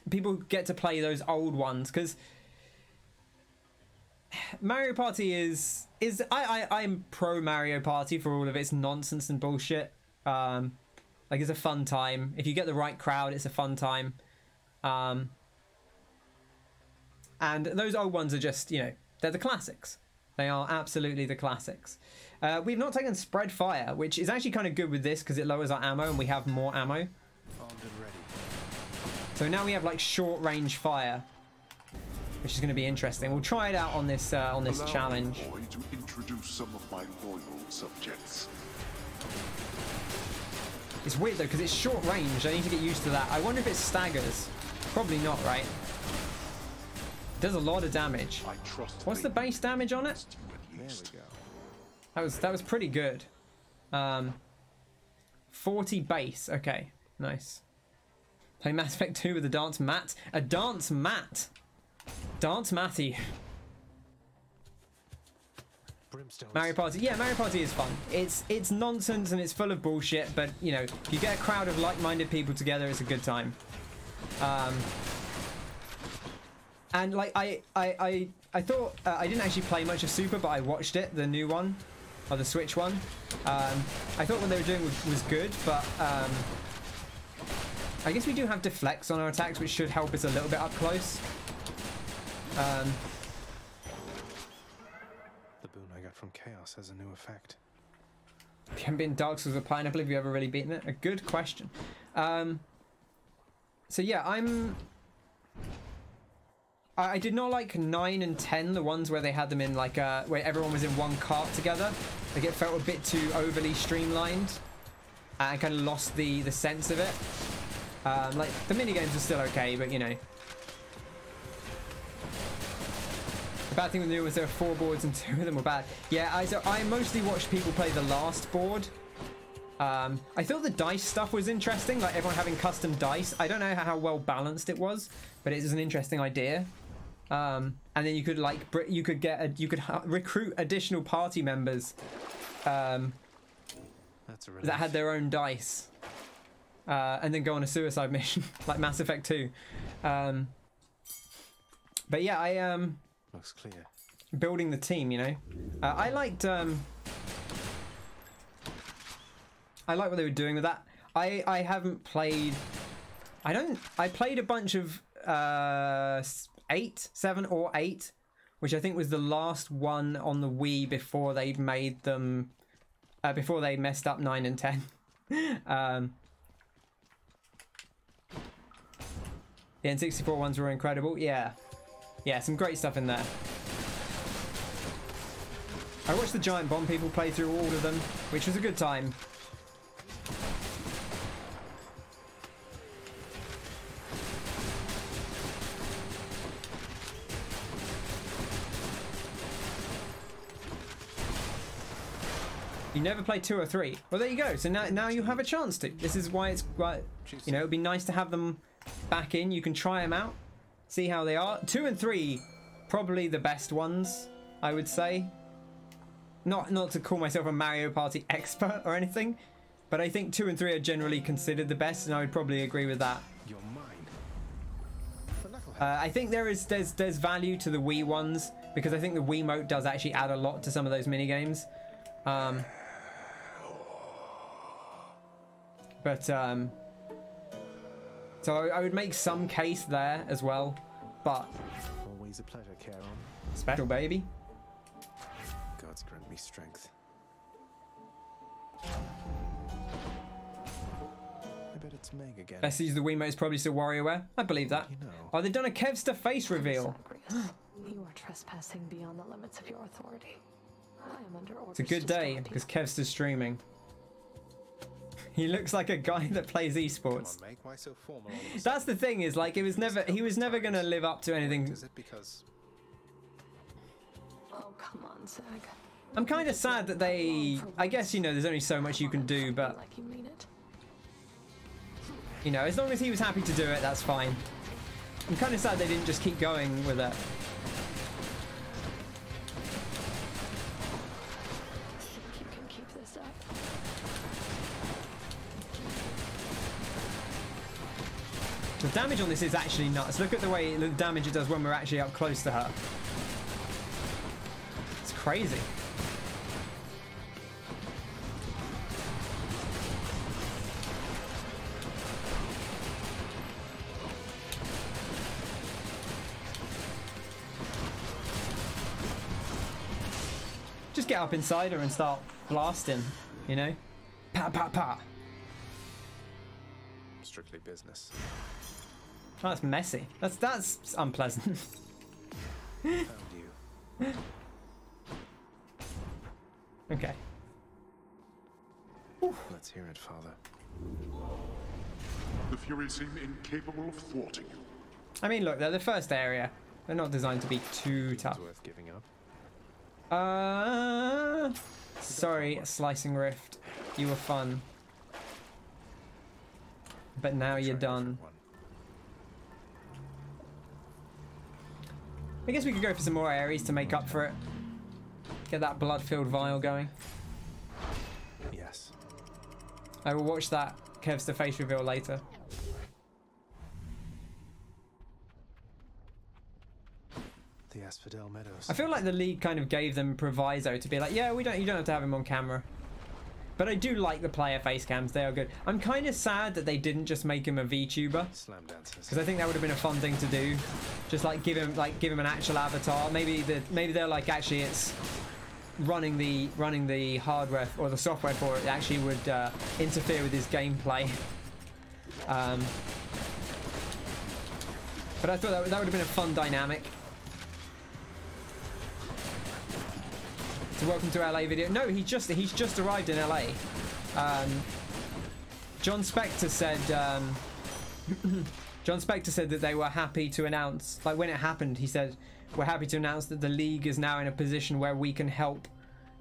[SPEAKER 1] people get to play those old ones, because Mario Party I'm pro Mario Party for all of its nonsense and bullshit. Like it's a fun time. If you get the right crowd, it's a fun time. And those old ones are just, you know, they're the classics. They are absolutely the classics. We've not taken Spread Fire, which is actually kind of good with this because it lowers our ammo and we have more ammo.
[SPEAKER 2] Armed and ready.
[SPEAKER 1] So now we have like short range fire, which is going to be interesting. We'll try it out on this challenge.
[SPEAKER 3] Allow me, boy, to introduce some of my loyal subjects.
[SPEAKER 1] It's weird though because it's short range. I need to get used to that. I wonder if it staggers. Probably not, right? Does a lot of damage. What's the base damage on it?
[SPEAKER 2] There we go.
[SPEAKER 1] That was pretty good. 40 base. Okay, nice. Play Mass Effect 2 with a dance mat. A dance mat. Dance matty. Mario Party. Yeah, Mario Party is fun. It's nonsense and it's full of bullshit, but you know, if you get a crowd of like-minded people together, it's a good time. And like I thought I didn't actually play much of Super, but I watched it, the new one, or the Switch one. I thought what they were doing was good, but I guess we do have deflects on our attacks, which should help us a little bit up close.
[SPEAKER 2] The boon I got from Chaos has a new effect.
[SPEAKER 1] If you haven't been Dark Souls with Pineapple, have you ever really beaten it? A good question. So yeah, I did not like 9 and 10, the ones where they had them in like where everyone was in one cart together. Like it felt a bit too overly streamlined. I kind of lost the sense of it. Like the minigames are still okay, but you know. The bad thing with the new ones, there are 4 boards and 2 of them were bad. Yeah, so I mostly watched people play the last board. I thought the dice stuff was interesting, like everyone having custom dice. I don't know how well balanced it was, but it was an interesting idea. And then you could like you could recruit additional party members that had their own dice, and then go on a suicide mission like Mass Effect 2. But yeah,
[SPEAKER 2] looks clear.
[SPEAKER 1] Building the team, you know. I liked what they were doing with that. I haven't played. I played a bunch of 7 or 8, which I think was the last one on the Wii before they made them. Before they messed up 9 and 10. The N64 ones were incredible. Yeah. Yeah, some great stuff in there. I watched the Giant Bomb people play through all of them, which was a good time. You never play 2 or 3. Well, there you go. So now you have a chance to. This is why it's, you know, it'd be nice to have them back in. You can try them out, see how they are. 2 and 3, probably the best ones, I would say. Not to call myself a Mario Party expert or anything, but I think 2 and 3 are generally considered the best, and I would probably agree with that.
[SPEAKER 2] You're mine.
[SPEAKER 1] I think there's value to the Wii ones, because I think the Wiimote does actually add a lot to some of those mini games. So I would make some case there as well, but
[SPEAKER 2] Always a pleasure, Charon.
[SPEAKER 1] special baby.
[SPEAKER 2] Gods grant me strength. I bet it's Meg again.
[SPEAKER 1] Best use the Wiimote is probably still WarioWare. I believe that. Oh, they've done a Kevster face reveal.
[SPEAKER 16] You are trespassing beyond the limits of your authority. I am under orders.
[SPEAKER 1] It's a good day because Kevster's streaming. He looks like a guy that plays esports.
[SPEAKER 2] Come on, Meg, why so formal all of a sudden?
[SPEAKER 1] That's the thing, is like he was never gonna live up to anything.
[SPEAKER 2] Is it because
[SPEAKER 16] Oh, come on, Zag.
[SPEAKER 1] I'm kind of sad that they, I guess, you know, there's only so much you can do, but
[SPEAKER 16] Like you mean it.
[SPEAKER 1] you know, as long as he was happy to do it, that's fine. I'm kind of sad they didn't just keep going with it.
[SPEAKER 16] Think you can keep this up?
[SPEAKER 1] The damage on this is actually nuts. Look at the way the damage it does when we're actually up close to her. It's crazy. Just get up inside her and start blasting, you know? Pa pa pa.
[SPEAKER 2] strictly business?
[SPEAKER 1] Oh, that's messy. That's unpleasant.
[SPEAKER 2] Found you.
[SPEAKER 1] Okay.
[SPEAKER 2] Let's hear it, Father.
[SPEAKER 3] The Furies seem incapable of thwarting you.
[SPEAKER 1] I mean, look, they're the first area. They're not designed to be too tough.
[SPEAKER 2] It's worth giving up.
[SPEAKER 1] Sorry, Slicing Rift. You were fun. But now you're done. I guess we could go for some more areas to make up for it. Get that blood-filled vial going.
[SPEAKER 2] Yes.
[SPEAKER 1] I will watch that Kevster face reveal later.
[SPEAKER 2] The Asphodel Meadows.
[SPEAKER 1] I feel like the league kind of gave them proviso to be like, yeah, you don't have to have him on camera. But I do like the player face cams, they are good. I'm kind of sad that they didn't just make him a VTuber.
[SPEAKER 2] Slam dancers.
[SPEAKER 1] Because I think that would have been a fun thing to do. Just like give him an actual avatar. Maybe they're like, actually it's running the hardware or the software for it actually would interfere with his gameplay. But I thought that would have been a fun dynamic. So welcome to LA video. No, he's just arrived in LA. John Spector said that they were happy to announce, like when it happened, he said, we're happy to announce that the league is now in a position where we can help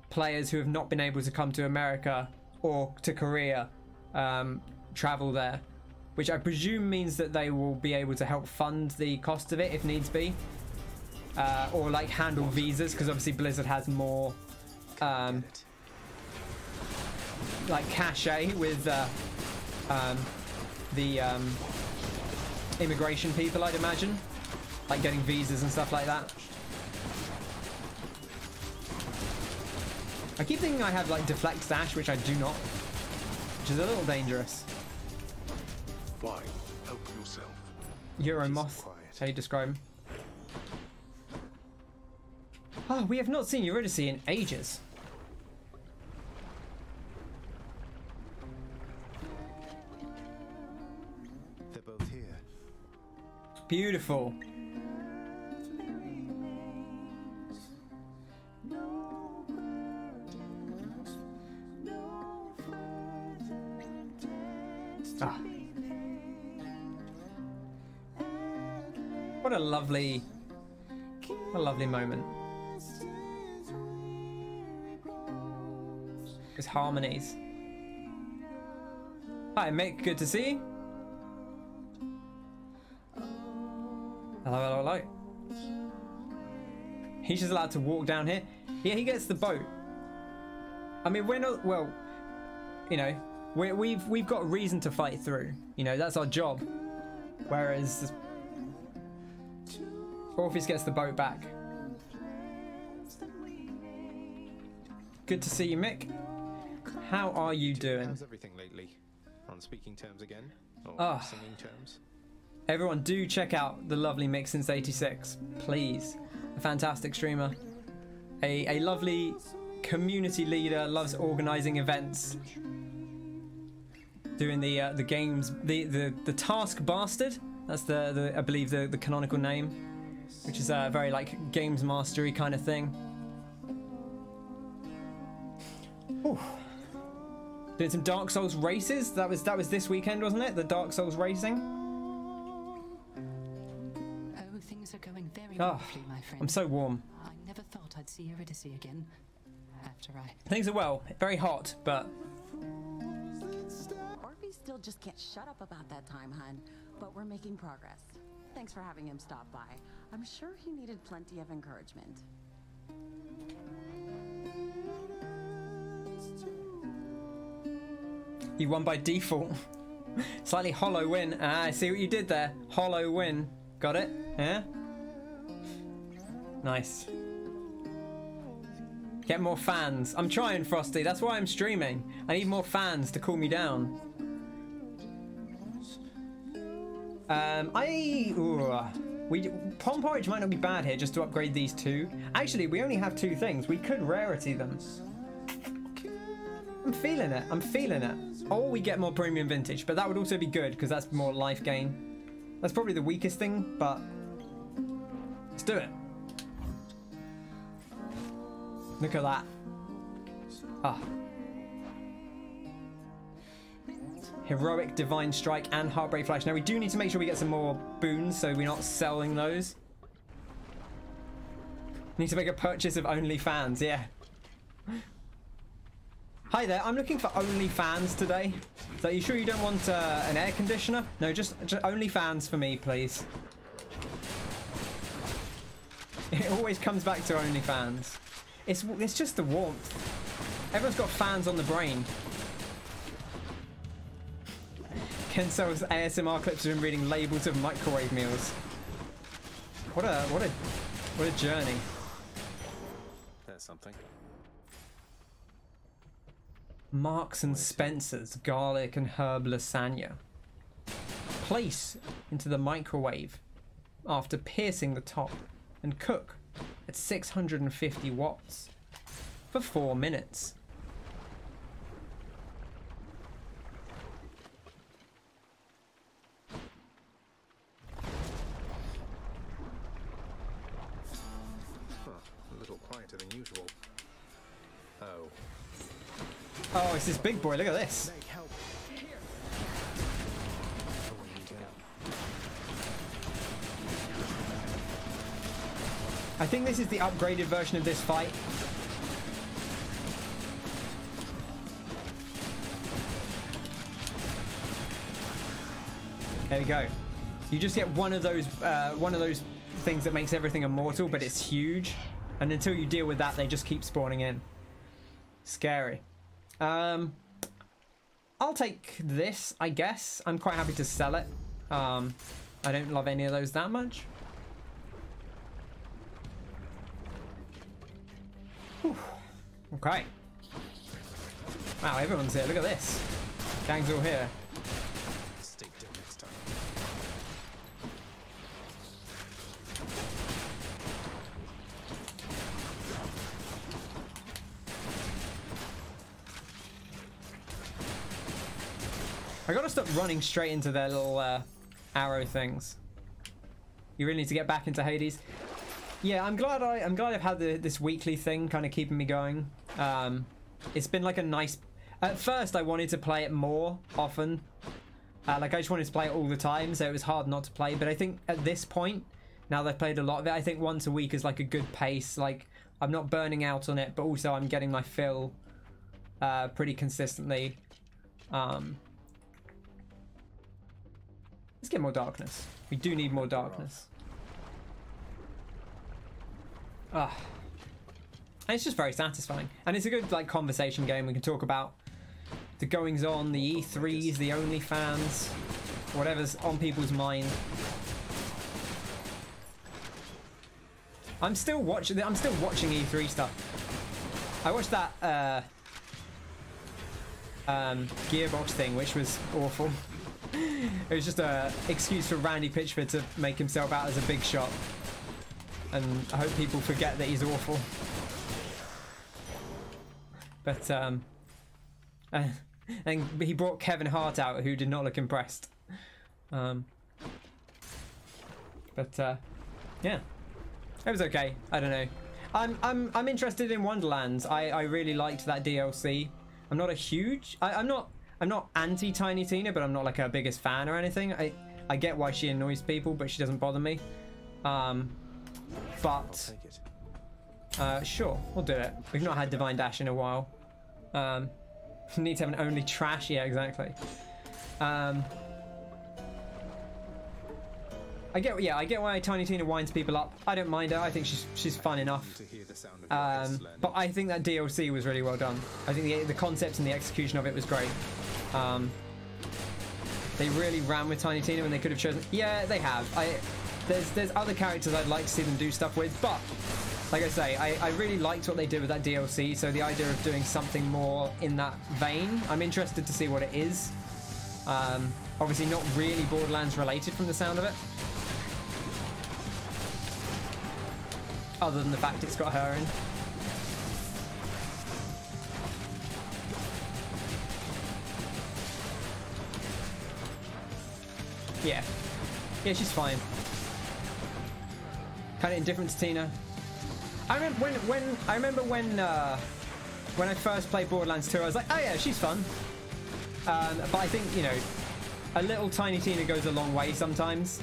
[SPEAKER 1] players who have not been able to come to America or to Korea travel there, which I presume means that they will be able to help fund the cost of it if needs be, or like handle visas, because obviously Blizzard has more like cachet with the immigration people, I'd imagine, like getting visas and stuff like that. I keep thinking I have like deflect dash, which I do not, which is a little dangerous.
[SPEAKER 3] Why? Help yourself.
[SPEAKER 1] Euromoth, how you describe him. Oh, we have not seen Eurydice in ages.
[SPEAKER 2] They're both here.
[SPEAKER 1] Beautiful. Ah. What a lovely moment. His harmonies. Hi Mick, good to see you. Hello, hello, hello. He's just allowed to walk down here. Yeah, he gets the boat. I mean, we're not, well, you know, we've got a reason to fight through. You know, that's our job. Whereas Orpheus gets the boat back. Good to see you, Mick. How are you doing?
[SPEAKER 2] How's everything lately? On speaking terms again? Or singing terms?
[SPEAKER 1] Everyone do check out the lovely Mick Since 86, please. A fantastic streamer. A lovely community leader, loves organising events. Doing the games, the Task Bastard. That's the I believe the canonical name. Which is a very like games mastery kind of thing. Ooh. Doing some Dark Souls races. That was this weekend, wasn't it? The Dark Souls racing.
[SPEAKER 17] Oh, things are going very roughly, my friend.
[SPEAKER 1] I'm so warm.
[SPEAKER 17] I never thought I'd see Eurydice again. After
[SPEAKER 1] Things are well, very hot, but
[SPEAKER 18] Orpheus still just can't shut up about that time, hun. But we're making progress. Thanks for having him stop by. I'm sure he needed plenty of encouragement.
[SPEAKER 1] You won by default. Slightly hollow win. Ah, I see what you did there. Hollow win. Got it? Yeah? Nice. Get more fans. I'm trying, Frosty. That's why I'm streaming. I need more fans to cool me down. Pom Porridge might not be bad here just to upgrade these two. Actually, we only have two things. We could rarity them. I'm feeling it. I'm feeling it. Or we get more premium vintage, but that would also be good because that's more life gain. That's probably the weakest thing, but let's do it. Look at that. Ah. Heroic, Divine Strike, and Heartbreak Flash. Now we do need to make sure we get some more boons, so we're not selling those. Need to make a purchase of OnlyFans, yeah. Hi there, I'm looking for OnlyFans today. So are you sure you don't want an air conditioner? No, just OnlyFans for me, please. It always comes back to OnlyFans. It's just the warmth. Everyone's got fans on the brain. Ken sells ASMR clips of him reading labels of microwave meals. What a journey.
[SPEAKER 2] There's something.
[SPEAKER 1] Marks and Spencer's garlic and herb lasagna. Place into the microwave after piercing the top and cook at 650 watts for 4 minutes.
[SPEAKER 2] A little quieter than usual. Oh.
[SPEAKER 1] Oh, it's this big boy. Look at this. I think this is the upgraded version of this fight. There we go. You just get one of those things that makes everything immortal, but it's huge. And until you deal with that, they just keep spawning in. Scary. I'll take this, I guess. I'm quite happy to sell it. I don't love any of those that much. Whew. Okay. Wow, everyone's here. Look at this. Gang's all here.
[SPEAKER 2] Stay dead next time.
[SPEAKER 1] I gotta stop running straight into their little arrow things. You really need to get back into Hades. Yeah, I'm glad I've had this weekly thing kind of keeping me going. It's been like a nice. At first, I wanted to play it more often. Like I just wanted to play it all the time, so it was hard not to play. But I think at this point, now that I've played a lot of it, I think once a week is like a good pace. Like I'm not burning out on it, but also I'm getting my fill pretty consistently. Let's get more darkness. We do need more darkness. And it's just very satisfying, and it's a good like conversation game. We can talk about the goings on, the E3s, the OnlyFans, whatever's on people's mind. I'm still watching E3 stuff. I watched that Gearbox thing, which was awful. It was just a excuse for Randy Pitchford to make himself out as a big shot. And I hope people forget that he's awful. But, and he brought Kevin Hart out, who did not look impressed. Yeah. It was okay. I don't know. I'm interested in Wonderlands. I really liked that DLC. I'm not a huge... I'm not anti Tiny Tina, but I'm not like her biggest fan or anything. I get why she annoys people, but she doesn't bother me. But sure, we'll do it. We've not had Divine Dash in a while. Need to have an only trash. Yeah, exactly. I get why Tiny Tina winds people up. I don't mind her. I think she's fun enough. But I think that DLC was really well done. I think the concepts and the execution of it was great. They really ran with Tiny Tina when they could have chosen. Yeah, they have. There's other characters I'd like to see them do stuff with, but like I say, I really liked what they did with that DLC. So the idea of doing something more in that vein, I'm interested to see what it is. Obviously not really Borderlands related from the sound of it, other than the fact it's got her in. Yeah, she's fine. Kind of indifferent to Tina. I remember when I first played Borderlands 2, I was like, oh yeah, she's fun. But I think, you know, a little Tiny Tina goes a long way sometimes.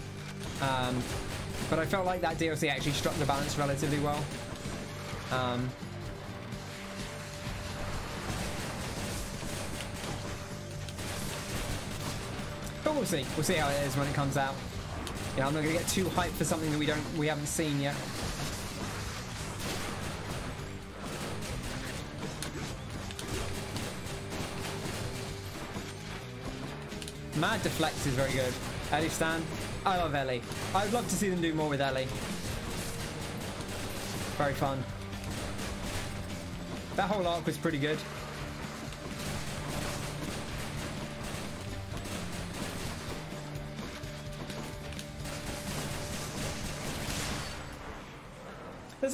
[SPEAKER 1] But I felt like that DLC actually struck the balance relatively well. But we'll see. We'll see how it is when it comes out. Yeah, I'm not gonna get too hyped for something that we haven't seen yet. Mad Deflect is very good. Ellie Stan. I love Ellie. I'd love to see them do more with Ellie. Very fun. That whole arc was pretty good. There's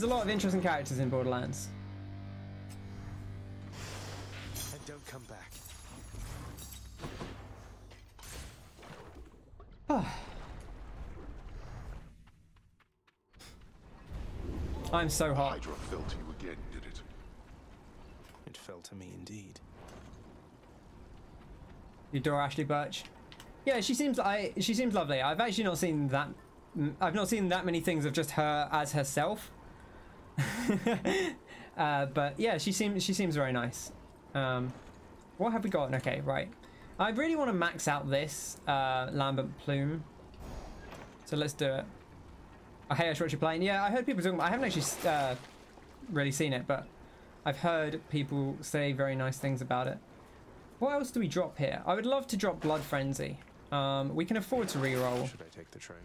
[SPEAKER 1] a lot of interesting characters in Borderlands.
[SPEAKER 2] And don't come back.
[SPEAKER 1] I'm so hot.
[SPEAKER 3] Hydra fell to you again, did it?
[SPEAKER 2] It fell to me indeed.
[SPEAKER 1] You adore Ashley Birch? Yeah, she seems lovely. I've actually not seen that. I've not seen that many things of just her as herself. But yeah, she seems very nice. What have we got? Okay, right. I really want to max out this Lambent Plume. So let's do it. Oh, hey, Ash, what you're playing? Yeah, I heard people talking about. I haven't actually really seen it, but I've heard people say very nice things about it. What else do we drop here? I would love to drop Blood Frenzy. We can afford to reroll.
[SPEAKER 2] Should I take the train?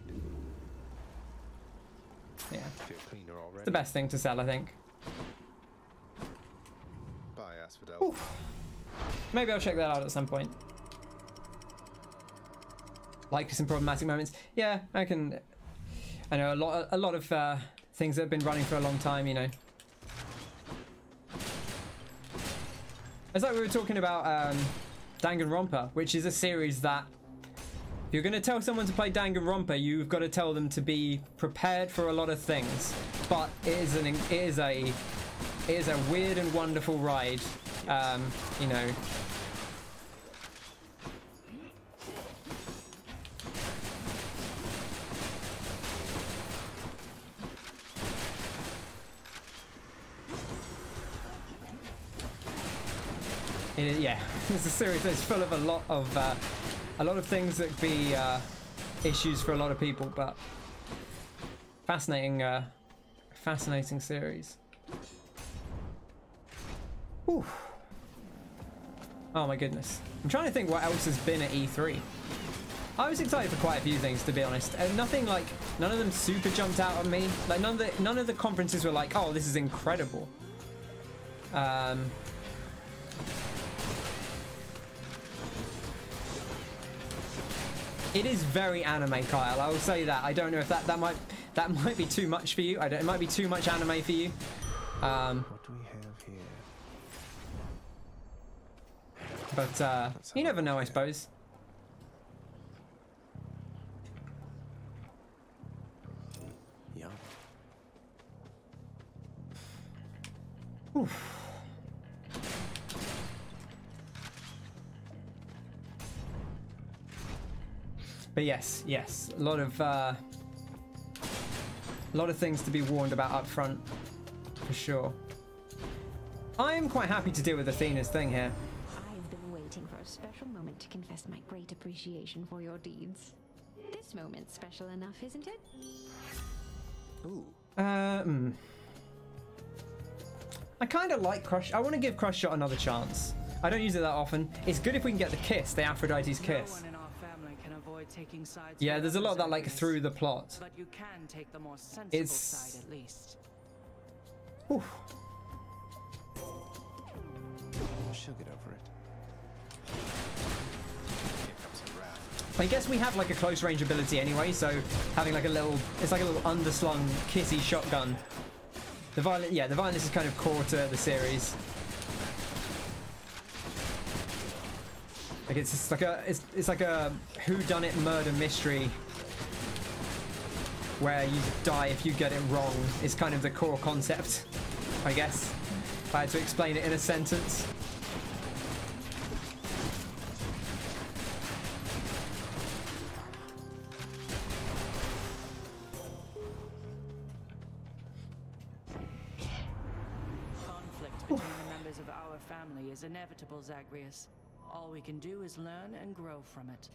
[SPEAKER 1] Yeah.
[SPEAKER 2] Feel cleaner already.
[SPEAKER 1] It's the best thing to sell, I think.
[SPEAKER 2] Bye, Asphodel.
[SPEAKER 1] Oof. Maybe I'll check that out at some point. Like some problematic moments. Yeah, I can. I know a lot of things that have been running for a long time, you know. It's like we were talking about Danganronpa, which is a series that If you're going to tell someone to play Danganronpa, you've got to tell them to be prepared for a lot of things. But it is a weird and wonderful ride. You know. Yeah, it's a series that's full of a lot of things that could be issues for a lot of people, but fascinating series. Whew. Oh my goodness, I'm trying to think what else has been at E3. I was excited for quite a few things, to be honest. Nothing like, none of them super jumped out at me. Like none of the conferences were like, oh, this is incredible. It is very anime, Kyle. I will say that. I don't know if that might be too much for you. It might be too much anime for you.
[SPEAKER 2] What do we have here?
[SPEAKER 1] But you never know, I suppose.
[SPEAKER 2] Yeah.
[SPEAKER 1] Oof. But yes, a lot of things to be warned about up front, for sure. I'm quite happy to deal with Athena's thing here.
[SPEAKER 19] I've been waiting for a special moment to confess my great appreciation for your deeds. This moment's special enough, isn't it?
[SPEAKER 2] Ooh.
[SPEAKER 1] I kind of like Crush. I want to give Crush Shot another chance. I don't use it that often. It's good if we can get the kiss, the Aphrodite's kiss.
[SPEAKER 20] Taking sides.
[SPEAKER 1] Yeah, there's a lot of that like through the plot.
[SPEAKER 20] But you can take the more sensible side at least.
[SPEAKER 1] Oof.
[SPEAKER 2] She'll get over it. Here comes the wrath.
[SPEAKER 1] I guess we have like a close range ability anyway, so having like it's like a little underslung kissy shotgun. The violence is kind of core to the series. Like it's like a whodunit murder mystery where you die if you get it wrong is kind of the core concept, I guess, if I had to explain it in a sentence.
[SPEAKER 20] Conflict between the members of our family is inevitable, Zagreus. All we can do is learn and grow from it.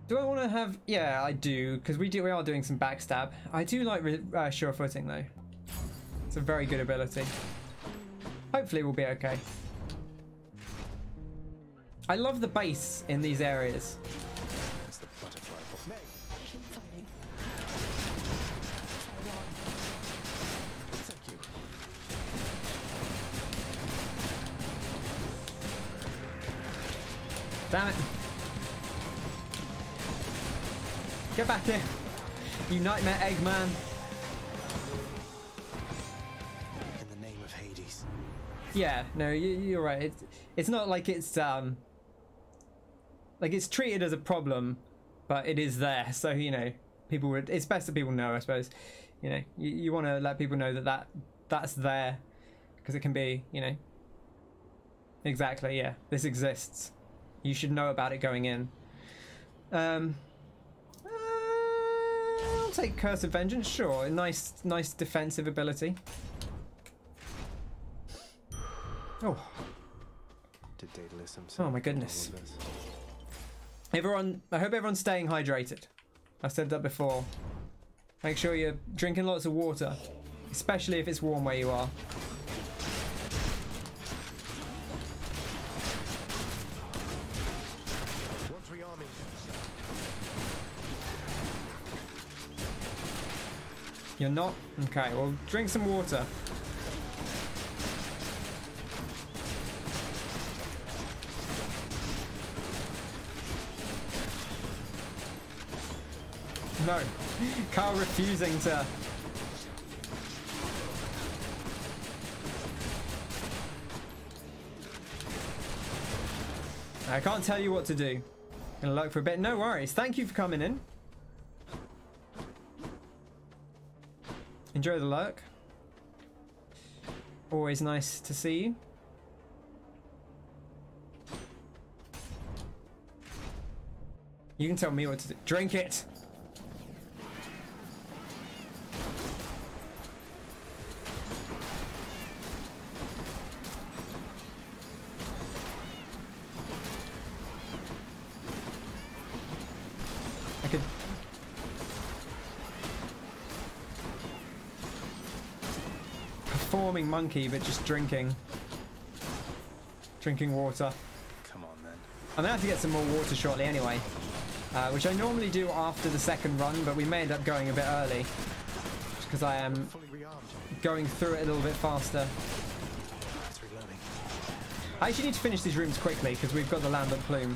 [SPEAKER 1] Do I want to have... Yeah, I do, because we are doing some backstab. I do like sure footing, though. It's a very good ability. Hopefully we'll be okay. I love the base in these areas.
[SPEAKER 2] That's the butterfly for Meg. Thank you.
[SPEAKER 1] Damn it. Get back here. You nightmare Eggman.
[SPEAKER 2] In the name of Hades.
[SPEAKER 1] Yeah, no, you're right. It's not like it's treated as a problem, but it is there. So, you know, it's best that people know, I suppose. You know, you want to let people know that's there, because it can be, you know. Exactly, yeah. This exists. You should know about it going in. I'll take Curse of Vengeance, sure. Nice defensive ability. Oh.
[SPEAKER 2] Did Daedalus himself?
[SPEAKER 1] Oh my goodness. Everyone, I hope everyone's staying hydrated. I've said that before. Make sure you're drinking lots of water, especially if it's warm where you are. You're not? Okay, well, drink some water. No. Carl refusing to... I can't tell you what to do. Gonna lurk for a bit. No worries. Thank you for coming in. Enjoy the lurk. Always nice to see you. You can tell me what to do. Drink it! I could... Performing monkey, but just drinking. Drinking water.
[SPEAKER 2] Come on, then.
[SPEAKER 1] I'm gonna have to get some more water shortly anyway. Which I normally do after the second run, but we may end up going a bit early. Just because I am going through it a little bit faster. I actually need to finish these rooms quickly, because we've got the Lambent Plume.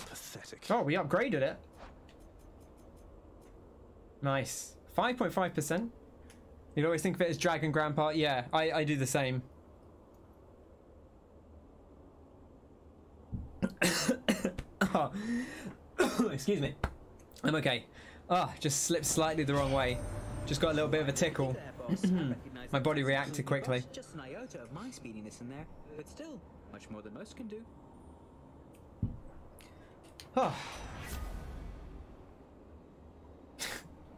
[SPEAKER 2] Pathetic.
[SPEAKER 1] Oh, we upgraded it. Nice. 5.5%. You'd always think of it as Dragon Grandpa. Yeah, I do the same. Oh. Excuse me. I'm okay. Ah, just slipped slightly the wrong way. Just got a little bit of a tickle. My body reacted quickly.
[SPEAKER 8] Just an iota of my speediness in there, but still, much more than most can do.
[SPEAKER 1] Oh.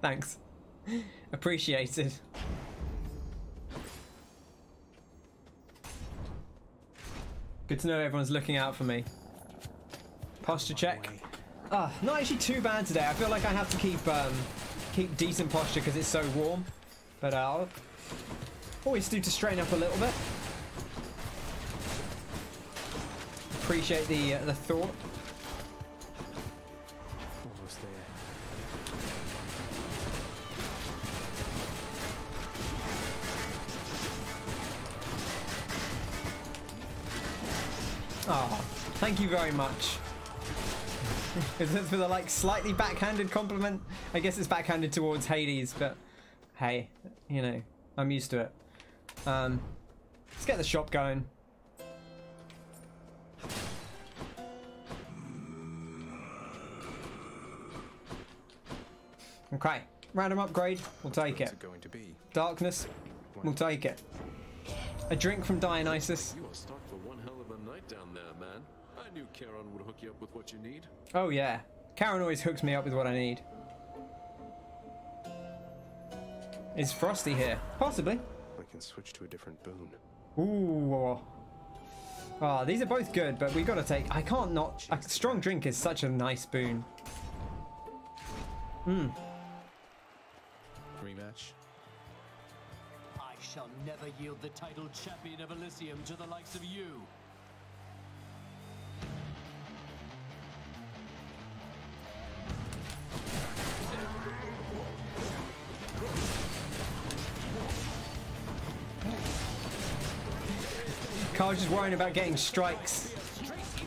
[SPEAKER 1] Thanks. Appreciated. Good to know everyone's looking out for me. Posture check. Ah, not actually too bad today. I feel like I have to keep decent posture because it's so warm. But I'll always do to straighten up a little bit. Appreciate the thought.
[SPEAKER 2] Almost there.
[SPEAKER 1] Oh, thank you very much. Is this for the like slightly backhanded compliment? I guess it's backhanded towards Hades, but hey, you know, I'm used to it. Let's get the shop going. Okay, random upgrade, we'll take it.
[SPEAKER 2] What's it going to be?
[SPEAKER 1] Darkness, we'll take it. A drink from Dionysus.
[SPEAKER 4] You are stocked for one hell of a night down there, man. I knew Charon would hook you up with what you need.
[SPEAKER 1] Oh yeah, Charon always hooks me up with what I need. Is Frosty here? Possibly.
[SPEAKER 2] We can switch to a different boon.
[SPEAKER 1] Ooh. Oh, these are both good, but we gotta take... I can't not... A strong drink is such a nice boon.
[SPEAKER 2] Rematch.
[SPEAKER 9] I shall never yield the title champion of Elysium to the likes of you.
[SPEAKER 1] Carl's just worrying about getting strikes.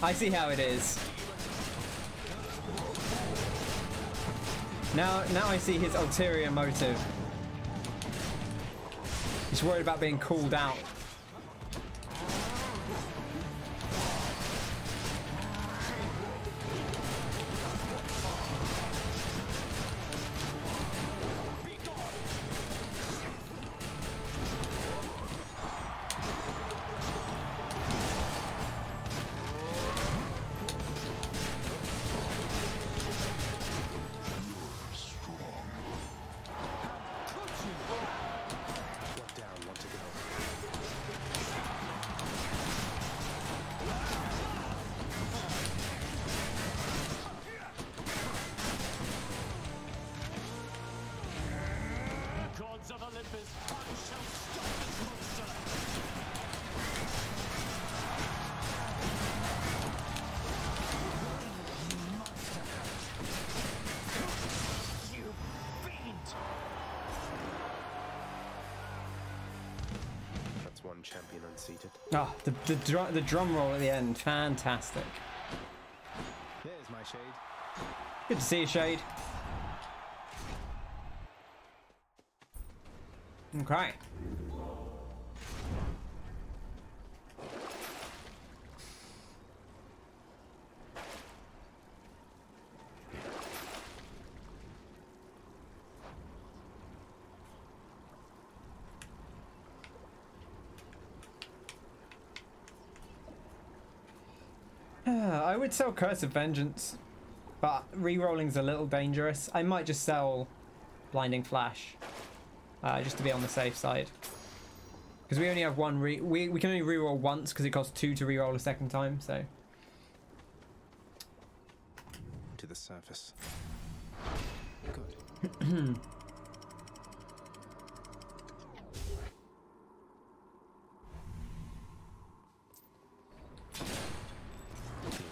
[SPEAKER 1] I see how it is. Now I see his ulterior motive. He's worried about being called out.
[SPEAKER 2] One champion unseated.
[SPEAKER 1] Oh, the drum roll at the end, fantastic.
[SPEAKER 2] There's my Shade.
[SPEAKER 1] Good to see you, Shade. Okay. I would sell Curse of Vengeance, but re-rolling's a little dangerous. I might just sell Blinding Flash, just to be on the safe side. Because we only have one we can only re-roll once because it costs 2 to re-roll a second time, so.
[SPEAKER 2] To the surface. Good.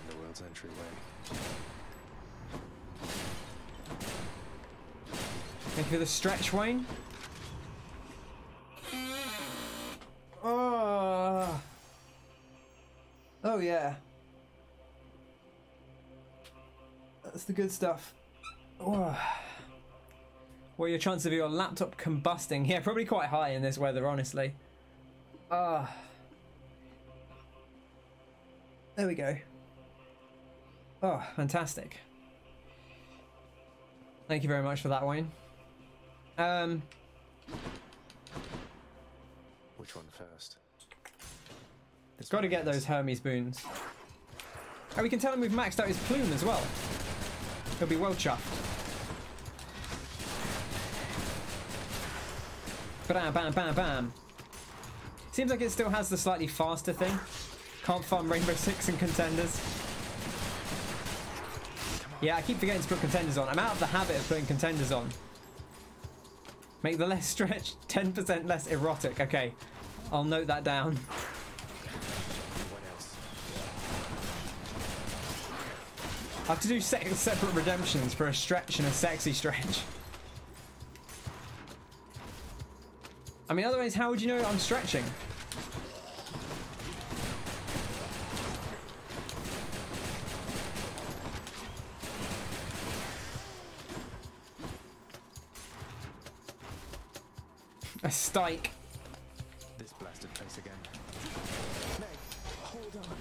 [SPEAKER 2] The world's entryway.
[SPEAKER 1] Thank you for the stretch, Wayne. Oh yeah. That's the good stuff. Oh. What are your chances of your laptop combusting? Yeah, probably quite high in this weather, honestly. There we go. Oh, fantastic. Thank you very much for that, Wayne.
[SPEAKER 2] Which one first?
[SPEAKER 1] Got to get those Hermes boons. And we can tell him we've maxed out his plume as well. He'll be well chuffed. Bam, bam, bam, bam. Seems like it still has the slightly faster thing. Can't farm Rainbow Six and Contenders. Yeah, I keep forgetting to put Contenders on. I'm out of the habit of putting Contenders on. Make the less stretch 10% less erotic. Okay, I'll note that down. I have to do separate redemptions for a stretch and a sexy stretch. I mean, otherwise, how would you know I'm stretching? A stike.
[SPEAKER 2] This blasted place again. Meg, hold on.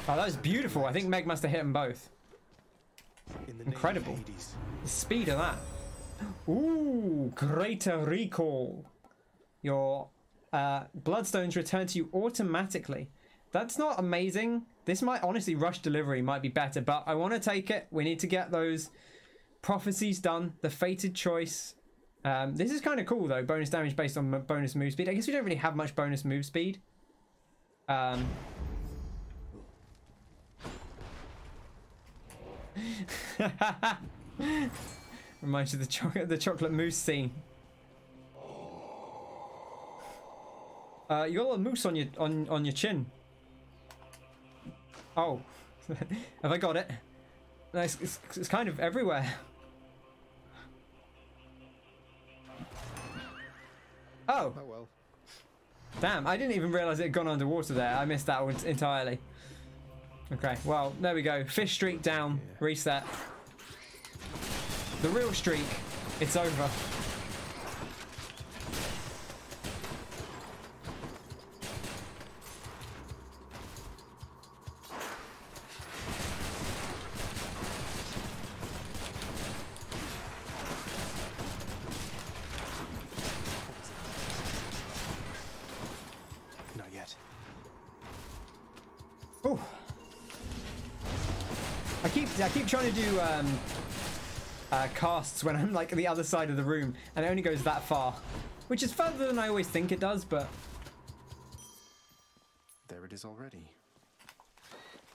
[SPEAKER 1] Oh, that was beautiful. I think Meg must have hit them both. Incredible. The speed of that. Ooh, greater recall. Your bloodstones return to you automatically. That's not amazing. This might honestly, rush delivery might be better, but I want to take it. We need to get those prophecies done. The fated choice. This is kind of cool though. Bonus damage based on bonus move speed. I guess we don't really have much bonus move speed. Reminds you of the chocolate mousse scene. You got a little mousse on your chin. Oh, have I got it? No, it's kind of everywhere. Oh.
[SPEAKER 2] Oh well.
[SPEAKER 1] Damn, I didn't even realize it had gone underwater there. I missed that one entirely. Okay, well, there we go. Fish streak down. Reset. The real streak. It's over.
[SPEAKER 2] Not yet.
[SPEAKER 1] Oh. I keep trying to do casts when I'm like the other side of the room, and it only goes that far, which is further than I always think it does. But
[SPEAKER 2] there it is already.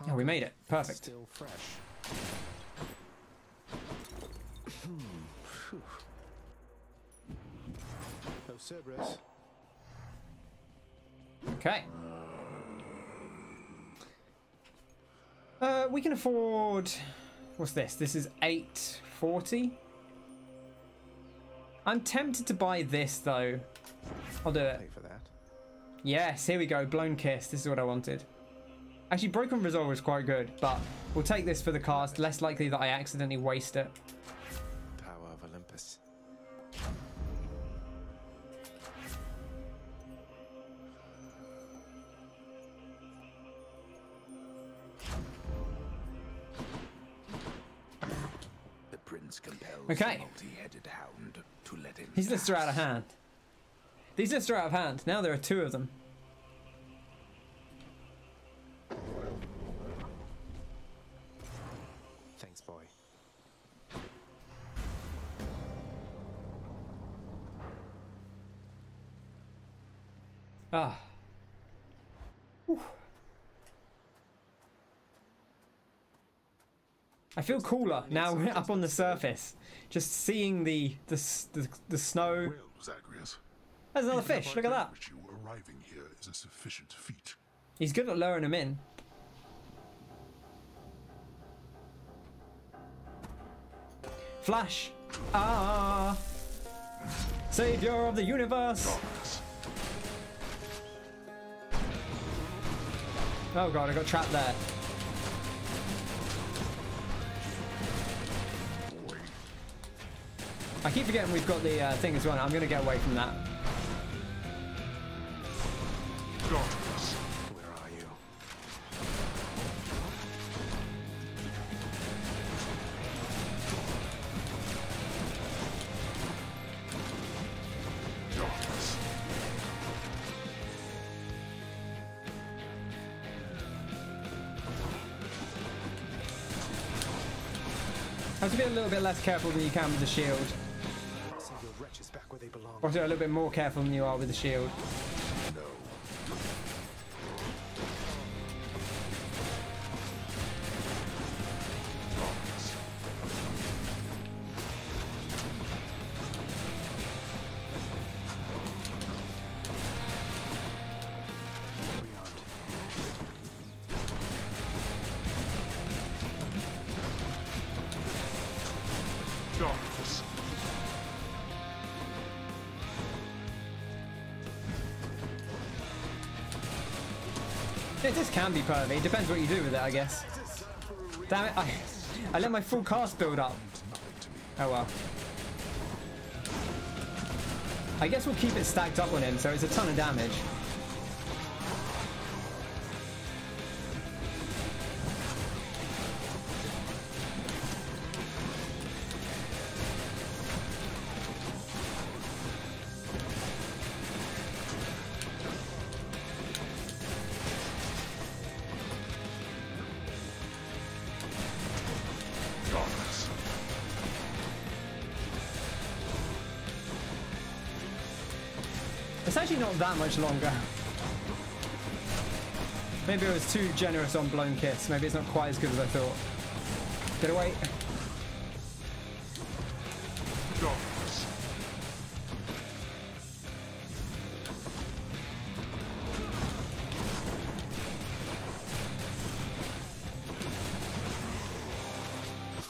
[SPEAKER 1] Oh, we made it. Perfect.
[SPEAKER 2] Still fresh. Oh, Cerberus.
[SPEAKER 1] Okay. We can afford. What's this? This is $8.40. I'm tempted to buy this though. I'll do it.
[SPEAKER 2] Pay for that.
[SPEAKER 1] Yes, here we go. Blown Kiss. This is what I wanted. Actually, Broken Resolver is quite good, but we'll take this for the cast. Less likely that I accidentally waste it.
[SPEAKER 2] Power of Olympus.
[SPEAKER 11] The prince compels
[SPEAKER 1] Okay.
[SPEAKER 11] the multi-headed hound to let him
[SPEAKER 1] These lists are out of
[SPEAKER 11] pass.
[SPEAKER 1] hand. These lists are out of hand. Now there are 2 of them.
[SPEAKER 2] Thanks, boy.
[SPEAKER 1] Ah. Whew. I feel cooler now we're up on the surface. Just seeing the snow.
[SPEAKER 3] Well, Zagreus.
[SPEAKER 1] There's another
[SPEAKER 3] even if
[SPEAKER 1] fish.
[SPEAKER 3] I
[SPEAKER 1] Look at that.
[SPEAKER 3] vanquish you, arriving here is a sufficient feat.
[SPEAKER 1] He's good at luring him in. Flash. Ah. Savior of the universe. Oh god, I got trapped there. I keep forgetting we've got the thing as well. I'm going to get away from that.
[SPEAKER 2] Where are you?
[SPEAKER 1] Have to be a little bit less careful than you can with the shield.
[SPEAKER 2] Send your wretches back where they belong.
[SPEAKER 1] Or a little bit more careful than you are with the shield. This can be pervy. It depends what you do with it, I guess. Damn it! I let my full cast build up. Oh well. I guess we'll keep it stacked up on him, so it's a ton of damage. It's actually not that much longer. Maybe I was too generous on Blown Kiss. Maybe it's not quite as good as I thought. Get away.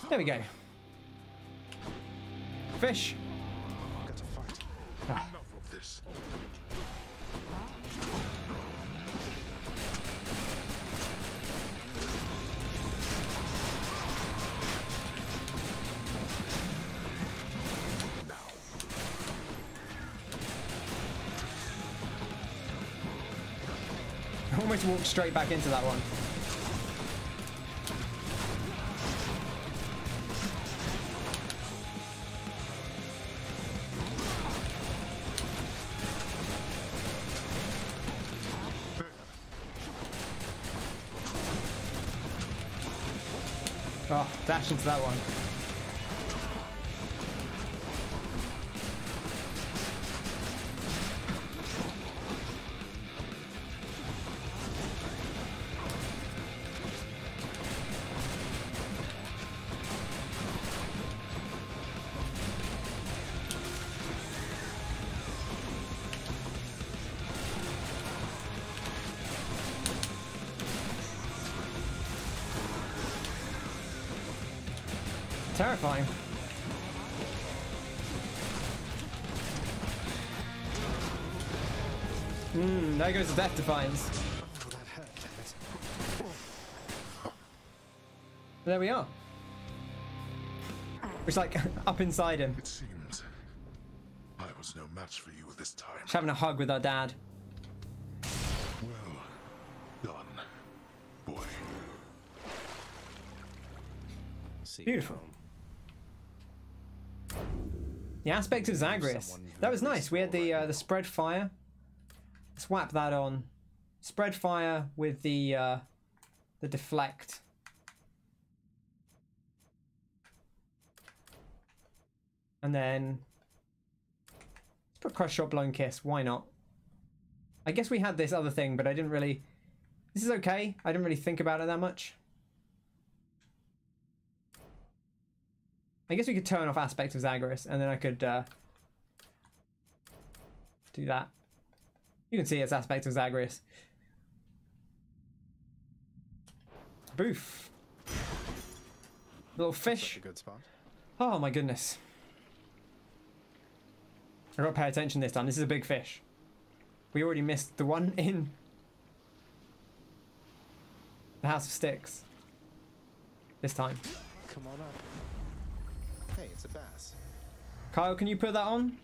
[SPEAKER 1] There we go. Fish.
[SPEAKER 2] Got to fight.
[SPEAKER 1] Ah.
[SPEAKER 3] Enough of this.
[SPEAKER 1] I almost walked straight back into that one. Oh, dash into that one. Terrifying. There goes the Death Defiance.
[SPEAKER 2] Oh, that hurt, damn it.
[SPEAKER 1] There we are. It's like up inside him.
[SPEAKER 3] It seems I was no match for you this time.
[SPEAKER 1] Just having a hug with our dad.
[SPEAKER 3] Well done, boy.
[SPEAKER 1] Beautiful. The aspect of Zagreus. That was nice. We had the spread fire. Swap that on. Spread fire with the deflect. And then let's put Crush Shot, Blown Kiss. Why not? I guess we had this other thing, but I didn't really. This is okay. I didn't really think about it that much. I guess we could turn off Aspect of Zagreus, and then I could do that. You can see it's Aspect of Zagreus. Boof. Little fish.
[SPEAKER 2] A good spot.
[SPEAKER 1] Oh my goodness. I gotta pay attention this time. This is a big fish. We already missed the one in the House of Styx. This time.
[SPEAKER 2] Come on up. Hey, it's a bass.
[SPEAKER 1] Kyle, can you put that on?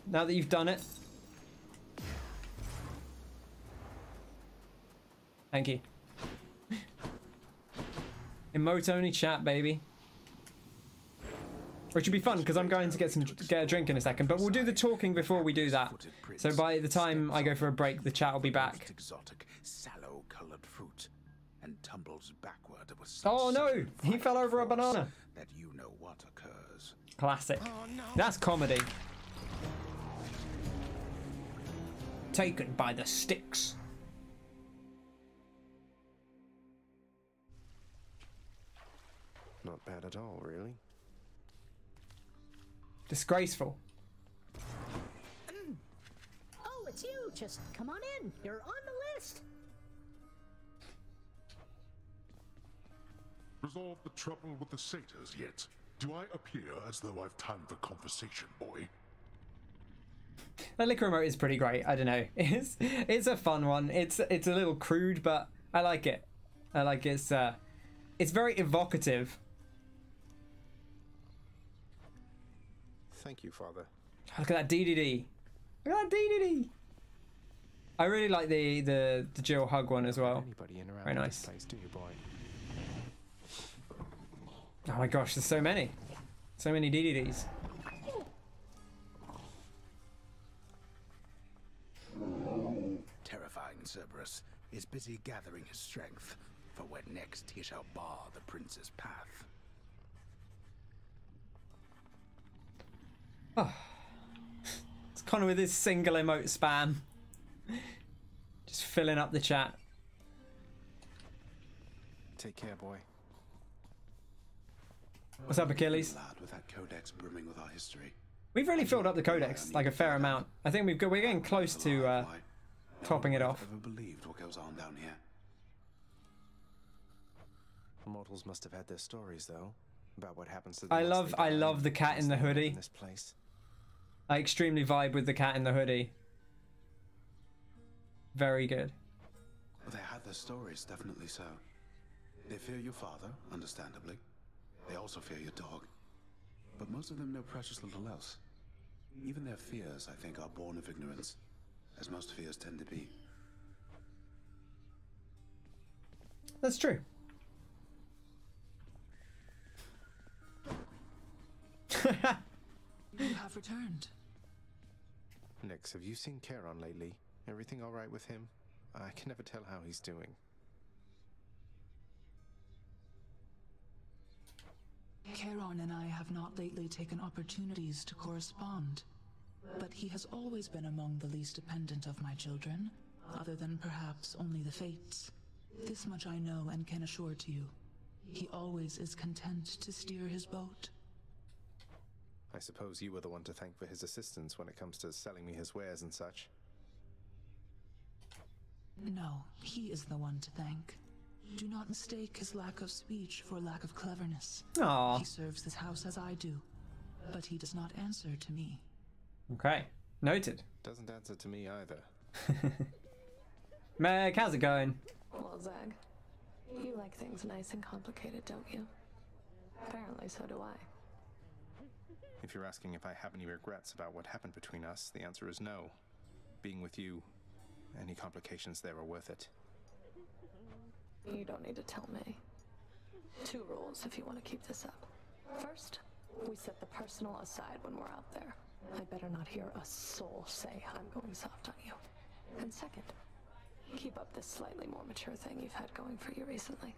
[SPEAKER 1] Now that you've done it. Thank you. Emote only chat, baby. Which should be fun because I'm going to get a drink in a second, but we'll do the talking before we do that. So by the time I go for a break, the chat will be back.
[SPEAKER 11] Exotic, sallow-colored fruit, and tumbles backward with
[SPEAKER 1] Oh no! He fell over a banana.
[SPEAKER 11] That you know what occurs.
[SPEAKER 1] Classic. That's comedy. Taken by the Styx.
[SPEAKER 2] Not bad at all, really.
[SPEAKER 1] Disgraceful.
[SPEAKER 10] Oh, it's you. Just come on in. You're on the list.
[SPEAKER 3] Resolved the trouble with the satyrs yet? Do I appear as though I've time for conversation, boy?
[SPEAKER 1] That liquor remote is pretty great. I don't know. It's a fun one. It's a little crude, but I like it. I like it's very evocative.
[SPEAKER 2] Thank you, Father.
[SPEAKER 1] Look at that DDD. Look at that DDD. I really like the Jill hug one as well. Very nice.
[SPEAKER 2] Place, do you, boy?
[SPEAKER 1] Oh my gosh, there's so many. So many DDDs.
[SPEAKER 11] Terrifying Cerberus is busy gathering his strength for when next he shall bar the prince's path.
[SPEAKER 1] Oh. It's Connor with his single emote spam. Just filling up the chat.
[SPEAKER 2] Take care, boy.
[SPEAKER 1] What's up, Achilles?
[SPEAKER 12] With that codex brimming with our history.
[SPEAKER 1] We've really filled up the codex, like a fair amount. I think we're getting close to topping it off.
[SPEAKER 12] Never believed what goes on down here.
[SPEAKER 2] Mortals must have had their stories, though, about what happens to them.
[SPEAKER 1] I love the cat in the hoodie.
[SPEAKER 2] In this place.
[SPEAKER 1] I extremely vibe with the cat in the hoodie. Very good.
[SPEAKER 12] Well, they had their stories, definitely so. They fear your father, understandably. They also fear your dog. But most of them know precious little else. Even their fears, I think, are born of ignorance, as most fears tend to be.
[SPEAKER 1] That's true.
[SPEAKER 13] You have returned.
[SPEAKER 2] Nix, have you seen Charon lately? Everything all right with him? I can never tell how he's doing.
[SPEAKER 13] Charon and I have not lately taken opportunities to correspond, but he has always been among the least dependent of my children, other than perhaps only the fates. This much I know and can assure to you. He always is content to steer his boat.
[SPEAKER 2] I suppose you were the one to thank for his assistance when it comes to selling me his wares and such.
[SPEAKER 13] No, he is the one to thank. Do not mistake his lack of speech for lack of cleverness.
[SPEAKER 1] Aww.
[SPEAKER 13] He serves this house as I do, but he does not answer to me.
[SPEAKER 1] Okay, noted.
[SPEAKER 2] Doesn't answer to me either.
[SPEAKER 1] Meg, how's it going?
[SPEAKER 16] Hello, Zag. You like things nice and complicated, don't you? Apparently, so do I.
[SPEAKER 2] If you're asking if I have any regrets about what happened between us, the answer is no. Being with you, any complications there are worth it.
[SPEAKER 16] You don't need to tell me. 2 rules if you want to keep this up. First, we set the personal aside when we're out there. I better not hear a soul say I'm going soft on you. And second, keep up this slightly more mature thing you've had going for you recently.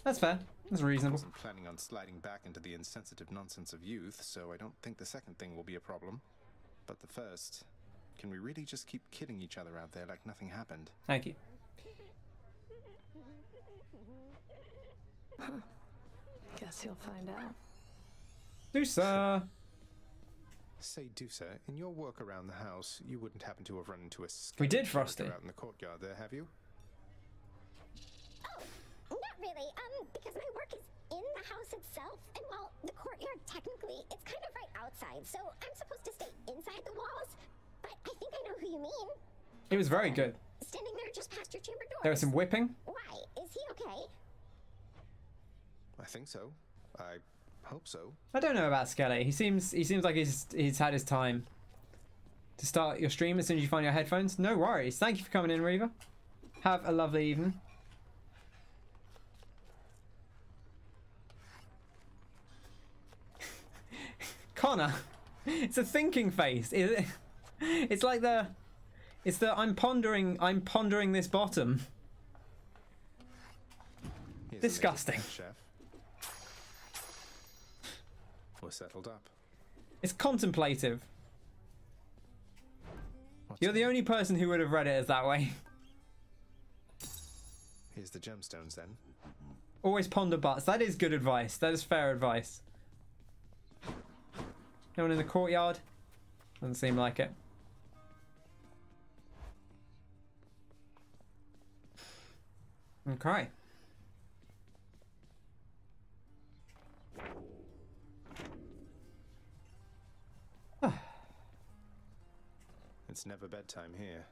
[SPEAKER 1] That's fair. That's
[SPEAKER 2] I
[SPEAKER 1] reasonable.
[SPEAKER 2] wasn't planning on sliding back into the insensitive nonsense of youth, so I don't think the second thing will be a problem. But the first, can we really just keep kidding each other out there like nothing happened?
[SPEAKER 1] Thank you.
[SPEAKER 16] Huh. Guess you'll find out.
[SPEAKER 1] Dusa!
[SPEAKER 2] Say, Dusa, in your work around the house, you wouldn't happen to have run into a
[SPEAKER 1] We did,
[SPEAKER 2] skeleton
[SPEAKER 1] Frosty.
[SPEAKER 2] out in the courtyard there, have you?
[SPEAKER 14] Oh, not really. Because my work is in the house itself, and while the courtyard technically, it's kind of right outside, so I'm supposed to stay inside the walls. But I think I know who you mean.
[SPEAKER 1] It was very good.
[SPEAKER 14] Standing there just past your chamber door.
[SPEAKER 1] There was some whipping.
[SPEAKER 14] Why? Is he okay?
[SPEAKER 2] I think so. I hope so.
[SPEAKER 1] I don't know about Skelly. He seems like he's had his time. To start your stream as soon as you find your headphones. No worries. Thank you for coming in, Reva. Have a lovely evening. Connor, it's a thinking face. It's like it's the I'm pondering this bottom.
[SPEAKER 2] Here's
[SPEAKER 1] Disgusting.
[SPEAKER 2] Chef. We're settled up.
[SPEAKER 1] It's contemplative. You're the only person who would have read it as that way.
[SPEAKER 2] Here's the gemstones then.
[SPEAKER 1] Always ponder butts. That is good advice. That is fair advice. No one in the courtyard? Doesn't seem like it. Okay.
[SPEAKER 2] It's never bedtime here.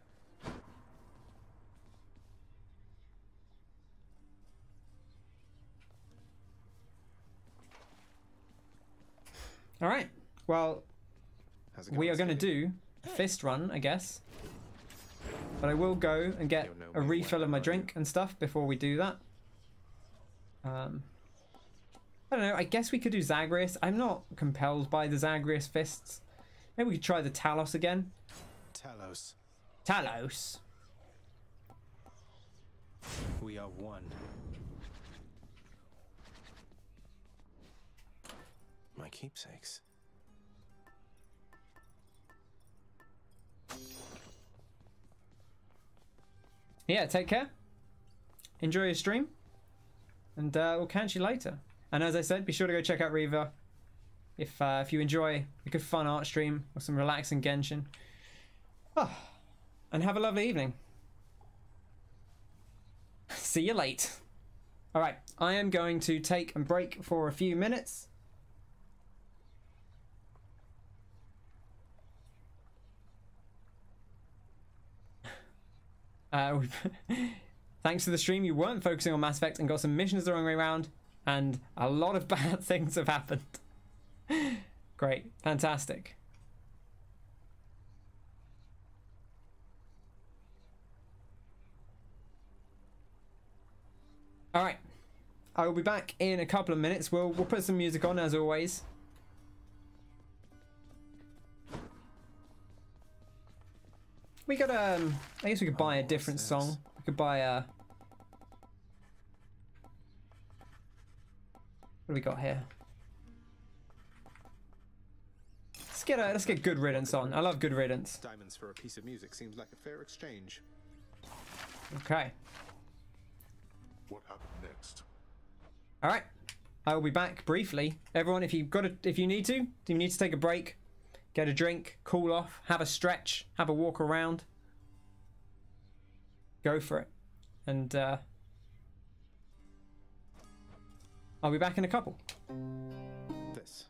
[SPEAKER 1] All right. Well,
[SPEAKER 2] How's it
[SPEAKER 1] we
[SPEAKER 2] going,
[SPEAKER 1] are going to
[SPEAKER 2] Skelly?
[SPEAKER 1] do a fist run, I guess. But I will go and get a refill of my drink and stuff before we do that. I don't know. I guess we could do Zagreus. I'm not compelled by the Zagreus fists. Maybe we could try the Talos again.
[SPEAKER 2] Talos.
[SPEAKER 1] Talos.
[SPEAKER 2] We are one. My keepsakes.
[SPEAKER 1] Yeah, take care. Enjoy your stream. And we'll catch you later. And as I said, be sure to go check out Reva if you enjoy a good fun art stream or some relaxing Genshin. Oh, and have a lovely evening. See you late. Alright, I am going to take a break for a few minutes. Thanks to the stream, you weren't focusing on Mass Effect and got some missions the wrong way around, and a lot of bad things have happened. Great, fantastic. All right, I will be back in a couple of minutes. We'll put some music on as always. We got I guess we could buy a different song. We could buy a. What do we got here? Let's get Good Riddance on. I love Good Riddance.
[SPEAKER 2] Diamonds for a piece of music seems like a fair exchange.
[SPEAKER 1] Okay.
[SPEAKER 3] What happened next?
[SPEAKER 1] All right. I will be back briefly. Everyone, if you need to take a break, get a drink, cool off, have a stretch, have a walk around, go for it. And I'll be back in a couple.
[SPEAKER 2] This.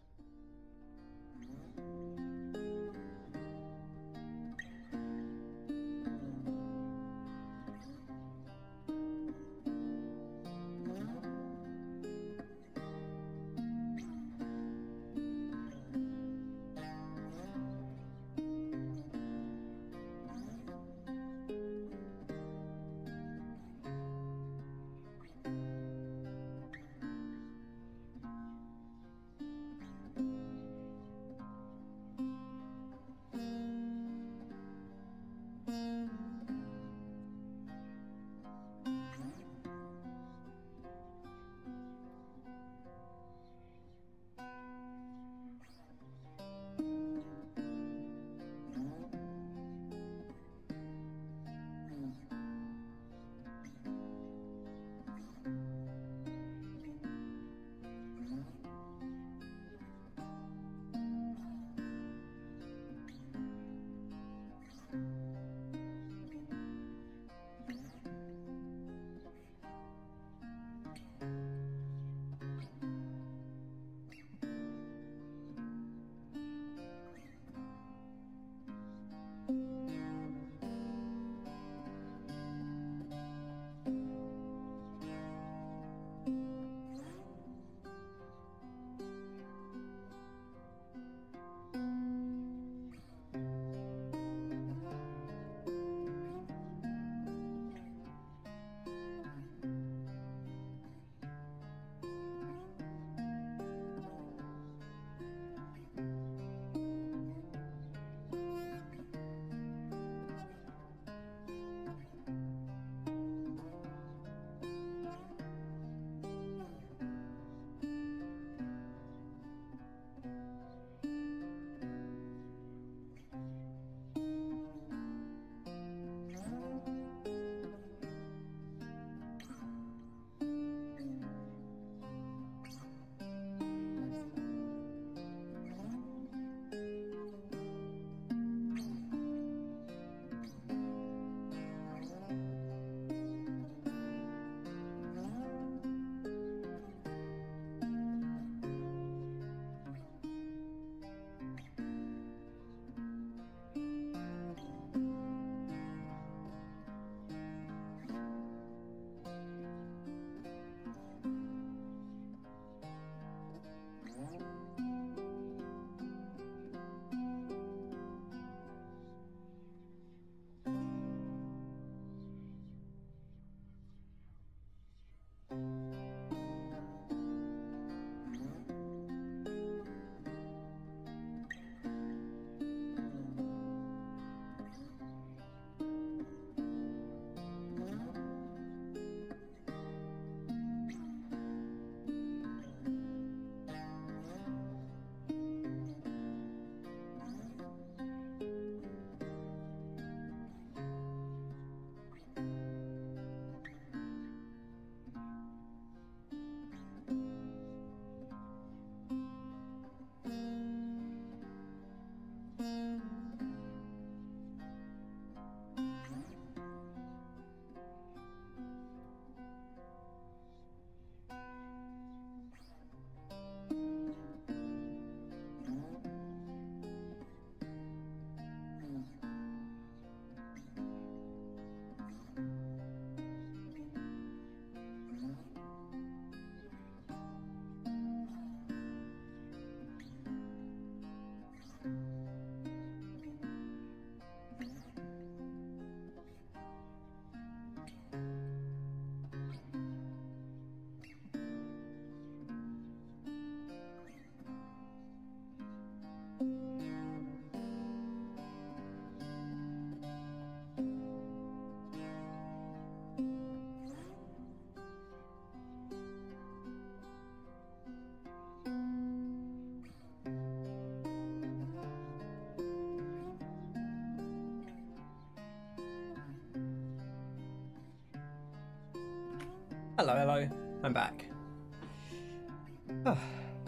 [SPEAKER 1] Hello, I'm back.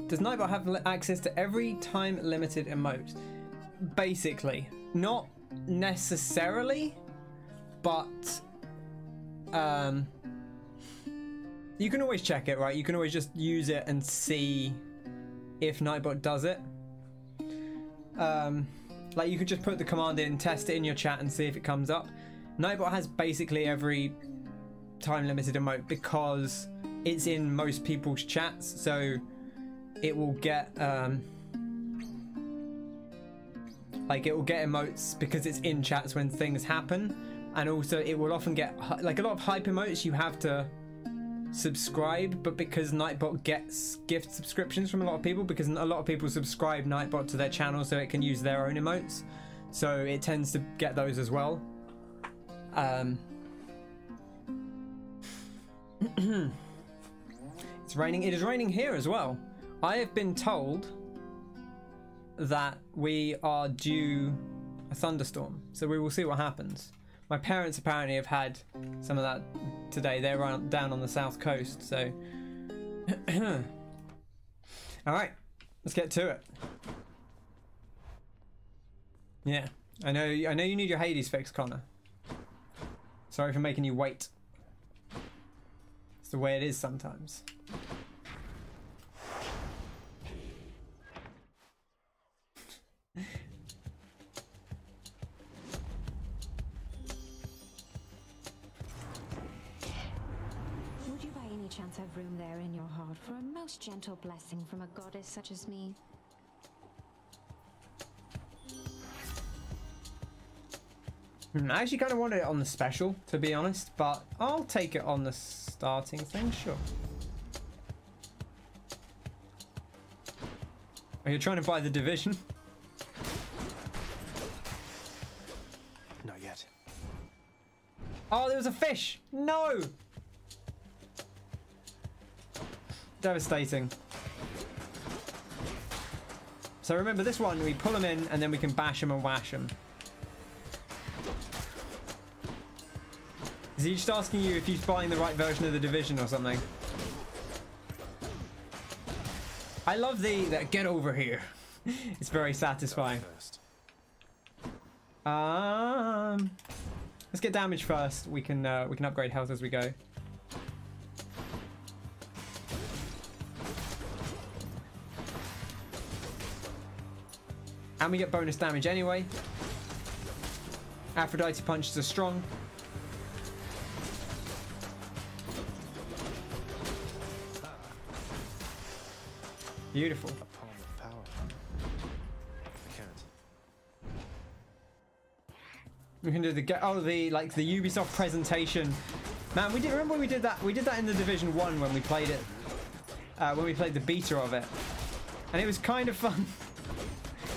[SPEAKER 1] Does Nightbot have access to every time limited emote? Basically, not necessarily, but you can always check it, right? You can always just use it and see if Nightbot does it. Like you could just put the command in, test it in your chat and see if it comes up. Nightbot has basically every time limited emote because it's in most people's chats, so it will get like it will get emotes because it's in chats when things happen, and also it will often get like a lot of hype emotes you have to subscribe, but because Nightbot gets gift subscriptions from a lot of people, because a lot of people subscribe Nightbot to their channel so it can use their own emotes, so it tends to get those as well. It's raining. It is raining here as well. I have been told that we are due a thunderstorm, so we will see what happens. My parents apparently have had some of that today. They're down on the south coast, so all right, let's get to it. Yeah, I know you need your Hades fix, Connor. Sorry for making you wait. It's the way it is sometimes.
[SPEAKER 19] Would you by any chance have room there in your heart for a most gentle blessing from a goddess such as me?
[SPEAKER 1] I actually kind of wanted it on the special, to be honest, but I'll take it on the starting thing, sure. Are you trying to buy the Division?
[SPEAKER 2] Not yet.
[SPEAKER 1] Oh, there was a fish! No! Devastating. So remember this one, we pull them in and then we can bash them and wash them. Is he just asking you if he's buying the right version of the Division or something? I love the get over here. It's very satisfying. Let's get damage first. We can upgrade health as we go. And we get bonus damage anyway. Aphrodite punches are strong. Beautiful.
[SPEAKER 2] A palm of power. I can't.
[SPEAKER 1] We can do the the Ubisoft presentation. Man, we did remember when we did that. We did that in the Division 1 when we played it. When we played the beta of it, and it was kind of fun.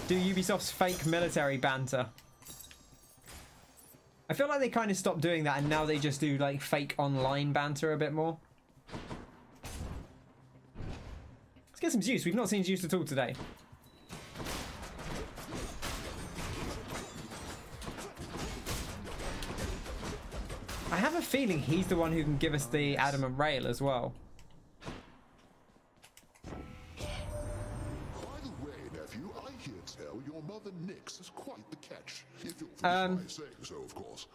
[SPEAKER 1] Do Ubisoft's fake military banter. I feel like they kind of stopped doing that, and now they just do like fake online banter a bit more. Get some Zeus. We've not seen Zeus at all today. I have a feeling he's the one who can give us the adamant rail as well.
[SPEAKER 3] By the way, nephew, I hear tell your mother Nyx is quite the catch. If you'll forgive my saying so, of course.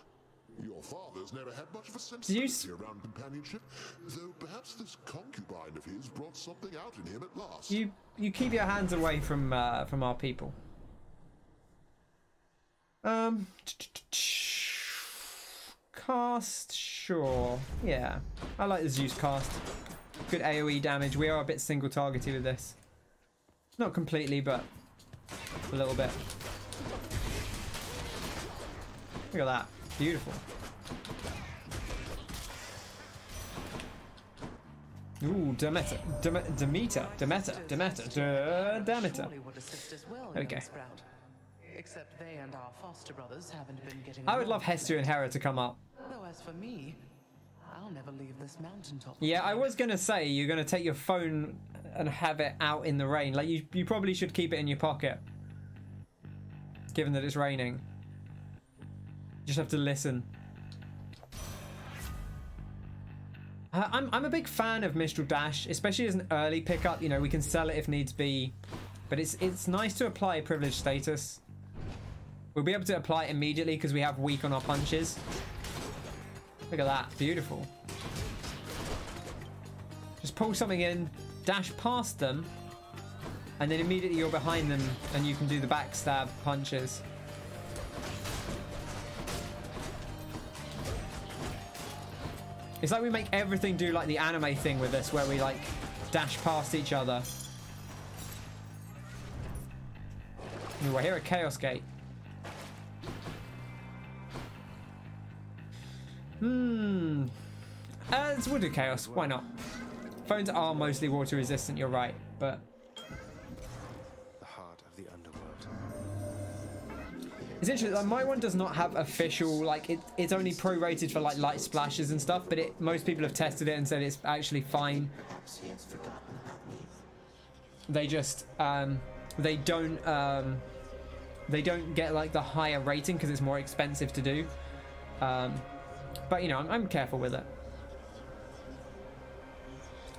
[SPEAKER 3] Your father's never had much of a sensibility around companionship, though perhaps this concubine of his brought something out in him at last.
[SPEAKER 1] You keep your hands away from our people. Cast, sure. Yeah, I like the Zeus cast. Good AoE damage. We are a bit single targeted with this. Not completely, but a little bit. Look at that. Beautiful. Ooh, Demeter. Demeter. There we go.
[SPEAKER 21] Except they and our foster brothers haven't been getting
[SPEAKER 1] I would love Hestia and Hera to come up.
[SPEAKER 21] Though as for me, I'll never leave this mountaintop.
[SPEAKER 1] Yeah, I was gonna say you're gonna take your phone and have it out in the rain. Like you probably should keep it in your pocket, given that it's raining. You just have to listen. I'm a big fan of Mistral Dash, especially as an early pickup. You know, we can sell it if needs be, but it's nice to apply a privilege status. We'll be able to apply it immediately because we have weak on our punches. Look at that, beautiful. Just pull something in, dash past them, and then immediately you're behind them and you can do the backstab punches. It's like we make everything do like the anime thing with this, where we like dash past each other. Ooh, I hear a Chaos Gate. We'll do Chaos. Why not? Phones are mostly water resistant, you're right, but
[SPEAKER 2] the heart of the underworld.
[SPEAKER 1] It's interesting. Like, my one does not have official, like it's only prorated for like light splashes and stuff, but most people have tested it and said it's actually fine. They just they don't get like the higher rating because it's more expensive to do. But you know, I'm careful with it.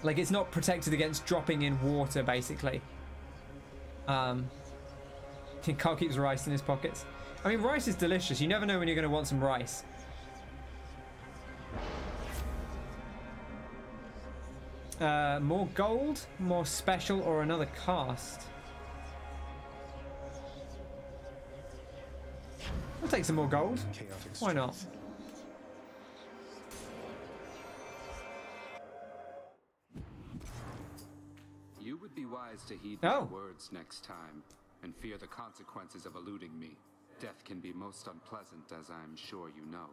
[SPEAKER 1] Like, it's not protected against dropping in water, basically. Carl keeps rice in his pockets. I mean, rice is delicious. You never know when you're going to want some rice. More gold, more special, or another cast? I'll take some more gold. Why not?
[SPEAKER 7] You would be wise to heed my words next time and fear the consequences of eluding me. Death can be most unpleasant, as I'm sure you know.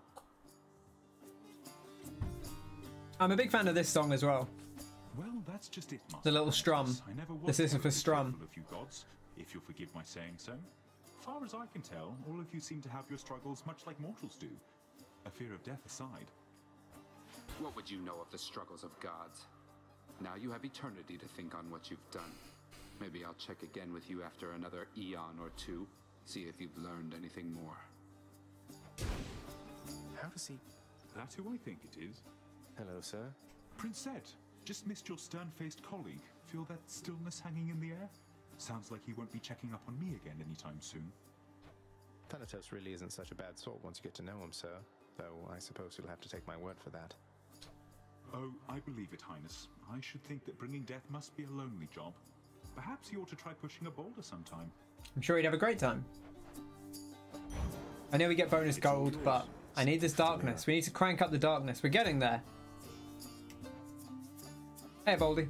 [SPEAKER 1] I'm a big fan of this song as well.
[SPEAKER 6] Well, that's just it, Master.
[SPEAKER 1] The little strum. The Sisyphus strum.
[SPEAKER 6] Of you gods, if you'll forgive my saying so. Far as I can tell, all of you seem to have your struggles much like mortals do. A fear of death aside.
[SPEAKER 7] What would you know of the struggles of gods? Now you have eternity to think on what you've done. Maybe I'll check again with you after another eon or two. See if you've learned anything more.
[SPEAKER 2] How does he...
[SPEAKER 6] That's who I think it is.
[SPEAKER 2] Hello, sir.
[SPEAKER 6] Princette, just missed your stern-faced colleague. Feel that stillness hanging in the air? Sounds like he won't be checking up on me again anytime soon.
[SPEAKER 2] Thanatos really isn't such a bad sort once you get to know him, sir. Though I suppose you'll have to take my word for that.
[SPEAKER 6] Oh, I believe it, Highness. I should think that bringing death must be a lonely job. Perhaps he ought to try pushing a boulder sometime.
[SPEAKER 1] I'm sure he'd have a great time. I know we get bonus gold, but I need this darkness. We need to crank up the darkness. We're getting there. Hey, Baldy.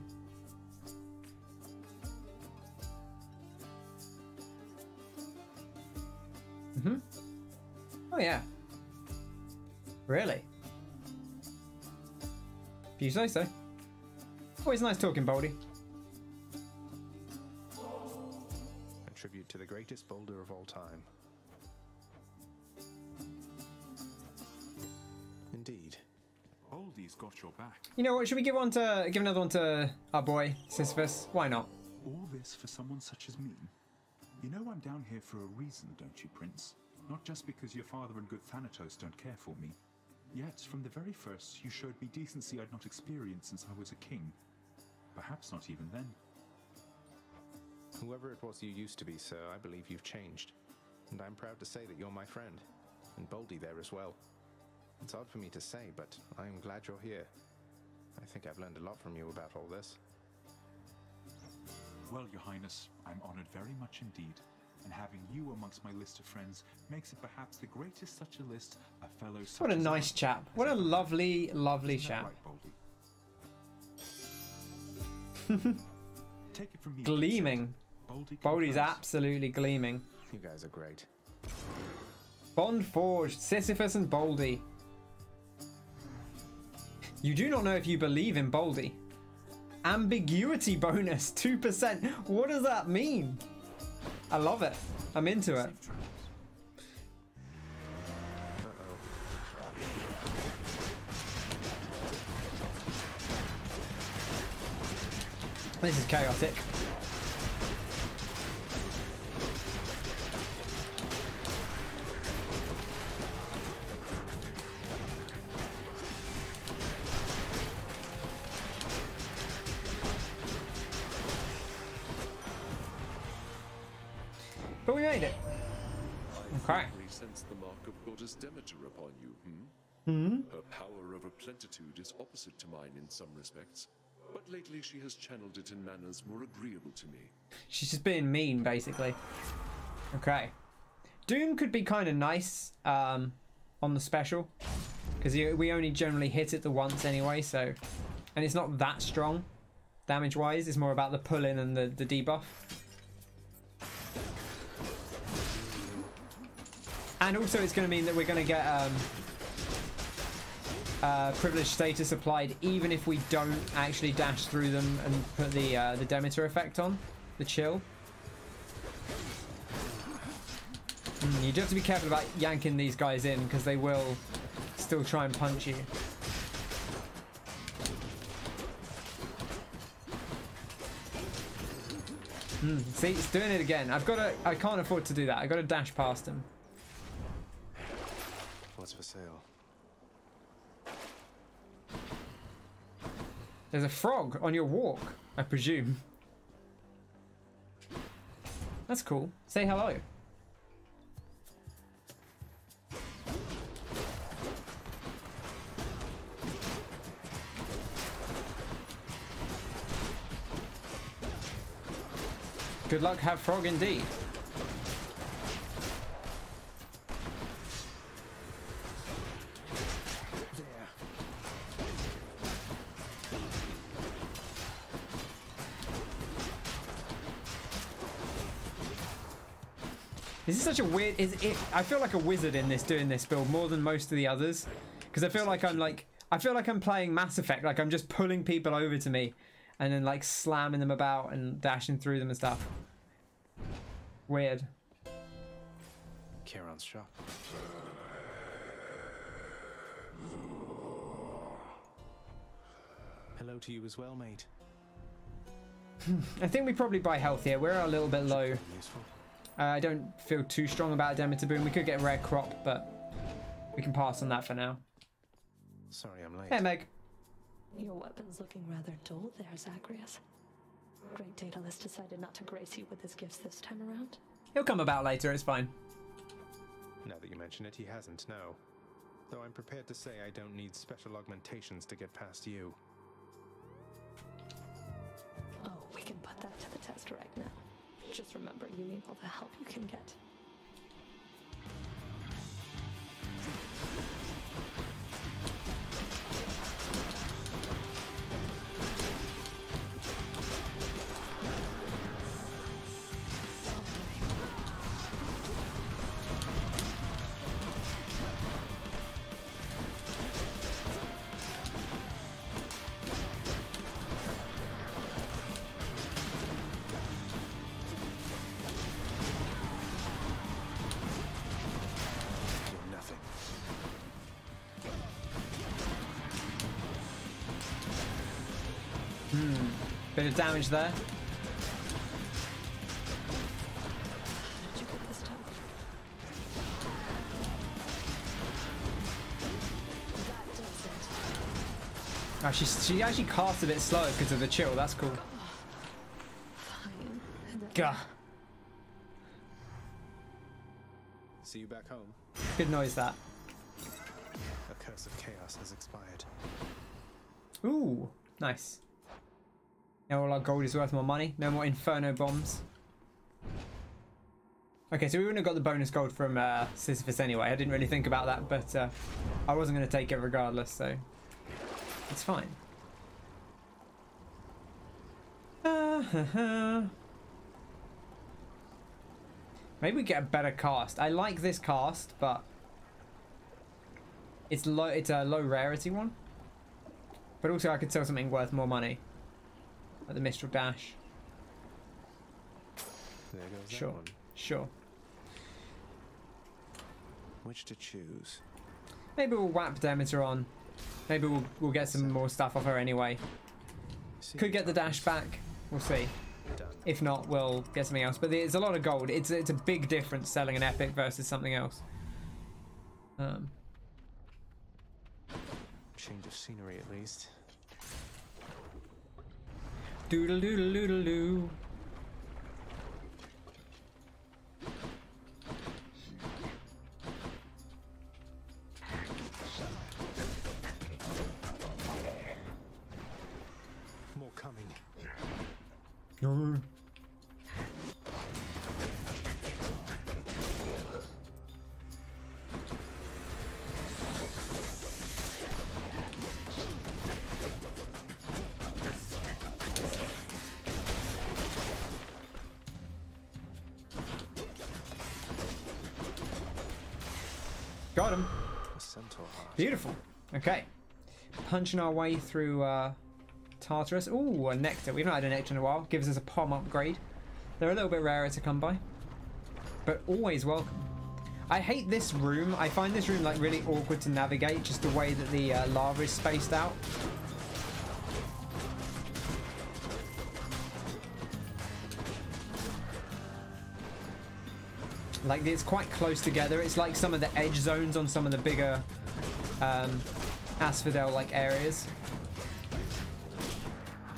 [SPEAKER 1] Oh, yeah. Really? If you say so. Always nice talking, Baldy.
[SPEAKER 2] A tribute to the greatest boulder of all time. Indeed.
[SPEAKER 6] Baldy's got your back.
[SPEAKER 1] You know what? Should we give another one to our boy Sisyphus? Why not?
[SPEAKER 6] All this for someone such as me. You know I'm down here for a reason, don't you, Prince? Not just because your father and good Thanatos don't care for me. Yet, from the very first, you showed me decency I'd not experienced since I was a king. Perhaps not even then.
[SPEAKER 2] Whoever it was you used to be, sir, I believe you've changed. And I'm proud to say that you're my friend. And Baldy there as well. It's odd for me to say, but I'm glad you're here. I think I've learned a lot from you about all this.
[SPEAKER 6] Well, Your Highness, I'm honored very much indeed. And having you amongst my list of friends makes it perhaps the greatest such a list a fellow such
[SPEAKER 1] What a nice chap. What a lovely, lovely chap.
[SPEAKER 6] Right, Take it from me.
[SPEAKER 1] Gleaming. Baldy's absolutely gleaming.
[SPEAKER 2] You guys are great.
[SPEAKER 1] Bond forged, Sisyphus and Baldy. You do not know if you believe in Baldy. Ambiguity bonus, 2%. What does that mean? I love it. I'm into it. This is chaotic. But we made it. Okay.
[SPEAKER 4] I sense the mark of Goddess Demeter upon you, Her power over plenitude is opposite to mine in some respects, but lately she has channeled it in manners more agreeable to me.
[SPEAKER 1] She's just being mean, basically. Okay. Doom could be kind of nice on the special, because we only generally hit it the once anyway, so... And it's not that strong, damage-wise. It's more about the pull-in and the debuff. And also it's going to mean that we're going to get privilege status applied even if we don't actually dash through them and put the Demeter effect on, the chill. You do have to be careful about yanking these guys in because they will still try and punch you. See, it's doing it again. I can't afford to do that. I got to dash past him.
[SPEAKER 2] What's for sale?
[SPEAKER 1] There's a frog on your walk, I presume. That's cool. Say hello. Good luck, have frog indeed. This is such a weird... I feel like a wizard in this, doing this build more than most of the others, because I feel like I'm playing Mass Effect. Like I'm just pulling people over to me, and then like slamming them about and dashing through them and stuff. Weird.
[SPEAKER 2] Charon's shop. Hello to you as well, mate.
[SPEAKER 1] I think we probably buy health here. We're a little bit low. I don't feel too strong about a Demeter Boom. We could get rare crop, but we can pass on that for now.
[SPEAKER 2] Sorry I'm late.
[SPEAKER 1] Hey, Meg.
[SPEAKER 16] Your weapon's looking rather dull there, Zagreus. Great Daedalus decided not to grace you with his gifts this time around.
[SPEAKER 1] He'll come about later, it's fine.
[SPEAKER 2] Now that you mention it, he hasn't, no. Though I'm prepared to say I don't need special augmentations to get past you.
[SPEAKER 16] Oh, we can put that to the test right now. Just remember, you need all the help you can get.
[SPEAKER 1] Bit of damage there. Oh, she actually casts a bit slow because of the chill. That's cool. Gah.
[SPEAKER 2] See you back home.
[SPEAKER 1] Good noise that.
[SPEAKER 2] A curse of chaos has expired.
[SPEAKER 1] Ooh, nice. Now all our gold is worth more money. No more Inferno bombs. Okay, so we wouldn't have got the bonus gold from Sisyphus anyway. I didn't really think about that, but I wasn't going to take it regardless, so it's fine. Maybe we get a better cast. I like this cast, but it's low. It's a low rarity one. But also, I could sell something worth more money. Like the Mistral Dash.
[SPEAKER 2] There goes
[SPEAKER 1] Sure.
[SPEAKER 2] that one.
[SPEAKER 1] Sure.
[SPEAKER 2] Which to choose?
[SPEAKER 1] Maybe we'll whap Demeter on. Maybe we'll get some more stuff off her anyway. Could get the dash back. We'll see. If not, we'll get something else. But it's a lot of gold. It's a big difference selling an epic versus something else.
[SPEAKER 2] Change of scenery at least.
[SPEAKER 1] Doodle doodle doodle doo. Got him.
[SPEAKER 2] A centaur heart.
[SPEAKER 1] Beautiful. Okay. Punching our way through Tartarus. Ooh, a nectar. We've not had a nectar in a while. Gives us a POM upgrade. They're a little bit rarer to come by, but always welcome. I hate this room. I find this room like really awkward to navigate, just the way that the lava is spaced out. Like, it's quite close together. It's like some of the edge zones on some of the bigger Asphodel-like areas.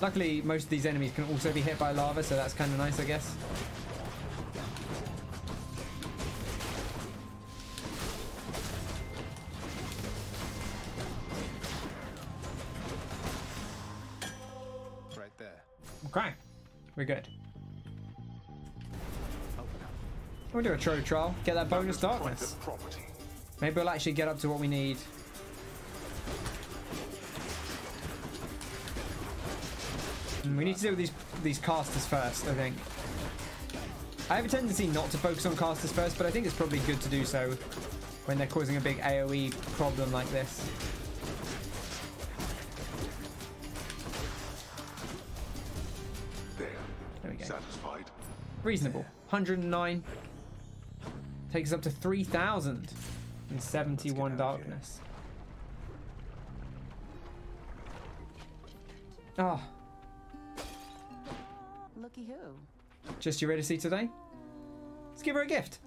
[SPEAKER 1] Luckily, most of these enemies can also be hit by lava, so that's kind of nice, I guess.
[SPEAKER 2] Right there.
[SPEAKER 1] Okay, we're good. We'll do a trove trial, get that bonus darkness. Maybe we'll actually get up to what we need. We need to deal with these casters first, I think. I have a tendency not to focus on casters first, but I think it's probably good to do so when they're causing a big AoE problem like this. There we go.
[SPEAKER 3] Satisfied.
[SPEAKER 1] Reasonable. 109. Takes us up to 3,071 darkness. Ah. Oh.
[SPEAKER 18] Looky who.
[SPEAKER 1] Just Eurydice today? Let's give her a gift.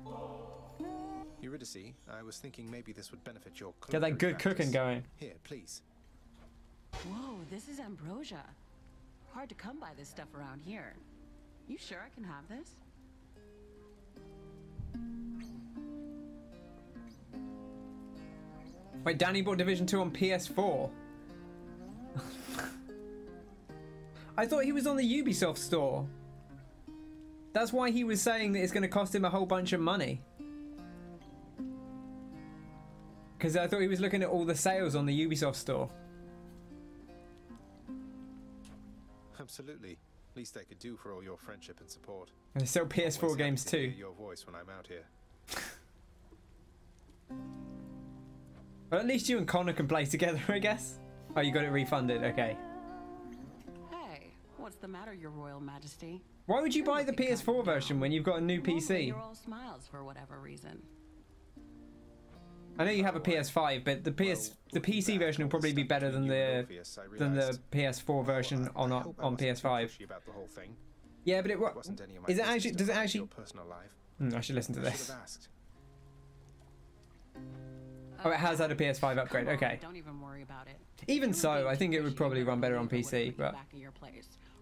[SPEAKER 2] Eurydice, I was thinking maybe this would benefit your
[SPEAKER 1] Get that good
[SPEAKER 2] practice.
[SPEAKER 1] cooking going.
[SPEAKER 2] Here, please.
[SPEAKER 18] Whoa, this is ambrosia. Hard to come by this stuff around here. You sure I can have this?
[SPEAKER 1] Wait, Danny bought Division 2 on PS4. I thought he was on the Ubisoft store. That's why he was saying that it's going to cost him a whole bunch of money. Because I thought he was looking at all the sales on the Ubisoft store.
[SPEAKER 2] Absolutely. Least I could do for all your friendship and support.
[SPEAKER 1] And they sell PS4
[SPEAKER 2] Always
[SPEAKER 1] games
[SPEAKER 2] happy to
[SPEAKER 1] too.
[SPEAKER 2] hear your voice when I'm out here.
[SPEAKER 1] Well, at least you and Connor can play together, I guess. Oh, you got it refunded. Okay.
[SPEAKER 18] Hey, what's the matter, Your Royal Majesty?
[SPEAKER 1] Why would you buy the PS4 version when you've got a new PC?
[SPEAKER 18] You're all smiles for whatever reason.
[SPEAKER 1] I know you have a PS5, but the PC version will probably be better than the PS4 version on PS5. Yeah, but is it actually? Does it actually? I should listen to this. Oh, it has had a PS5 upgrade. Okay.
[SPEAKER 18] Don't even worry about it.
[SPEAKER 1] Even so, I think it would probably run better on PC. But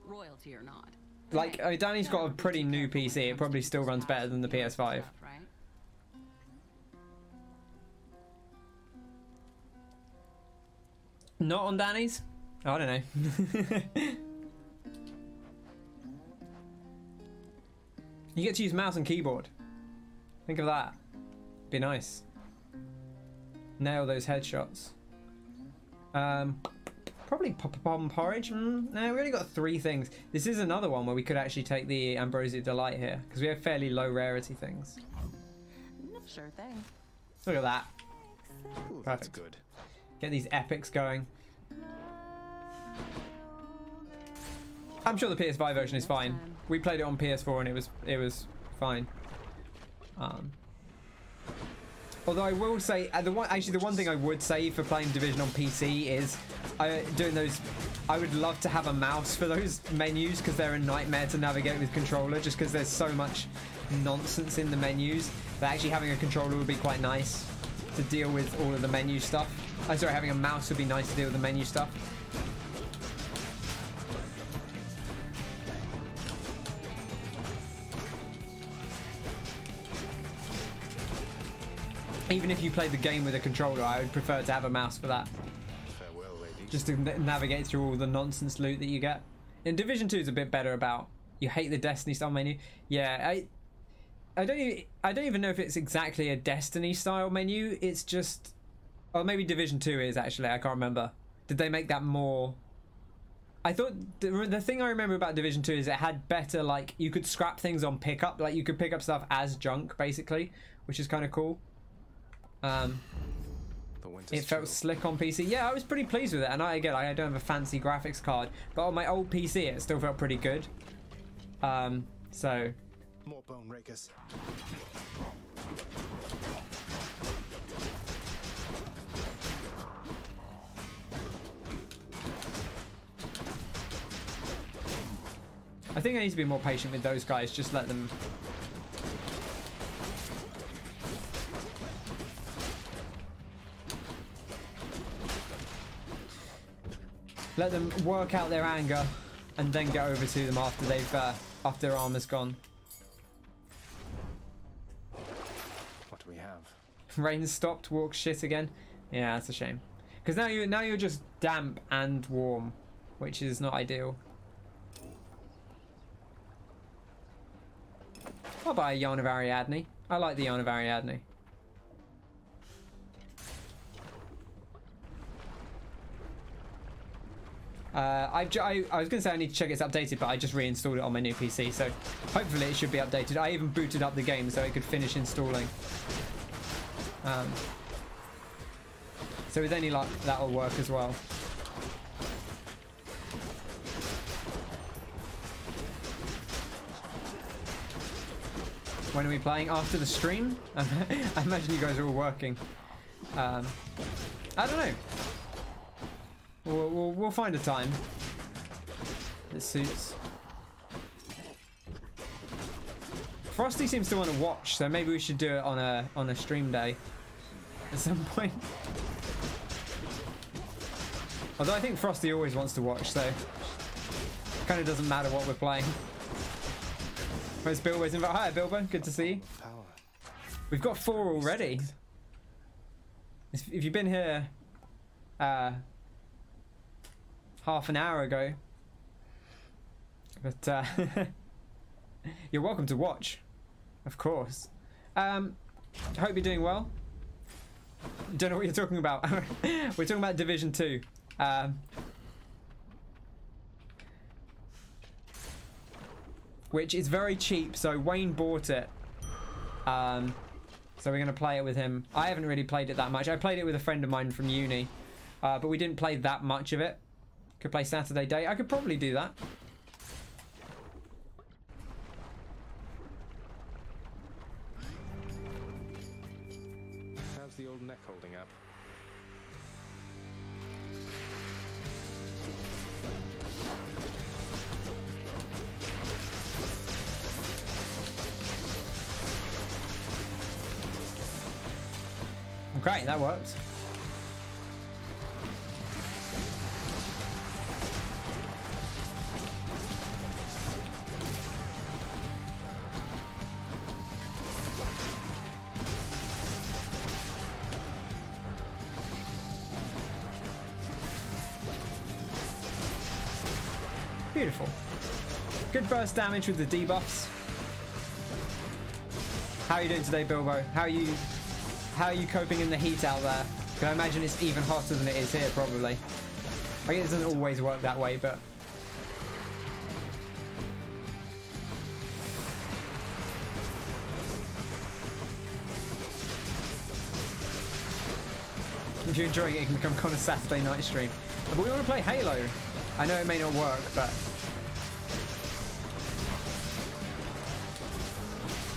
[SPEAKER 18] royalty or not.
[SPEAKER 1] like, Danny's got a pretty new PC. It probably still runs better than the PS5. Not on Danny's? I don't know. You get to use mouse and keyboard. Think of that. Be nice. Nail those headshots. Probably pop-a-bomb porridge. No, we only got 3 things. This is another one where we could actually take the Ambrosia Delight here, because we have fairly low rarity things.
[SPEAKER 18] Sure thing.
[SPEAKER 1] Look at that.
[SPEAKER 2] Ooh,
[SPEAKER 1] Perfect.
[SPEAKER 2] that's good.
[SPEAKER 1] Get these epics going. I'm sure the PS5 version is fine. We played it on PS4 and it was fine. Although I will say, the one thing I would say for playing Division on PC is doing those. I would love to have a mouse for those menus because they're a nightmare to navigate with controller. Just because there's so much nonsense in the menus that actually having a controller would be quite nice to deal with all of the menu stuff. I'm sorry, having a mouse would be nice to deal with the menu stuff. Even if you play the game with a controller, I would prefer to have a mouse for that.
[SPEAKER 2] Farewell, lady.
[SPEAKER 1] Just to navigate through all the nonsense loot that you get. And Division 2 is a bit better about You hate the Destiny style menu. Yeah, I don't even know if it's exactly a Destiny style menu. It's just, or maybe Division 2 is actually. I can't remember. Did they make that more? I thought the thing I remember about Division 2 is it had better, like, you could scrap things on pickup, like you could pick up stuff as junk basically, which is kind of cool. It felt slick on PC. Yeah, I was pretty pleased with it, and I don't have a fancy graphics card, but on my old PC it still felt pretty good. So
[SPEAKER 2] more bone rakers.
[SPEAKER 1] I think I need to be more patient with those guys. Just let them. Let them work out their anger, and then get over to them after they've after their armor's gone.
[SPEAKER 2] What do we have?
[SPEAKER 1] Rain stopped. Walk shit again. Yeah, that's a shame. Because now you're just damp and warm, which is not ideal. I'll buy a Yarn of Ariadne. I like the Yarn of Ariadne. I was going to say I need to check it's updated, but I just reinstalled it on my new PC, so hopefully it should be updated. I even booted up the game so it could finish installing. So with any luck, that'll work as well. When are we playing? After the stream? I imagine you guys are all working. I don't know. We'll find a time that suits. Frosty seems to want to watch, so maybe we should do it on a stream day at some point. Although I think Frosty always wants to watch, so it kind of doesn't matter what we're playing. Where's Bilbo's invite? Hi Bilbo, good to see you. We've got 4 already. If you've been here half an hour ago, but you're welcome to watch, of course. Hope you're doing well. Don't know what you're talking about. We're talking about Division 2. Which is very cheap, so Wayne bought it. So we're going to play it with him. I haven't really played it that much. I played it with a friend of mine from uni, but we didn't play that much of it. Could play Saturday Day. I could probably do that.
[SPEAKER 2] How's the old neck holding up?
[SPEAKER 1] Okay, that works. Beautiful. Good burst damage with the debuffs. How are you doing today, Bilbo? How are you coping in the heat out there? Can I imagine it's even hotter than it is here, probably. I guess it doesn't always work that way, but if you're enjoying it, it can become kind of Saturday night stream. But we want to play Halo. I know it may not work, but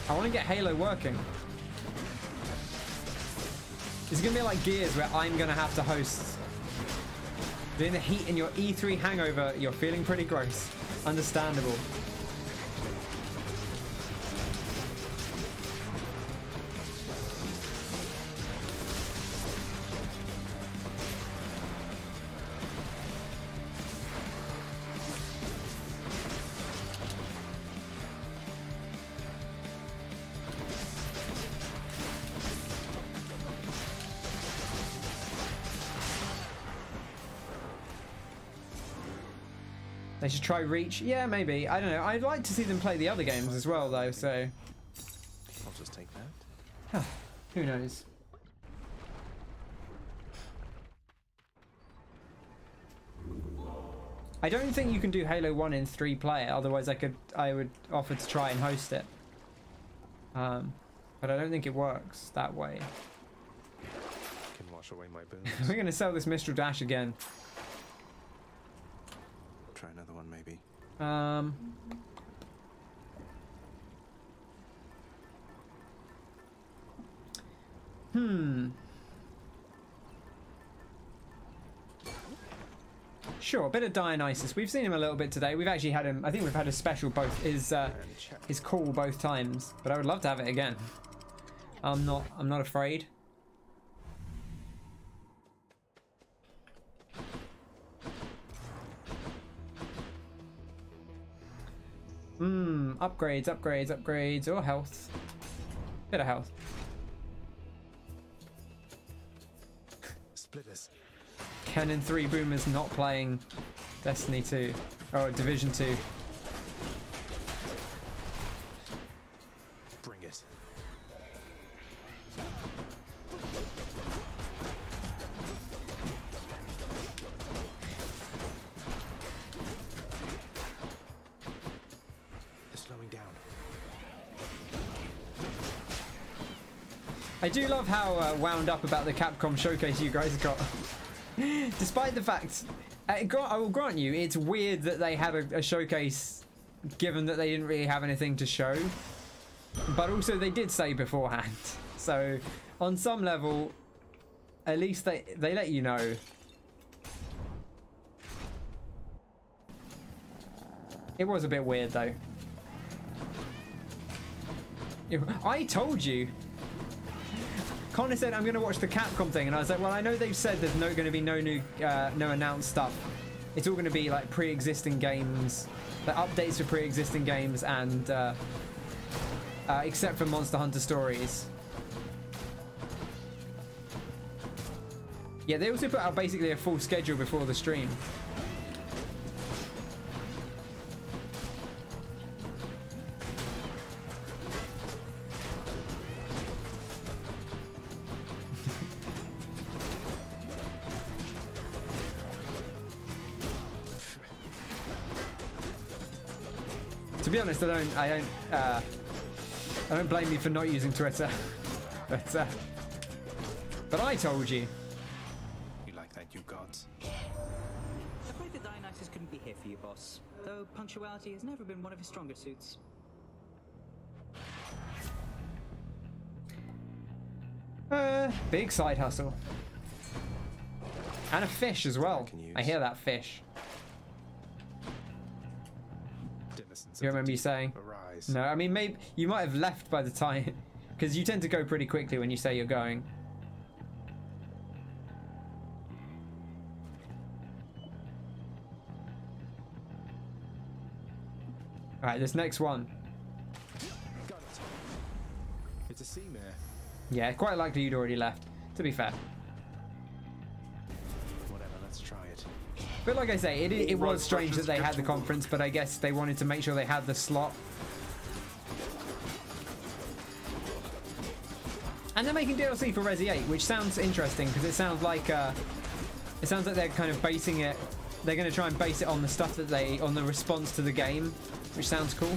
[SPEAKER 1] I want to get Halo working. It's going to be like Gears, where I'm going to have to host. Doing the heat in your E3 hangover, you're feeling pretty gross. Understandable. They should try Reach. Yeah, maybe. I don't know. I'd like to see them play the other games as well, though, so...
[SPEAKER 2] I'll just take that.
[SPEAKER 1] Who knows? I don't think you can do Halo 1 in 3-player, otherwise I would offer to try and host it. But I don't think it works that way.
[SPEAKER 2] Can wash away my boons.
[SPEAKER 1] We're gonna sell this Mistral Dash again.
[SPEAKER 2] Try another one, maybe.
[SPEAKER 1] Sure, a bit of Dionysus. We've seen him a little bit today. We've actually had him. I think we've had a special both his call both times. But I would love to have it again. I'm not afraid. Upgrades. Or health. Bit of health.
[SPEAKER 2] Splitters.
[SPEAKER 1] Ken and 3 Boomers not playing Destiny 2 or Division 2.
[SPEAKER 2] Bring it. They're slowing down.
[SPEAKER 1] I do love how wound up about the Capcom showcase you guys got. Despite the fact, I will grant you, it's weird that they had a showcase given that they didn't really have anything to show. But also they did say beforehand. So on some level, at least they let you know. It was a bit weird though. I told you. Connor said I'm going to watch the Capcom thing, and I was like, well, I know they've said there's going to be no new, no announced stuff. It's all going to be like pre-existing games, like updates for pre-existing games, and except for Monster Hunter Stories. Yeah, they also put out basically a full schedule before the stream. To be honest, I don't blame you for not using Twitter, but I told you.
[SPEAKER 2] You like that, you gods?
[SPEAKER 8] Afraid that Dionysus couldn't be here for you, boss. Though punctuality has never been one of his stronger suits.
[SPEAKER 1] Big side hustle. And a fish as well. I hear that fish. You remember you saying?
[SPEAKER 2] Arise.
[SPEAKER 1] No, I mean, maybe you might have left by the time, because you tend to go pretty quickly when you say you're going. All right, this next one.
[SPEAKER 2] Got it. It's a sea mare.
[SPEAKER 1] Yeah, quite likely you'd already left, to be fair.
[SPEAKER 2] Whatever, let's try it.
[SPEAKER 1] But like I say, it was strange that they had the conference, but I guess they wanted to make sure they had the slot. And they're making DLC for Resi 8, which sounds interesting because it sounds like they're kind of basing it. They're going to try and base it on the stuff that on the response to the game, which sounds cool.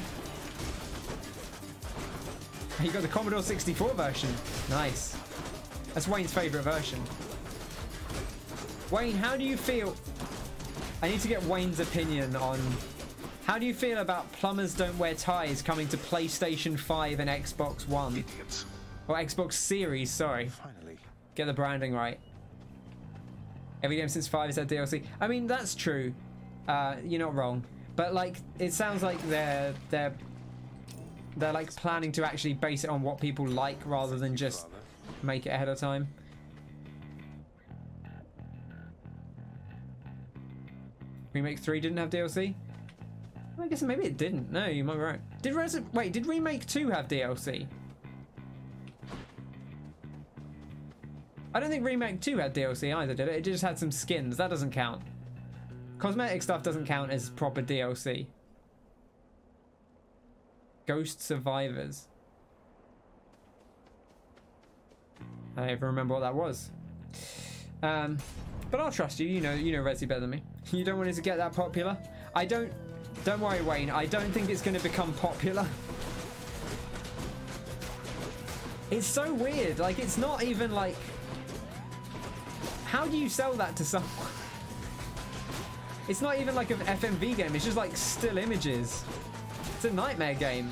[SPEAKER 1] You got the Commodore 64 version. Nice. That's Wayne's favorite version. Wayne, how do you feel? I need to get Wayne's opinion on how do you feel about Plumbers Don't Wear Ties coming to PlayStation 5 and Xbox One?
[SPEAKER 3] Idiots.
[SPEAKER 1] Or Xbox Series, sorry.
[SPEAKER 2] Finally.
[SPEAKER 1] Get the branding right. Every game since 5 has had DLC. I mean, that's true. You're not wrong. But like, it sounds like they're like planning to actually base it on what people like rather than just make it ahead of time. Remake 3 didn't have DLC? I guess maybe it didn't. No, you might be right. Did Remake 2 have DLC? I don't think Remake 2 had DLC either, did it? It just had some skins. That doesn't count. Cosmetic stuff doesn't count as proper DLC. Ghost Survivors. I don't even remember what that was. But I'll trust you. You know Resi better than me. You don't want it to get that popular? Don't worry, Wayne. I don't think it's going to become popular. It's so weird. Like, it's not even like... How do you sell that to someone? It's not even like an FMV game. It's just like still images. It's a nightmare game.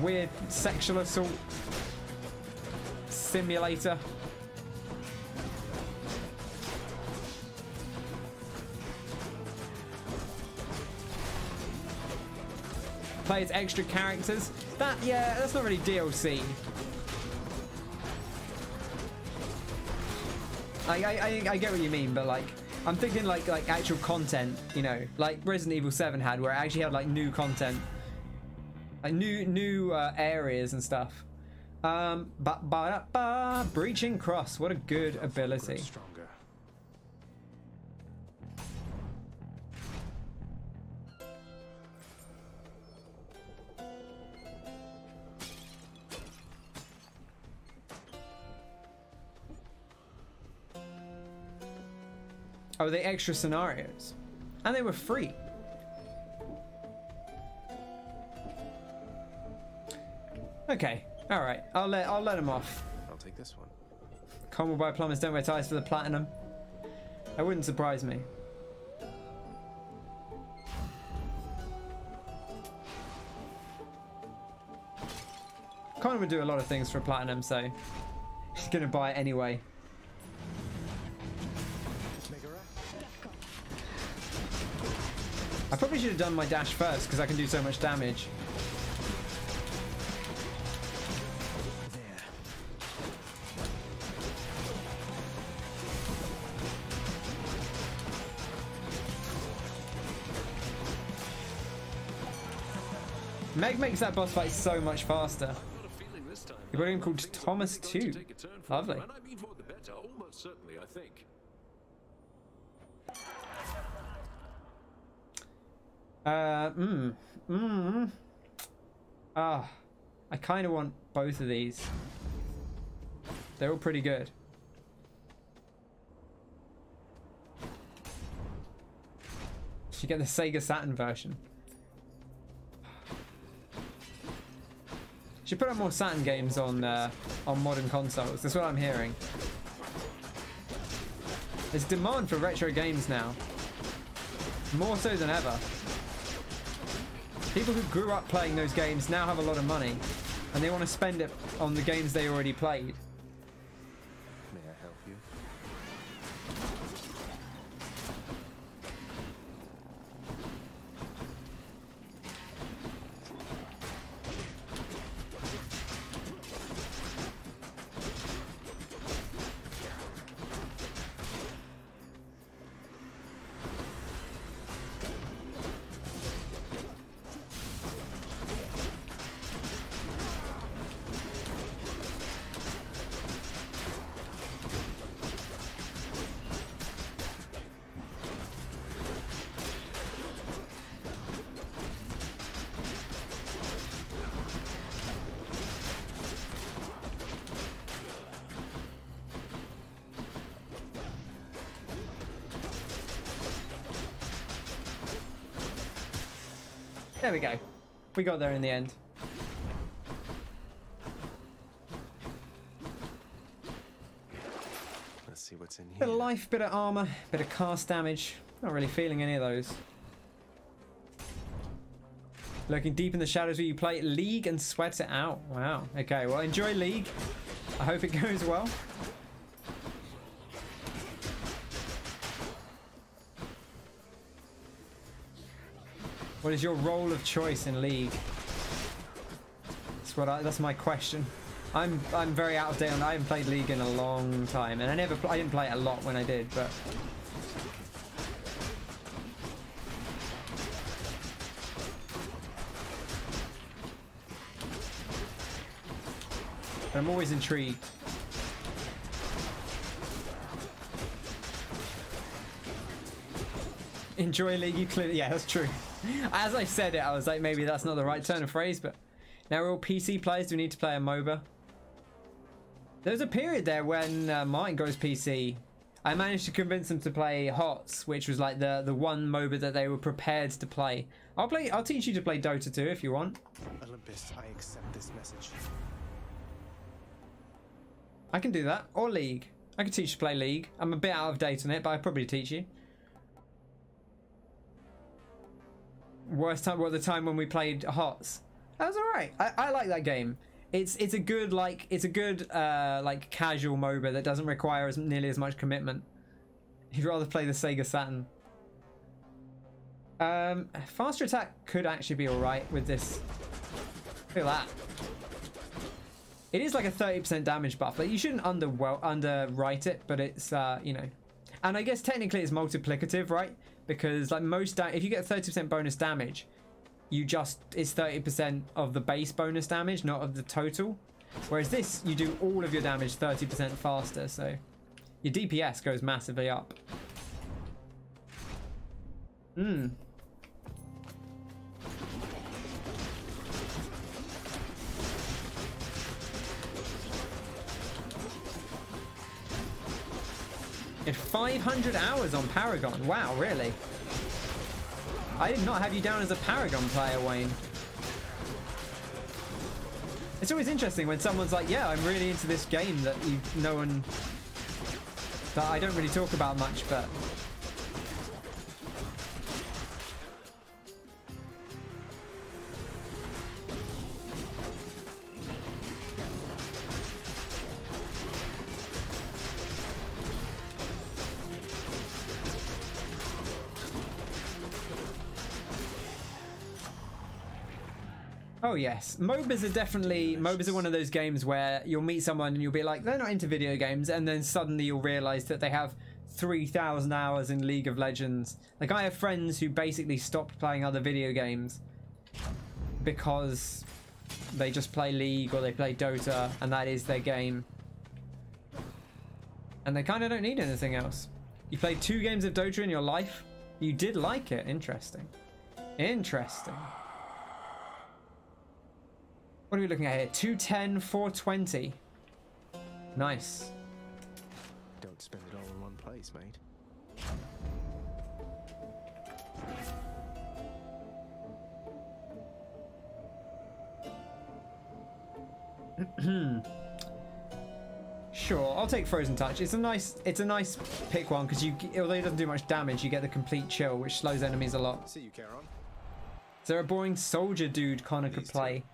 [SPEAKER 1] Weird sexual assault simulator. Plays extra characters. That's not really DLC. I get what you mean, but like, I'm thinking like actual content, you know, like Resident Evil 7 had, where it actually had like new content, like new areas and stuff. Breaching Cross, what a good ability. Oh, the extra scenarios, and they were free. Okay, all right. I'll let him off.
[SPEAKER 2] I'll take this one.
[SPEAKER 1] Combo by plumbers don't wear ties for the platinum. That wouldn't surprise me. Connor would do a lot of things for platinum, so he's gonna buy it anyway. I probably should have done my dash first because I can do so much damage. Meg makes that boss fight so much faster. You got him called Thomas too. Lovely.
[SPEAKER 4] And I mean for the better, almost certainly, I think.
[SPEAKER 1] I kind of want both of these. They're all pretty good. Should get the Sega Saturn version. Should put out more Saturn games on modern consoles. That's what I'm hearing. There's demand for retro games now. More so than ever. People who grew up playing those games now have a lot of money, and they want to spend it on the games they already played.
[SPEAKER 2] May I help you?
[SPEAKER 1] There we go. We got there in the end.
[SPEAKER 2] Let's see what's in here.
[SPEAKER 1] Bit of life, bit of armor, bit of cast damage. Not really feeling any of those. Looking deep in the shadows where you play League and sweat it out. Wow. Okay, well, enjoy League. I hope it goes well. What is your role of choice in League? That's my question. I'm very out of date on. I haven't played League in a long time, and I didn't play it a lot when I did, but I'm always intrigued. Enjoy League, you clearly... Yeah, that's true. As I said it, I was like, maybe that's not the right turn of phrase, but now we're all PC players. Do we need to play a MOBA? There's a period there when Martin goes PC. I managed to convince them to play HOTS, which was like the one MOBA that they were prepared to play. I'll teach you to play Dota 2 if you want.
[SPEAKER 2] Olympus, I accept this message.
[SPEAKER 1] I can do that. Or League. I can teach you to play League. I'm a bit out of date on it, but I'll probably teach you. Worst time, the time when we played HOTS. That was alright. I like that game. It's a good like casual MOBA that doesn't require nearly as much commitment. You'd rather play the Sega Saturn. Faster attack could actually be alright with this. Look at that. It is like a 30% damage buff. Like, you shouldn't underwrite it, but it's you know. And I guess technically it's multiplicative, right? Because like if you get 30% bonus damage, it's 30% of the base bonus damage, not of the total. Whereas this, you do all of your damage 30% faster, so your DPS goes massively up. It's 500 hours on Paragon. Wow, really? I did not have you down as a Paragon player, Wayne. It's always interesting when someone's like, yeah, I'm really into this game that that I don't really talk about much, but... Oh yes, MOBAs are one of those games where you'll meet someone and you'll be like, they're not into video games, and then suddenly you'll realise that they have 3,000 hours in League of Legends. Like, I have friends who basically stopped playing other video games because they just play League or they play Dota and that is their game. And they kind of don't need anything else. You played 2 games of Dota in your life? You did like it. Interesting. Interesting. What are we looking at here? 210, 420. Nice.
[SPEAKER 2] Don't spend it all in one place, mate.
[SPEAKER 1] Sure, I'll take Frozen Touch. It's a nice pick one because although it doesn't do much damage, you get the complete chill, which slows enemies a lot.
[SPEAKER 2] See you, Charon.
[SPEAKER 1] Is there a boring soldier dude Connor could play?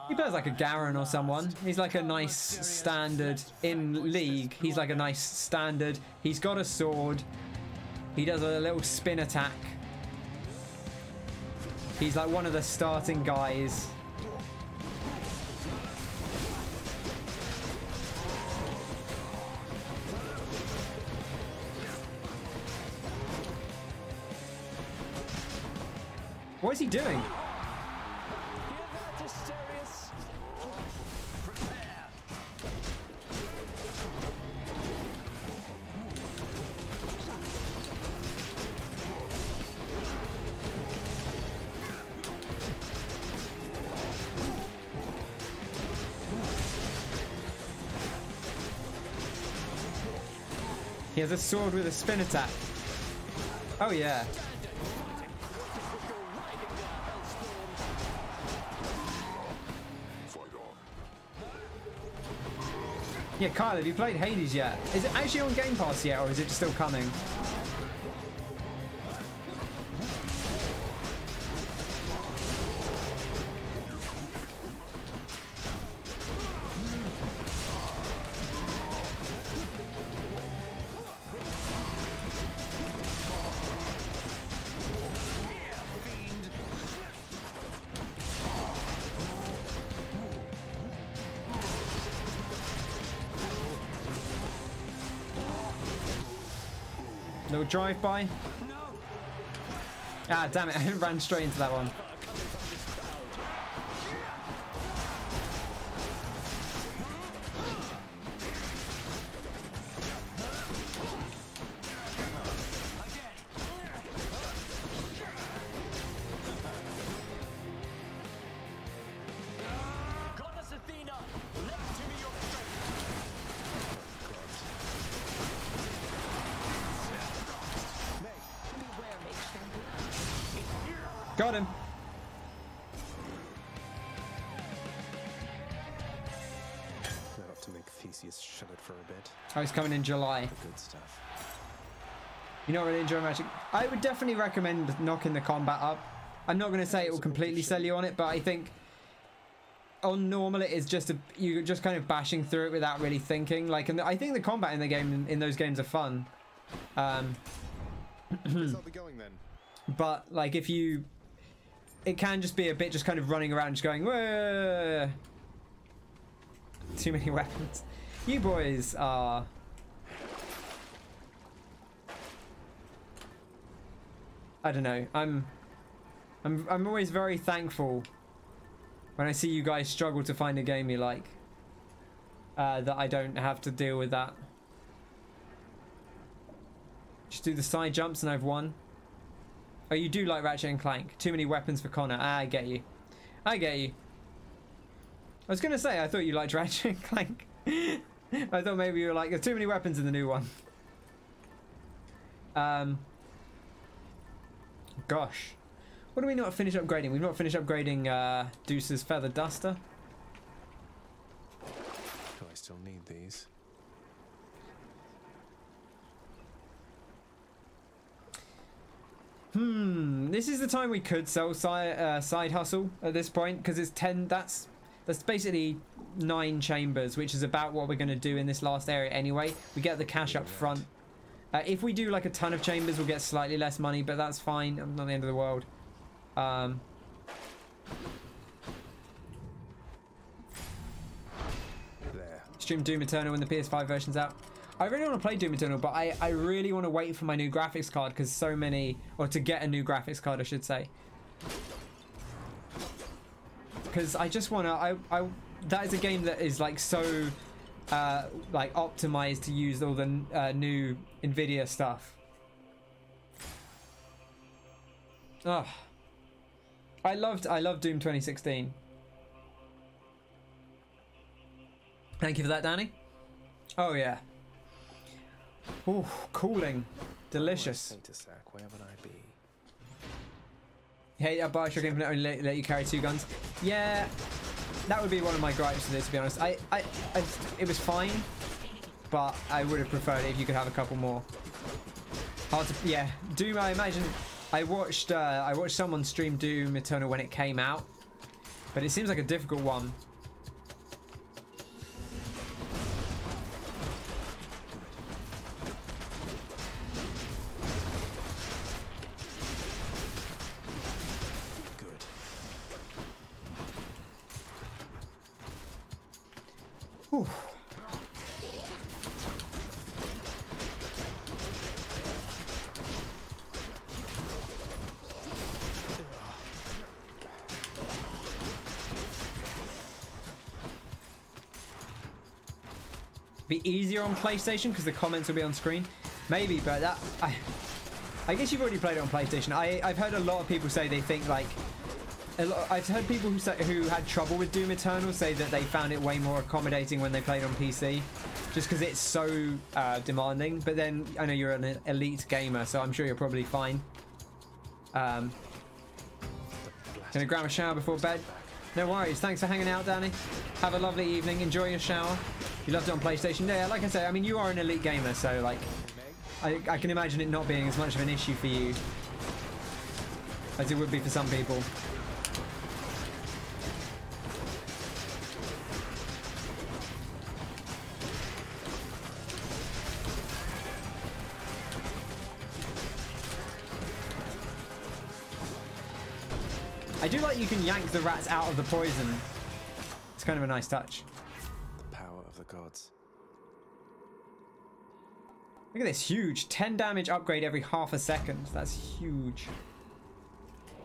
[SPEAKER 1] He plays like a Garen or someone. He's like a nice standard in League. He's like a nice standard. He's got a sword. He does a little spin attack. He's like one of the starting guys. What is he doing? He has a sword with a spin attack. Oh yeah. Yeah, Kyle, have you played Hades yet? Is it actually on Game Pass yet, or is it still coming? Little drive-by. Ah, damn it, I ran straight into that one. Got him.
[SPEAKER 2] Not to make Theseus shut it for a bit.
[SPEAKER 1] Oh, he's coming in July.
[SPEAKER 2] The good stuff.
[SPEAKER 1] You're not really enjoying Ratchet? I would definitely recommend knocking the combat up. I'm not going to say it will completely sell you on it, but I think on normal it is just you're just kind of bashing through it without really thinking. Like, and I think the combat in the game in those games are fun. But like if you, it can just be a bit just kind of running around, just going, whoa. Too many weapons. You boys are. I don't know. I'm always very thankful when I see you guys struggle to find a game you like. That I don't have to deal with that. Just do the side jumps and I've won. Oh, you do like Ratchet and Clank. Too many weapons for Connor. Ah, I get you. I get you. I was gonna say I thought you liked Ratchet and Clank. I thought maybe you were like, there's too many weapons in the new one. Gosh. What do we not finish upgrading? We've not finished upgrading Deuce's Feather Duster.
[SPEAKER 2] Do I still need these?
[SPEAKER 1] This is the time we could sell side hustle at this point, because it's 10. That's basically 9 chambers, which is about what we're going to do in this last area anyway. We get the cash up front. If we do like a ton of chambers, we'll get slightly less money, but that's fine. Not the end of the world. Stream Doom Eternal when the PS5 version's out. I really want to play Doom Eternal, but I really want to wait for my new graphics card, because so many, or to get a new graphics card, I should say. Because I just want to, that is a game that is like so, like optimized to use all the new Nvidia stuff. Oh, I loved Doom 2016. Thank you for that, Danny. Oh yeah. Ooh, cooling, delicious.
[SPEAKER 2] Where would I be?
[SPEAKER 1] Hey, a Bioshock game can only let you carry 2 guns. Yeah, that would be one of my gripes with it, to be honest. It was fine, but I would have preferred it if you could have a couple more. Hard to, yeah. Doom. I imagine I watched someone stream Doom Eternal when it came out, but it seems like a difficult one. Whew. Be easier on PlayStation because the comments will be on screen. Maybe, but that I guess you've already played it on PlayStation. I've heard a lot of people say they think like I've heard people who had trouble with Doom Eternal say that they found it way more accommodating when they played on PC, just because it's so demanding. But then I know you're an elite gamer, so I'm sure you're probably fine. Gonna grab a shower before bed. No worries. Thanks for hanging out, Danny. Have a lovely evening. Enjoy your shower. You loved it on PlayStation. Yeah, like I say, I mean, you are an elite gamer, so like, I can imagine it not being as much of an issue for you as it would be for some people. I do like you can yank the rats out of the poison. It's kind of a nice touch.
[SPEAKER 2] The power of the gods.
[SPEAKER 1] Look at this, huge 10 damage upgrade every half a second. That's huge.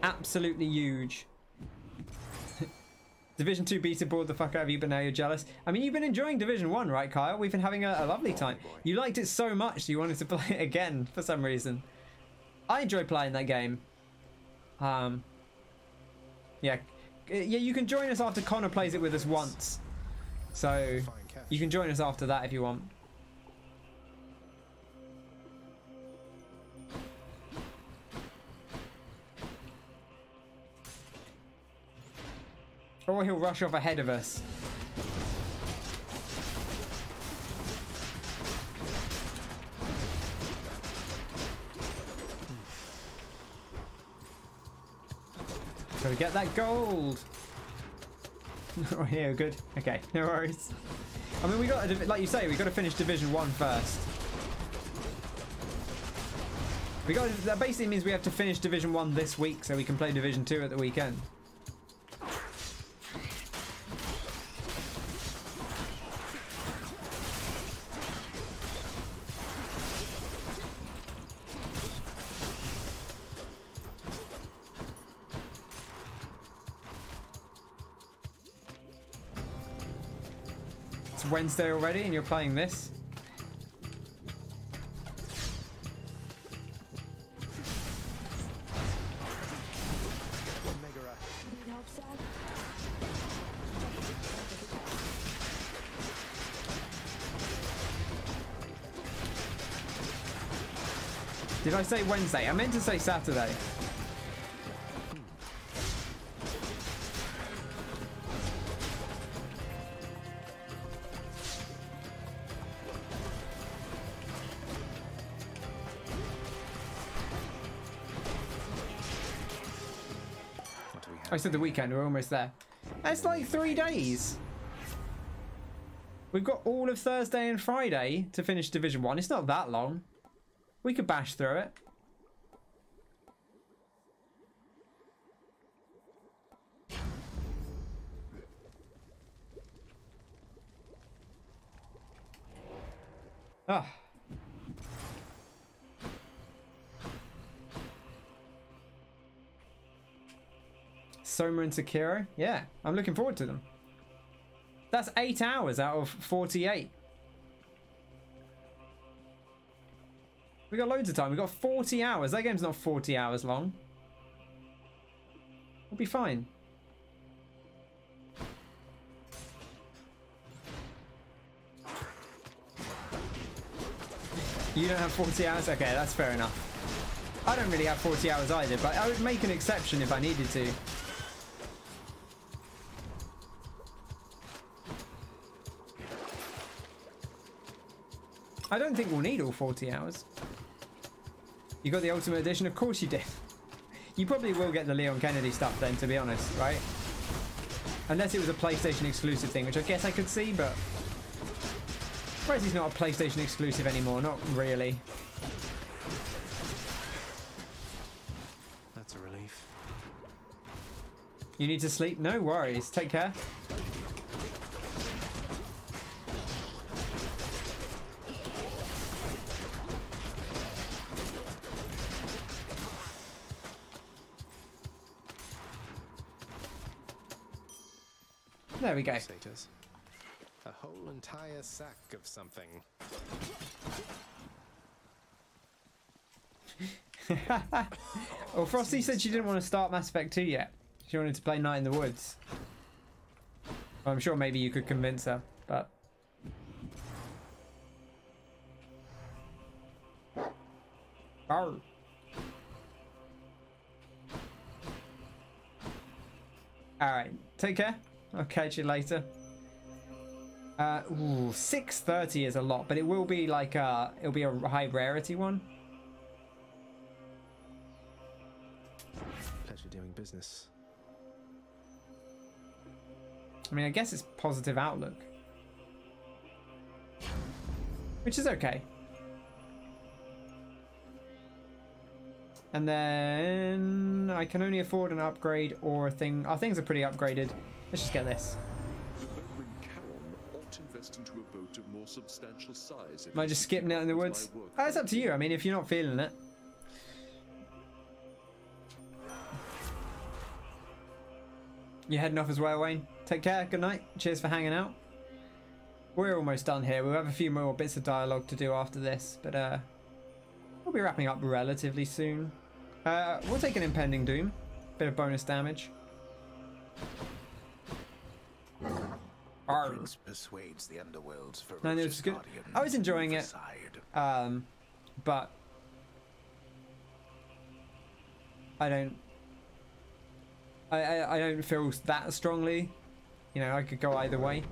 [SPEAKER 1] Absolutely huge. Division 2 beta bored the fuck out of you, but now you're jealous. I mean, you've been enjoying Division 1, right, Kyle? We've been having a lovely time. You liked it so much you wanted to play it again for some reason. I enjoy playing that game. Yeah, you can join us after Connor plays it with us once. So you can join us after that if you want. Or he'll rush off ahead of us. So we get that gold. Oh, here, good. Okay, no worries. I mean, we got, like you say, we got to finish Division 1 first. That basically means we have to finish Division 1 this week so we can play Division 2 at the weekend. It's Wednesday already and you're playing this? Did I say Wednesday? I meant to say Saturday. I said the weekend, we're almost there. That's like 3 days. We've got all of Thursday and Friday to finish Division 1. It's not that long. We could bash through it. Ah. Soma and Sekiro? Yeah, I'm looking forward to them. That's 8 hours out of 48. We got loads of time. We got 40 hours. That game's not 40 hours long. We'll be fine. You don't have 40 hours? Okay, that's fair enough. I don't really have 40 hours either, but I would make an exception if I needed to. I don't think we'll need all 40 hours. You got the Ultimate Edition? Of course you did. You probably will get the Leon Kennedy stuff then, to be honest, right? Unless it was a PlayStation exclusive thing, which I guess I could see, but... Resi's not a PlayStation exclusive anymore, not really.
[SPEAKER 2] That's a relief.
[SPEAKER 1] You need to sleep? No worries. Take care. There we go.
[SPEAKER 2] A whole entire sack of something.
[SPEAKER 1] Well, Frosty said she didn't want to start Mass Effect 2 yet. She wanted to play Night in the Woods. Well, I'm sure maybe you could convince her, but... Arr. Alright, take care. I'll catch you later. 6:30 is a lot, but it will be like it'll be a high rarity one.
[SPEAKER 2] Pleasure doing business.
[SPEAKER 1] I mean, I guess it's positive outlook, which is okay. And then I can only afford an upgrade or a thing. Our things are pretty upgraded. Let's just get this. Might just skip Night in the Woods. Oh, it's up to you. I mean, if you're not feeling it. You're heading off as well, Wayne. Take care. Good night. Cheers for hanging out. We're almost done here. We'll have a few more bits of dialogue to do after this, but we'll be wrapping up relatively soon. We'll take an impending doom. Bit of bonus damage.
[SPEAKER 11] Prince persuades the underworld's
[SPEAKER 1] No, it was good. I was enjoying it, but I don't. I don't feel that strongly. You know, I could go either way.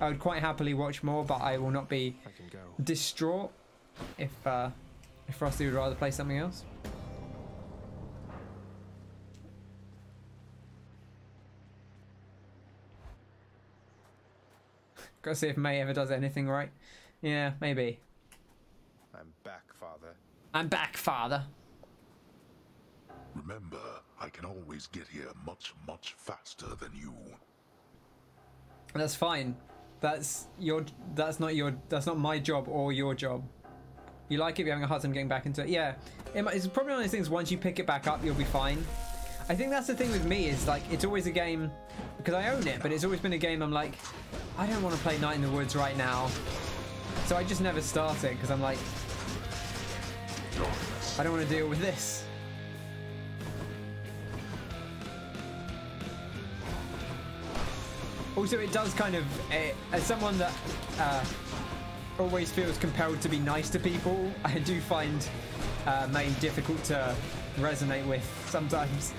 [SPEAKER 1] I would quite happily watch more, but I will not be distraught if Frosty would rather play something else. Gotta see if May ever does anything right. Yeah, maybe.
[SPEAKER 2] I'm back, Father.
[SPEAKER 1] I'm back, Father.
[SPEAKER 3] Remember, I can always get here much, much faster than you.
[SPEAKER 1] That's fine. That's not my job or your job. You like it, you're having a hard time getting back into it. Yeah, it's probably one of those things, once you pick it back up, you'll be fine. I think that's the thing with me, is like, it's always a game, because I own it, but it's always been a game I'm like, I don't want to play Night in the Woods right now. So I just never start it, because I'm like, I don't want to deal with this. Also, it does kind of, as someone that always feels compelled to be nice to people, I do find May difficult to resonate with sometimes.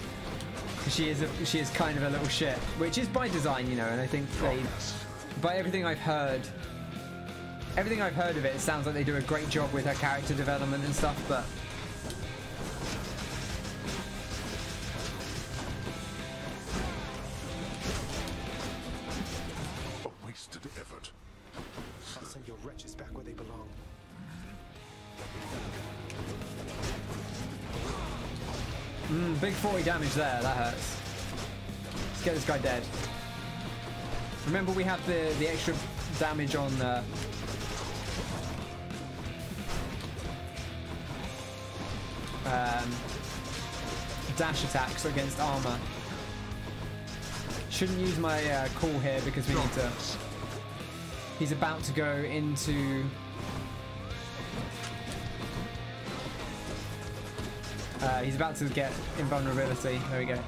[SPEAKER 1] She is kind of a little shit, which is by design, you know. And I think by everything I've heard of it, it sounds like they do a great job with her character development and stuff, but.
[SPEAKER 3] Effort.
[SPEAKER 2] I'll send your wretches back where they belong.
[SPEAKER 1] Big 40 damage there. That hurts. Let's get this guy dead. Remember, we have the extra damage on dash attacks against armor. Shouldn't use my call here because we need to. He's about to go into. He's about to get invulnerability. There we go.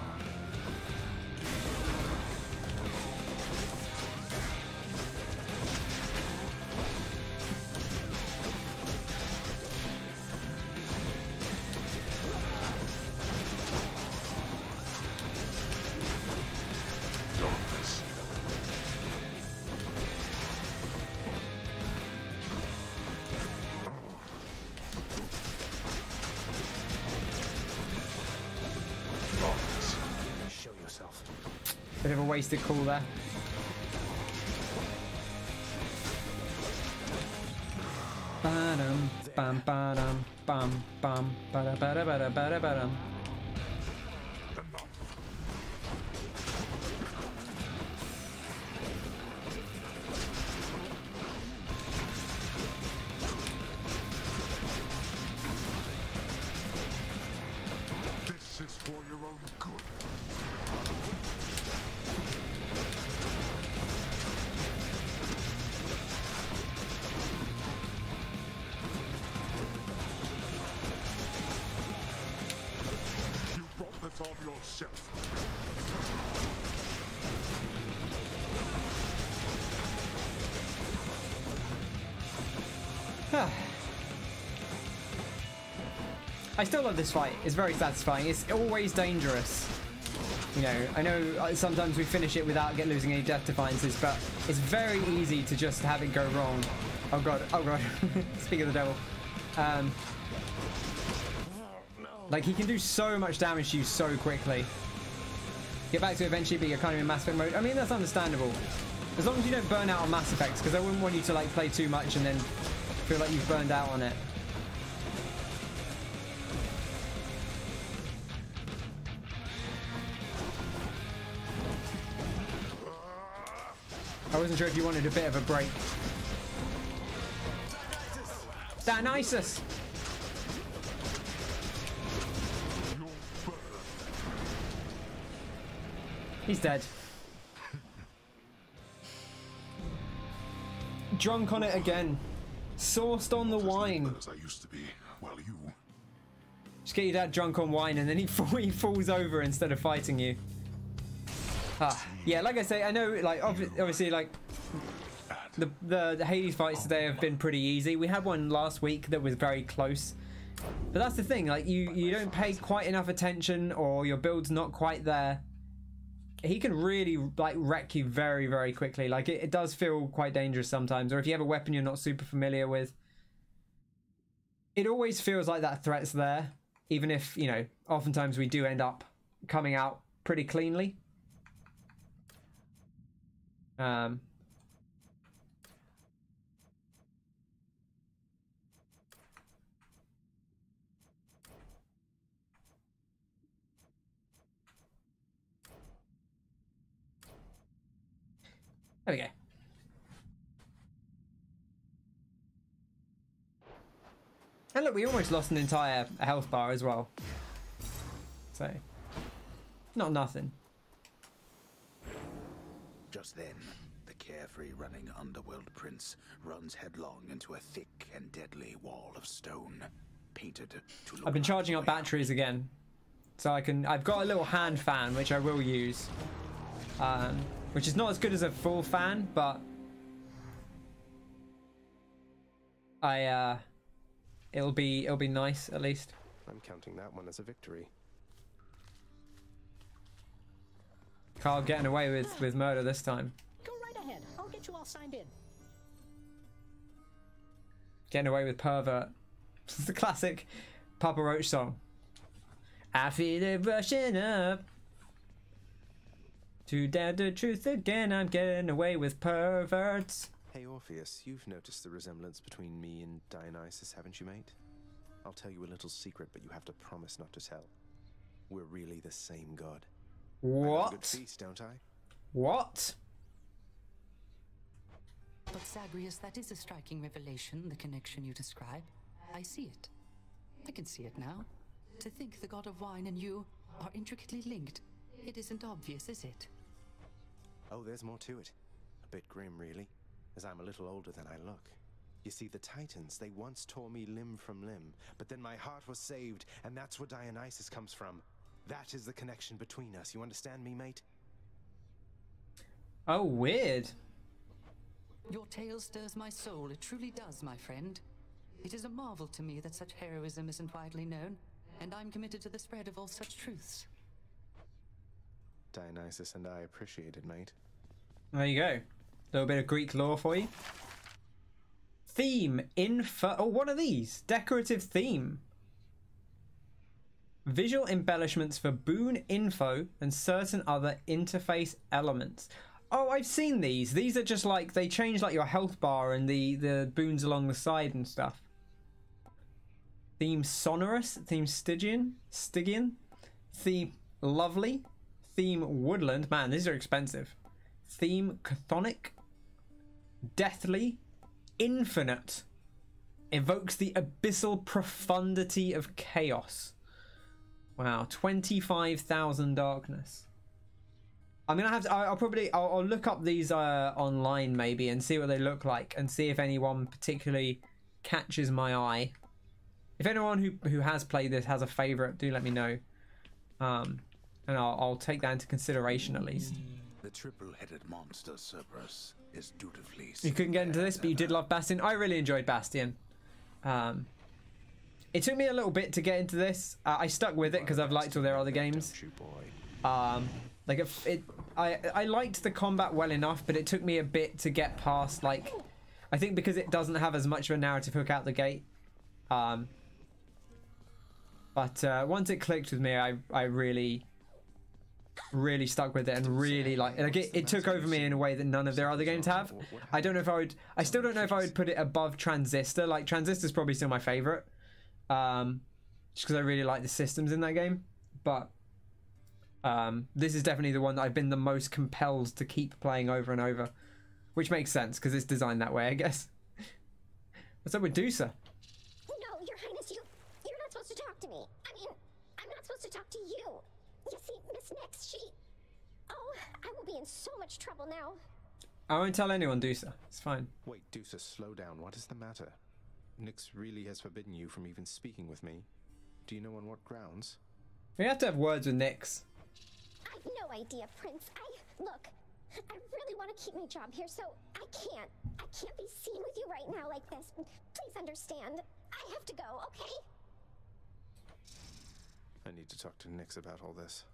[SPEAKER 1] Bit of a wasted call there. Ba-dum, bam, ba-dum, bam, bam, ba-da, ba-da, ba-da, ba-da, ba-dum.
[SPEAKER 3] This is for your own good. On yourself.
[SPEAKER 1] I still love this fight. It's very satisfying. It's always dangerous. You know, I know sometimes we finish it without losing any death defiances, but it's very easy to just have it go wrong. Oh god, oh god. Speak of the devil. Like, he can do so much damage to you so quickly. Get back to it eventually, but you're kind of in Mass Effect mode. I mean, that's understandable. As long as you don't burn out on Mass Effects, because I wouldn't want you to, like, play too much and then feel like you've burned out on it. I wasn't sure if you wanted a bit of a break. Dionysus! He's dead. Drunk on it again. Sauced on the wine.
[SPEAKER 3] As I used to be. Well, you.
[SPEAKER 1] Just get your dad drunk on wine and then he falls over instead of fighting you. Yeah, like I say, I know, like, obviously, like, the Hades fights today have been pretty easy. We had one last week that was very close. But that's the thing, like, you don't pay quite enough attention, or your build's not quite there. he can really like wreck you very, very quickly. Like it does feel quite dangerous sometimes, or if you have a weapon you're not super familiar with, it always feels like that threat's there, even if, you know, oftentimes we do end up coming out pretty cleanly. There we go. And look, we almost lost an entire health bar as well. So, not nothing.
[SPEAKER 11] Just then, the carefree running underworld prince runs headlong into a thick and deadly wall of stone, painted to look
[SPEAKER 1] I've been charging up batteries again, so I've got a little hand fan which I will use, which is not as good as a full fan, but it'll be nice at least.
[SPEAKER 2] I'm counting that one as a victory.
[SPEAKER 1] Carl getting away with murder this time.
[SPEAKER 10] Go right ahead. I'll get you all signed in.
[SPEAKER 1] Getting away with pervert. It's the classic Papa Roach song. I feel it rushing up. To dare the truth again, I'm getting away with perverts.
[SPEAKER 2] Hey Orpheus, you've noticed the resemblance between me and Dionysus, haven't you, mate? I'll tell you a little secret, but you have to promise not to tell. We're really the same god.
[SPEAKER 1] What?
[SPEAKER 2] I have a good feast, don't I?
[SPEAKER 1] What?
[SPEAKER 17] But Zagreus, that is a striking revelation, the connection you describe. I see it. I can see it now. To think the god of wine and you are intricately linked. It isn't obvious, is it?
[SPEAKER 2] Oh, there's more to it. A bit grim, really, as I'm a little older than I look. You see, the Titans, they once tore me limb from limb, but then my heart was saved, and that's where Dionysus comes from. That is the connection between us. You understand me, mate?
[SPEAKER 1] Oh, weird.
[SPEAKER 17] Your tale stirs my soul. It truly does, my friend. It is a marvel to me that such heroism isn't widely known, and I'm committed to the spread of all such truths.
[SPEAKER 2] Dionysus and I appreciate it, mate.
[SPEAKER 1] There you go. A little bit of Greek lore for you. Theme info. Oh, what are these? Decorative theme. Visual embellishments for boon info and certain other interface elements. Oh, I've seen these. These are just like, they change like your health bar and the boons along the side and stuff. Theme sonorous, theme Stygian, theme lovely, theme woodland. Man, these are expensive. Theme chthonic, deathly, infinite. Evokes the abyssal profundity of chaos. Wow, 25,000 darkness. I'm gonna have to. I'll look up these online maybe and see what they look like and see if anyone particularly catches my eye. If anyone who has played this has a favorite, do let me know. And I'll take that into consideration at least.
[SPEAKER 11] The triple-headed monster Cerberus is dutifully.
[SPEAKER 1] You couldn't get into this, but you did love Bastion. I really enjoyed Bastion. It took me a little bit to get into this. I stuck with it because I've liked all their other games. Like I liked the combat well enough, but it took me a bit to get past, like, I think because it doesn't have as much of a narrative hook out the gate. But once it clicked with me, I really stuck with it and really like it took over me in a way that none of their other games have. I don't know if I still don't know if I would put it above Transistor. Like, Transistor's probably still my favorite. Just because I really like the systems in that game. But this is definitely the one that I've been the most compelled to keep playing over and over, which makes sense because it's designed that way, I guess. What's up with Dusa?
[SPEAKER 14] No, Your Highness, you're not supposed to talk to me. I mean, I'm not supposed to talk to you. You see, Miss Nyx, oh, I will be in so much trouble now.
[SPEAKER 1] I won't tell anyone, Dusa. It's fine.
[SPEAKER 2] Wait, Dusa, slow down. What is the matter? Nyx really has forbidden you from even speaking with me. Do you know on what grounds?
[SPEAKER 1] We have to have words with Nyx.
[SPEAKER 14] I've no idea, Prince. Look, I really want to keep my job here, so I can't be seen with you right now like this. Please understand. I have to go, okay?
[SPEAKER 2] I need to talk to Nyx about all this.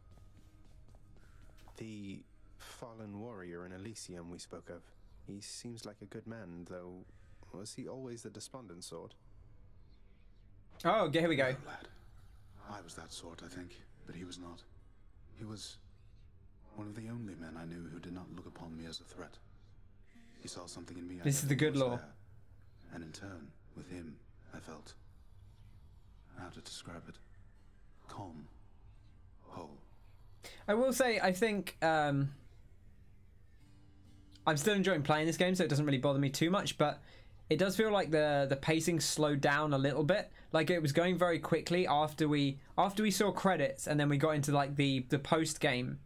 [SPEAKER 2] The fallen warrior in Elysium we spoke of. He seems like a good man, though. Was he always the despondent sort?
[SPEAKER 1] Oh, okay, here we go.
[SPEAKER 12] No, lad. I was that sort, I think, but he was not. He was one of the only men I knew who did not look upon me as a threat. He saw something in me.
[SPEAKER 1] This is the good law.
[SPEAKER 12] And in turn, with him, I felt, how to describe it, calm, whole.
[SPEAKER 1] I will say, I think I'm still enjoying playing this game, so it doesn't really bother me too much, but it does feel like the pacing slowed down a little bit. Like it was going very quickly after we saw credits, and then we got into like the post game.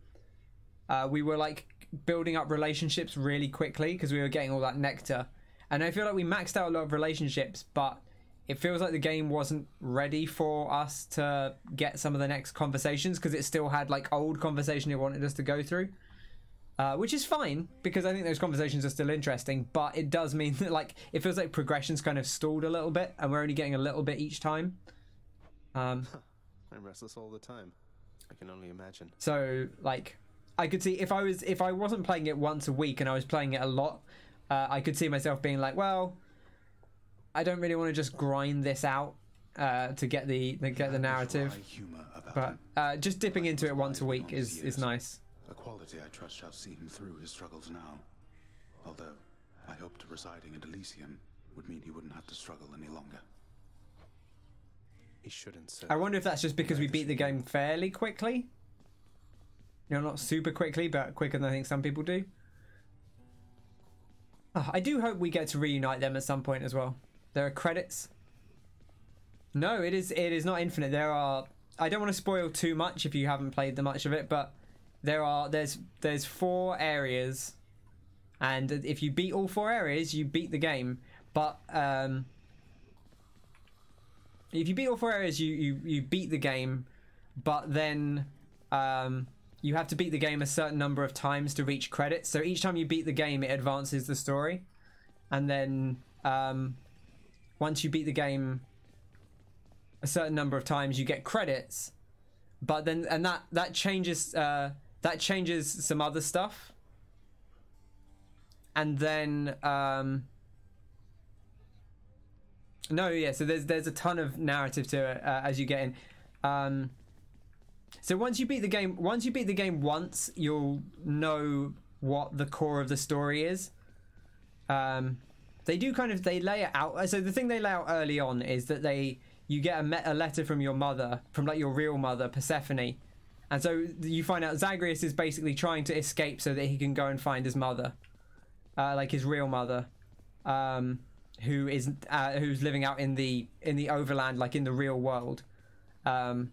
[SPEAKER 1] We were like building up relationships really quickly because we were getting all that nectar, and I feel like we maxed out a lot of relationships, but it feels like the game wasn't ready for us to get some of the next conversations because it still had like old conversation it wanted us to go through. Which is fine, because I think those conversations are still interesting, but it does mean that like it feels like progression's kind of stalled a little bit, and we're only getting a little bit each time.
[SPEAKER 2] I'm restless all the time. I can only imagine.
[SPEAKER 1] So like, I could see if I wasn't playing it once a week and I was playing it a lot, I could see myself being like, well, I don't really want to just grind this out to get the narrative, but just dipping into it once a week is nice.
[SPEAKER 12] A quality I trust shall see him through his struggles now. Although, I hoped residing at Elysium would mean he wouldn't have to struggle any longer.
[SPEAKER 2] He shouldn't, sir.
[SPEAKER 1] I wonder if that's just because we beat the game fairly quickly. You know, not super quickly, but quicker than I think some people do. Oh, I do hope we get to reunite them at some point as well. There are credits. No, it is not infinite. There are... I don't want to spoil too much if you haven't played much of it, but... There's 4 areas, and if you beat all 4 areas, you beat the game. But if you beat all 4 areas, you beat the game. But then you have to beat the game a certain number of times to reach credits. So each time you beat the game, it advances the story. And then once you beat the game a certain number of times, you get credits. But then that changes. That changes some other stuff, and then so there's a ton of narrative to it as you get in. So once you beat the game once, you'll know what the core of the story is. They lay it out. So the thing they lay out early on is that you get a letter from your mother, from like your real mother, Persephone. And so you find out Zagreus is basically trying to escape so that he can go and find his mother, like his real mother, who's living out in the overland, like in the real world, and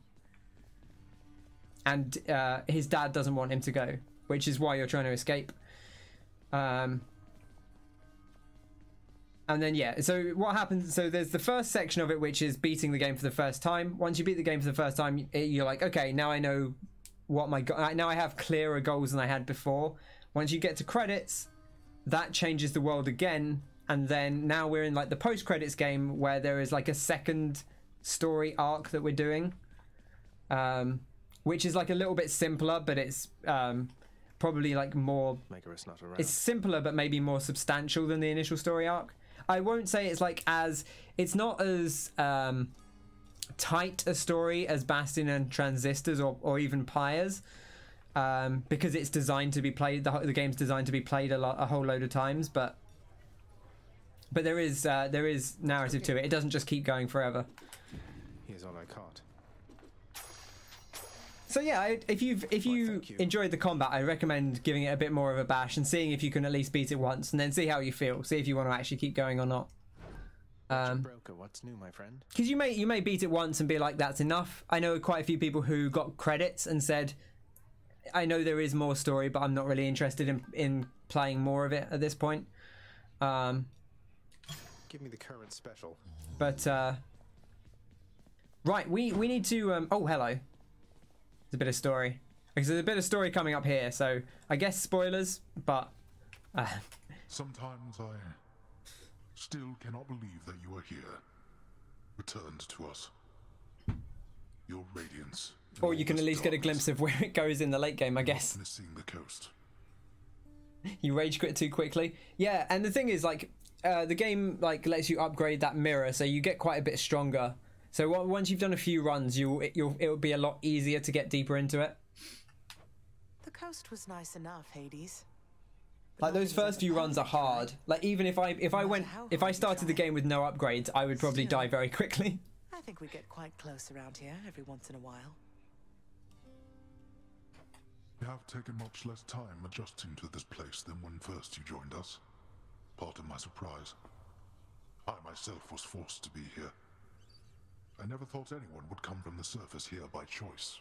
[SPEAKER 1] his dad doesn't want him to go, which is why you're trying to escape. And then so what happens? So there's the first section of it, which is beating the game for the first time. Once you beat the game for the first time, you're like, okay, now I know what now I have clearer goals than I had before. Once you get to credits, that changes the world again, and then now we're in like the post-credits game where there is like a second story arc that we're doing, which is like a little bit simpler, but it's probably like more.
[SPEAKER 2] Megaris not around.
[SPEAKER 1] It's simpler, but maybe more substantial than the initial story arc. I won't say it's like it's not as tight a story as Bastion and Transistors or even Pyres, because it's designed to be played. The game's designed to be played a whole load of times, but there is narrative to it. It doesn't just keep going forever.
[SPEAKER 2] Here's all I caught.
[SPEAKER 1] So yeah, if you enjoyed the combat, I recommend giving it a bit more of a bash and seeing if you can at least beat it once, and then see how you feel. See if you want to actually keep going or not.
[SPEAKER 2] Broker, what's new, my friend?
[SPEAKER 1] Because you may beat it once and be like, that's enough. I know quite a few people who got credits and said, I know there is more story, but I'm not really interested in playing more of it at this point.
[SPEAKER 2] Give me the current special.
[SPEAKER 1] But right, we need to oh, hello. There's a bit of story. Because there's a bit of story coming up here, so I guess spoilers, but
[SPEAKER 3] sometimes I still cannot believe that you are here, returned to us. Your radiance
[SPEAKER 1] Or you can at least get a glimpse of where it goes in the late game, I guess.
[SPEAKER 3] Missing the coast.
[SPEAKER 1] You rage quit too quickly. Yeah, and the thing is, like, the game like lets you upgrade that mirror, so you get quite a bit stronger. So once you've done a few runs, it'll be a lot easier to get deeper into it.
[SPEAKER 21] The coast was nice enough, Hades.
[SPEAKER 1] Like those first few runs are hard. Like even if I started the game with no upgrades, I would probably die very quickly.
[SPEAKER 21] I think we get quite close around here every once in a while.
[SPEAKER 3] You have taken much less time adjusting to this place than when first you joined us. Part of my surprise. I myself was forced to be here. I never thought anyone would come from the surface here by choice.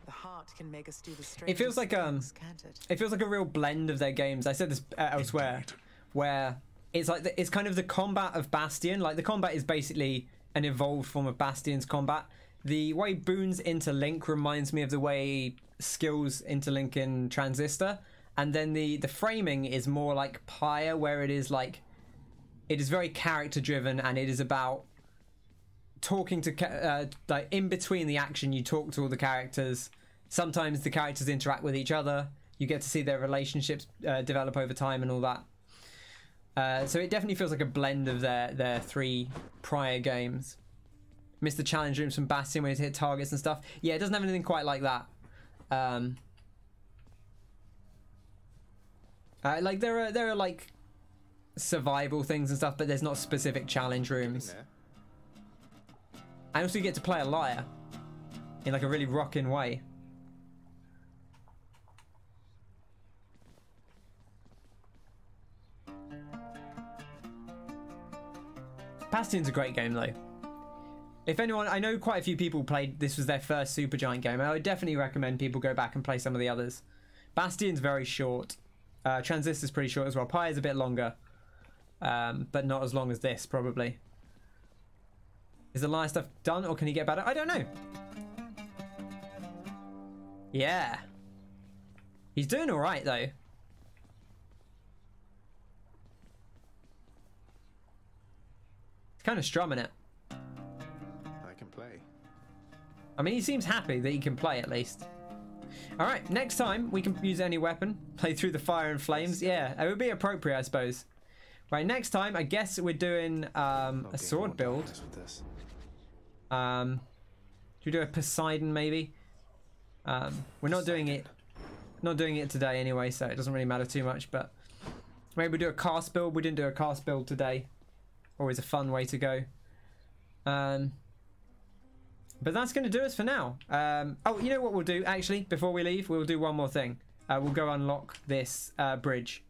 [SPEAKER 21] The heart can make us do the strangest
[SPEAKER 1] It feels like
[SPEAKER 21] things, can't it?
[SPEAKER 1] It feels like a real blend of their games. I said this elsewhere, where it's like it's kind of the combat of Bastion. Like the combat is basically an evolved form of Bastion's combat. The way boons interlink reminds me of the way skills interlink in Transistor, and then the framing is more like Pyre, where it is very character driven, and it is about talking to like in between the action. You talk to all the characters. Sometimes the characters interact with each other. You get to see their relationships develop over time and all that. So it definitely feels like a blend of their three prior games. Missed the challenge rooms from Bastion when you hit targets and stuff. Yeah, it doesn't have anything quite like that. Like there are like survival things and stuff, but there's not specific challenge rooms. And also you get to play a liar in like a really rocking way. Bastion's a great game though. If anyone, I know quite a few people played, this was their first Supergiant game, and I would definitely recommend people go back and play some of the others. Bastion's very short. Transistor's pretty short as well. Pyre's a bit longer, but not as long as this, probably. Is the liar stuff done, or can he get better? I don't know. Yeah. He's doing alright, though. He's kind of strumming it.
[SPEAKER 2] I can play.
[SPEAKER 1] I mean, he seems happy that he can play, at least. Alright, next time we can use any weapon. Play through the fire and flames. Yeah, it would be appropriate, I suppose. Right, next time, I guess we're doing a sword build. Should we do a Poseidon, maybe? We're not doing it today anyway, so it doesn't really matter too much, but maybe we'll do a cast build. We didn't do a cast build today. Always a fun way to go. But that's going to do us for now. Oh, you know what we'll do, actually, before we leave? We'll do one more thing. We'll go unlock this bridge.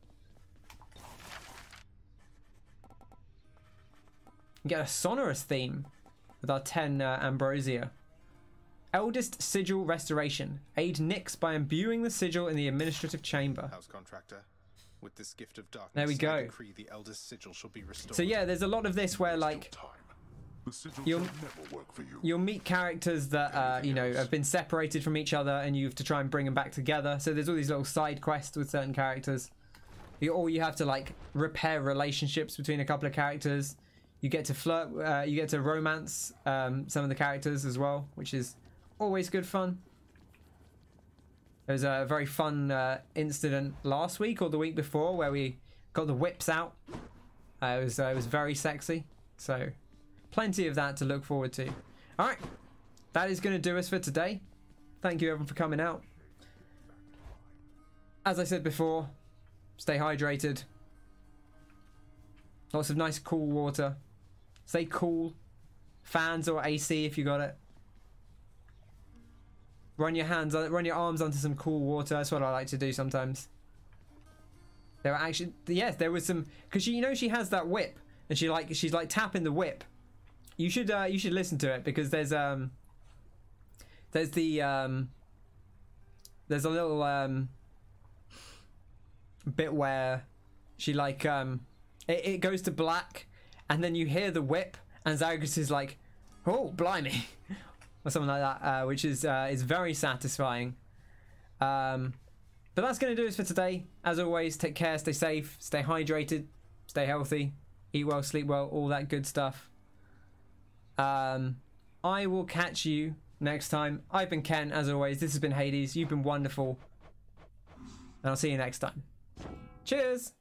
[SPEAKER 1] Get a sonorous theme with our 10 Ambrosia. Eldest Sigil Restoration. Aid Nyx by imbuing the sigil in the administrative chamber.
[SPEAKER 2] House contractor. With this gift of darkness,
[SPEAKER 1] there we go.
[SPEAKER 2] I decree the eldest sigil shall be restored.
[SPEAKER 1] So yeah, there's a lot of this where like you'll meet characters that you know have been separated from each other, and you have to try and bring them back together. So there's all these little side quests with certain characters. Or you have to like repair relationships between a couple of characters. You get to flirt, you get to romance some of the characters as well, which is always good fun. There was a very fun incident last week or the week before where we got the whips out. It was very sexy, so plenty of that to look forward to. All right, that is going to do us for today. Thank you everyone for coming out. As I said before, stay hydrated. Lots of nice cool water. Stay cool. Fans or AC if you got it. Run your arms onto some cool water. That's what I like to do sometimes. There were actually, yes, there was some, because you know she has that whip, and she's like tapping the whip. You should listen to it, because there's a little bit where she like it goes to black, and then you hear the whip, and Zagreus is like, oh blimey. Or something like that, which is very satisfying. But that's going to do us for today. As always, take care, stay safe, stay hydrated, stay healthy, eat well, sleep well, all that good stuff. I will catch you next time. I've been Ken, as always. This has been Hades. You've been wonderful. And I'll see you next time. Cheers!